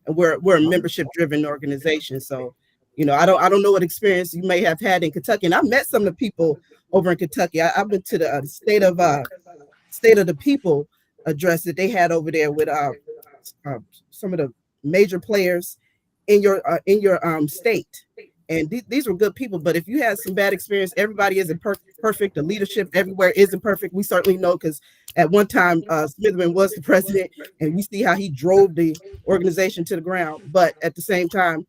And we're a membership driven organization. So, you know, I don't know what experience you may have had in Kentucky. And I met some of the people over in Kentucky. I've been to the state of the people address that they had over there with some of the major players in your state. And these were good people. But if you had some bad experience, everybody isn't perfect. The leadership everywhere isn't perfect. We certainly know, because at one time Smitherman was the president, and we see how he drove the organization to the ground. But at the same time,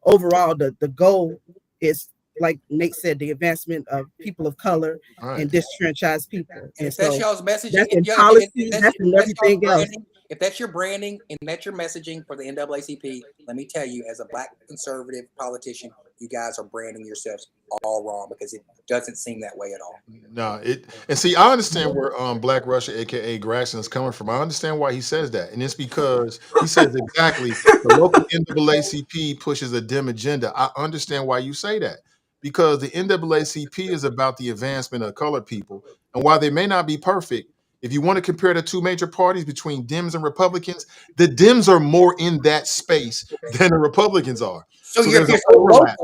overall, the goal is, like Nate said, the advancement of people of color and disenfranchised people. And if that's y'all's messaging, that's in policy, that's in everything else. If that's your branding and that's your messaging for the NAACP, let me tell you, as a Black conservative politician, you guys are branding yourselves all wrong, because it doesn't seem that way at all. No, and see, I understand where Black Russia, aka Grayson, is coming from. I understand why he says that, and it's because he says exactly the local NAACP pushes a dim agenda. I understand why you say that, because the NAACP is about the advancement of colored people, and while they may not be perfect, if you want to compare the two major parties between Dems and Republicans, the Dems are more in that space than the Republicans are. So there's an overlap.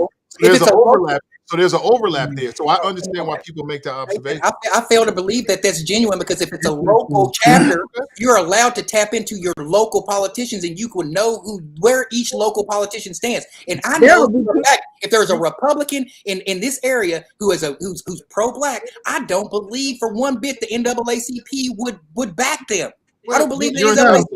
So there's an overlap there. So I understand why people make that observation. I fail to believe that that's genuine, because if it's a local chapter, you're allowed to tap into your local politicians, and you can know where each local politician stands. And I know for a fact, if there's a Republican in this area who's pro-Black, I don't believe for one bit the NAACP would back them. I don't believe the NAACP.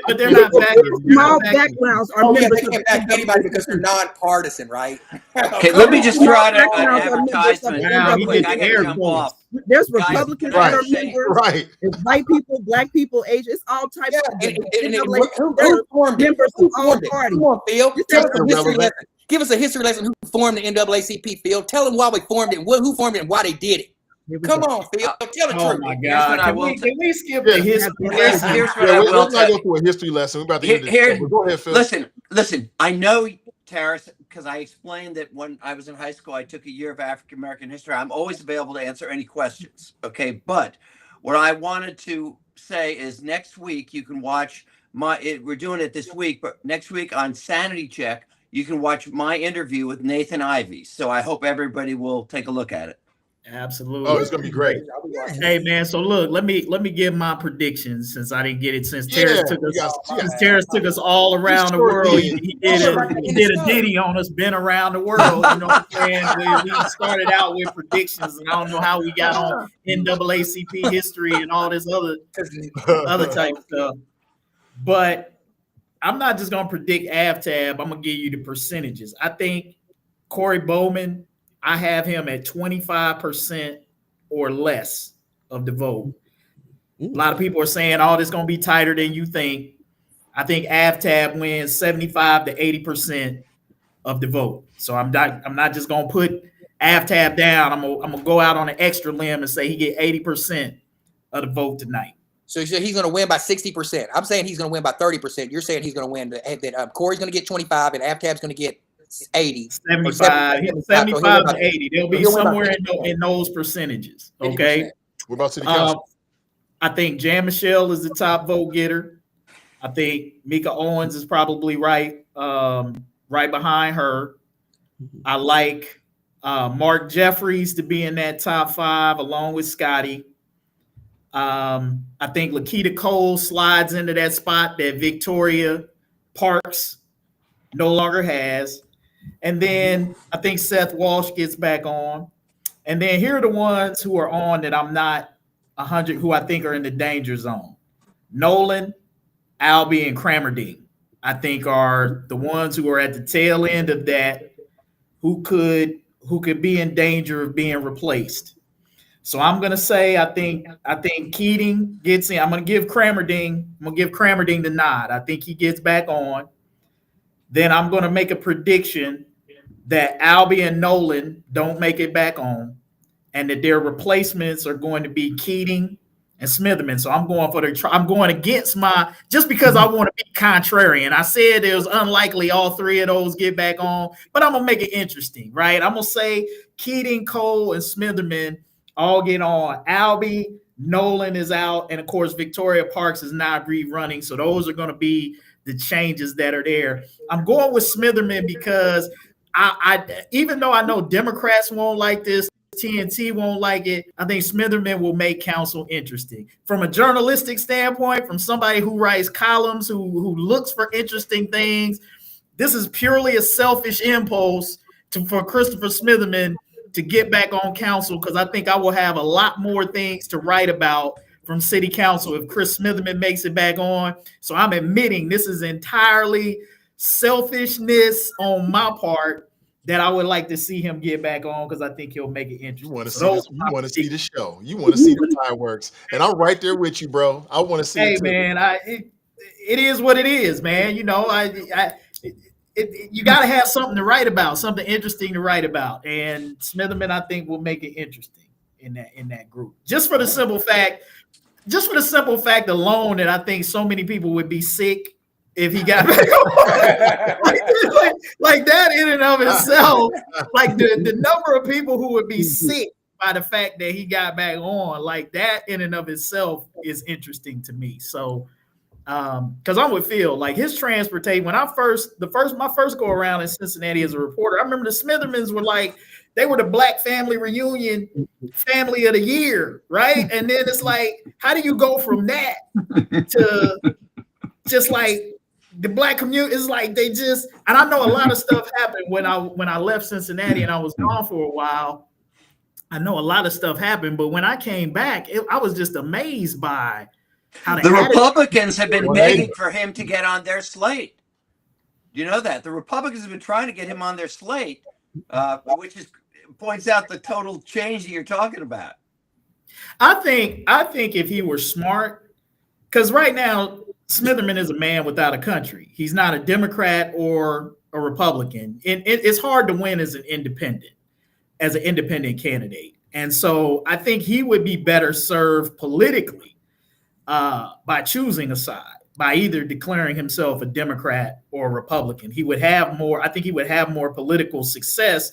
But they're not backwards. Small backgrounds are members they can't back anybody because they're nonpartisan, right? Okay, let me just throw out an advertisement. Wow, Real quick, I gotta jump off. There's Guys, Republicans right, that are members. Right. It's white people, Black people, Asian. It's all types of Who formed it? members of all parties. Come on, Phil. Give us a history lesson. Who formed the NAACP, Phil? Tell them why we formed it, who formed it, and why they did it. Come on, Phil. Tell the truth. Oh my God! Can we skip the history? Here's what I will let's not tell go you. through a history lesson. We're about to end this. Go ahead, Phil. Listen. I know, Tarris, because I explained that when I was in high school, I took a year of African American history. I'm always available to answer any questions. Okay, but what I wanted to say is next week you can watch we're doing it this week, but next week on Sanity Check you can watch my interview with Nathan Ivey. So I hope everybody will take a look at it. Absolutely. Oh, it's gonna be great. Hey man, so look, let me give my predictions, since I didn't get it, since Tarris took us all around the world. He did a ditty on us, been around the world. You know what I'm saying? We started out with predictions, and I don't know how we got on NAACP history and all this other type stuff. But I'm not just gonna predict AFTAB. I'm gonna give you the percentages. I think Corey Bowman, I have him at 25% or less of the vote. A lot of people are saying, oh, this is going to be tighter than you think. I think AFTAB wins 75 to 80% of the vote. So I'm not just going to put AFTAB down. I'm going to go out on an extra limb and say he get 80% of the vote tonight. So he's going to win by 60%. I'm saying he's going to win by 30%. You're saying he's going to win that Corey's going to get 25 and AFTAB's going to get 80, 75 to 80. They'll be somewhere in those percentages. Okay. What about City Council? I think Jan Michelle is the top vote getter. I think Mika Owens is probably right behind her. I like Mark Jeffries to be in that top 5 along with Scotty. I think Lakita Cole slides into that spot that Victoria Parks no longer has. And then I think Seth Walsh gets back on. And then here are the ones who are on that I'm not 100, who I think are in the danger zone. Nolan, Albie, and Cramerding, I think are the ones who are at the tail end of that, who could be in danger of being replaced. So I'm gonna say I think Keating gets in. I'm gonna give Cramerding the nod. I think he gets back on. Then I'm gonna make a prediction that Albie and Nolan don't make it back on, and that their replacements are going to be Keating and Smitherman. So I'm going against just because I want to be contrarian. I said it was unlikely all three of those get back on, but I'm gonna make it interesting, right? I'm gonna say Keating, Cole, and Smitherman all get on. Albie, Nolan is out, and of course Victoria Parks is not rerunning. So those are going to be the changes that are there. I'm going with Smitherman because I even though I know Democrats won't like this, TNT won't like it, I think Smitherman will make council interesting. From a journalistic standpoint, from somebody who writes columns, who looks for interesting things, this is purely a selfish impulse for Christopher Smitherman to get back on council, because I think I will have a lot more things to write about from city council if Chris Smitherman makes it back on. So I'm admitting this is entirely selfishness on my part that I would like to see him get back on, because I think he'll make it interesting. You want to see this? You want to see the show? You want to see the fireworks? And I'm right there with you, bro. I want to see. Hey, man, it is what it is, man. You know, you got to have something to write about, something interesting to write about, and Smitherman, I think, will make it interesting in that group. Just for the simple fact alone that I think so many people would be sick if he got back on. like that in and of itself, like the number of people who would be sick by the fact that he got back on, like that in and of itself is interesting to me. So. Because I'm with Phil, like his transportation. When my first go around in Cincinnati as a reporter, I remember the Smithermans were like, they were the Black family reunion family of the year, right? And then it's like, how do you go from that to just like the Black community? Is like they just, and I know a lot of stuff happened when I left Cincinnati and I was gone for a while. I know a lot of stuff happened, but when I came back, I was just amazed by how the Republicans have been begging for him to get on their slate. Do you know that? The Republicans have been trying to get him on their slate, which points out the total change that you're talking about. I think if he were smart, because right now Smitherman is a man without a country. He's not a Democrat or a Republican. It's hard to win as an independent candidate. And so I think he would be better served politically by choosing a side, by either declaring himself a Democrat or a Republican. He would have more political success.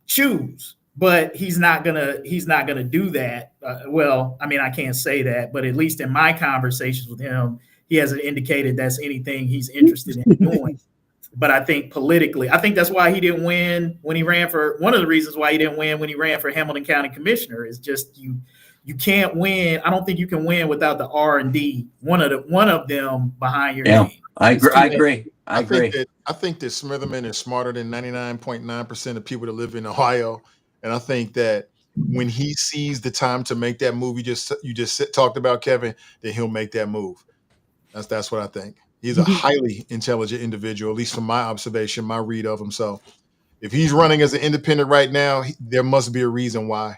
Choose, but he's not gonna do that. Well, I mean, I can't say that, but at least in my conversations with him, he hasn't indicated that's anything he's interested in doing. But I think politically, I think that's why he didn't win when he ran for. One of the reasons why he didn't win when he ran for Hamilton County Commissioner is just you can't win. I don't think you can win without the R&D. One of them behind your name. I agree. I think that Smitherman is smarter than 99.9% of people that live in Ohio, and I think that when he sees the time to make that move, you just talked about, Kevin, that he'll make that move. That's what I think. He's a highly intelligent individual, at least from my observation, my read of him. So if he's running as an independent right now, there must be a reason why.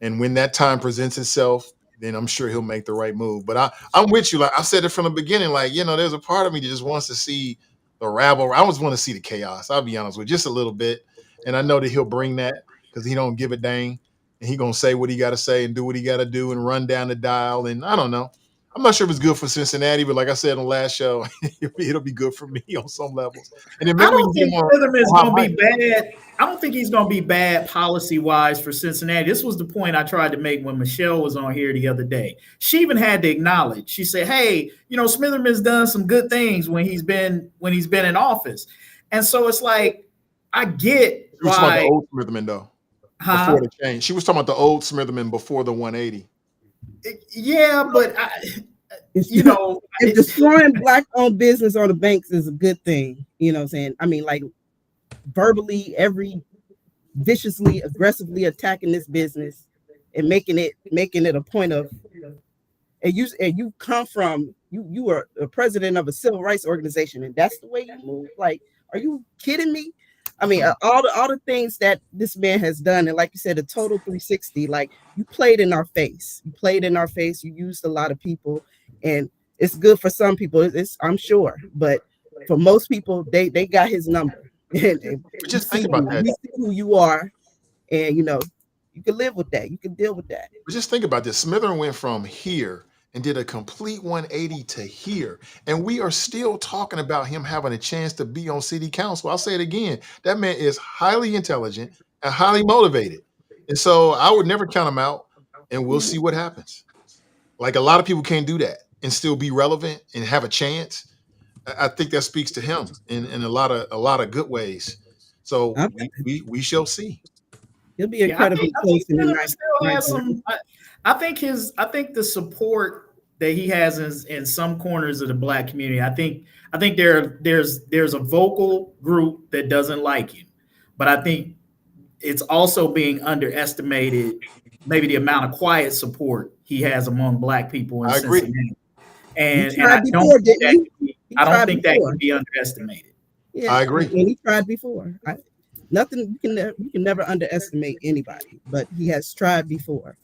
And when that time presents itself, then I'm sure he'll make the right move. But I'm with you. Like I said it from the beginning, like, you know, there's a part of me that just wants to see the rabble. I just want to see the chaos. I'll be honest with you, just a little bit. And I know that he'll bring that because he don't give a dang. And he going to say what he got to say and do what he got to do and run down the dial. And I don't know. I'm not sure if it's good for Cincinnati, but like I said on the last show, it'll be good for me on some levels. And then maybe I don't think Smitherman's going to be bad. I don't think he's going to be bad policy-wise for Cincinnati. This was the point I tried to make when Michelle was on here the other day. She even had to acknowledge. She said, "Hey, you know, Smitherman's done some good things when he's been in office." And so it's like, I get why. She was talking about the old Smitherman though. Before the change. She was talking about the old Smitherman before the 180. Yeah, but if destroying Black-owned business or the banks is a good thing, you know what I'm saying? I mean, like verbally, viciously, aggressively attacking this business and making it a point of, and you come from, you are a president of a civil rights organization and that's the way you move. Like, are you kidding me? I mean, all the things that this man has done, and like you said, a total 360. Like, you played in our face. You played in our face. You used a lot of people, and it's good for some people. I'm sure, but for most people, they got his number. And Just think about that. We see who you are, and you can live with that. You can deal with that. But just think about this. Smitherin went from here and did a complete 180 to here. And we are still talking about him having a chance to be on city council. I'll say it again. That man is highly intelligent and highly motivated. And so I would never count him out, and we'll see what happens. Like, a lot of people can't do that and still be relevant and have a chance. I think that speaks to him in a lot of good ways. So we shall see. He'll be incredibly close in the night. I think the support that he has in some corners of the Black community. I think there's a vocal group that doesn't like him, but I think it's also being underestimated. Maybe the amount of quiet support he has among Black people in Cincinnati. And I don't think that can be underestimated. Yeah, I agree. And he tried before. You can never underestimate anybody, but he has tried before.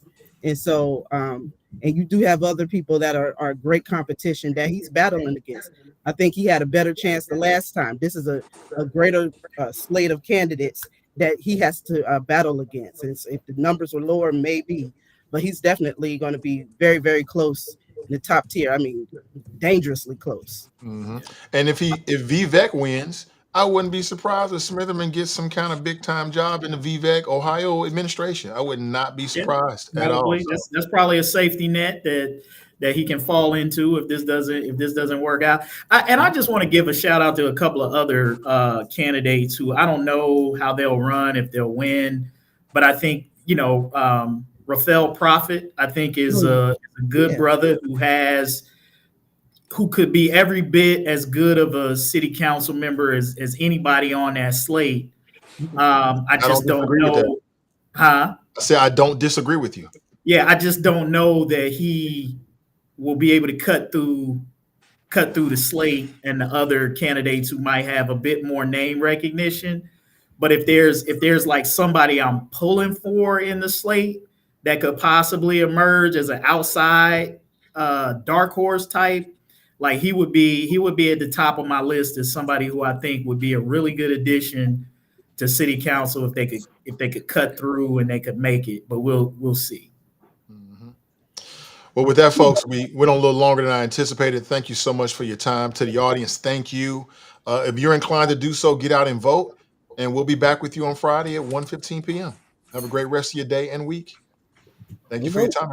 And so, and you do have other people that are great competition that he's battling against. I think he had a better chance the last time. This is a greater slate of candidates that he has to battle against. And if the numbers were lower, maybe, but he's definitely going to be very, very close in the top tier. I mean, dangerously close. Mm-hmm. And if Vivek wins, I wouldn't be surprised if Smitherman gets some kind of big time job in the Vivek Ohio administration. I would not be surprised at all. That's probably a safety net that he can fall into if this doesn't work out. I just want to give a shout out to a couple of other candidates who I don't know how they'll run, if they'll win, but I think Rafael Prophet, I think, is a good brother who could be every bit as good of a city council member as anybody on that slate. I just don't know. Huh? I say I don't disagree with you. Yeah, I just don't know that he will be able to cut through the slate and the other candidates who might have a bit more name recognition. But if there's like somebody I'm pulling for in the slate that could possibly emerge as an outside dark horse type, like he would be at the top of my list as somebody who I think would be a really good addition to city council if they could cut through and they could make it. But we'll see. Mm-hmm. Well, with that, folks, we went on a little longer than I anticipated. Thank you so much for your time. To the audience, thank you. If you're inclined to do so, get out and vote, and we'll be back with you on Friday at 1:15 p.m. Have a great rest of your day and week. Thank you for your time, everybody.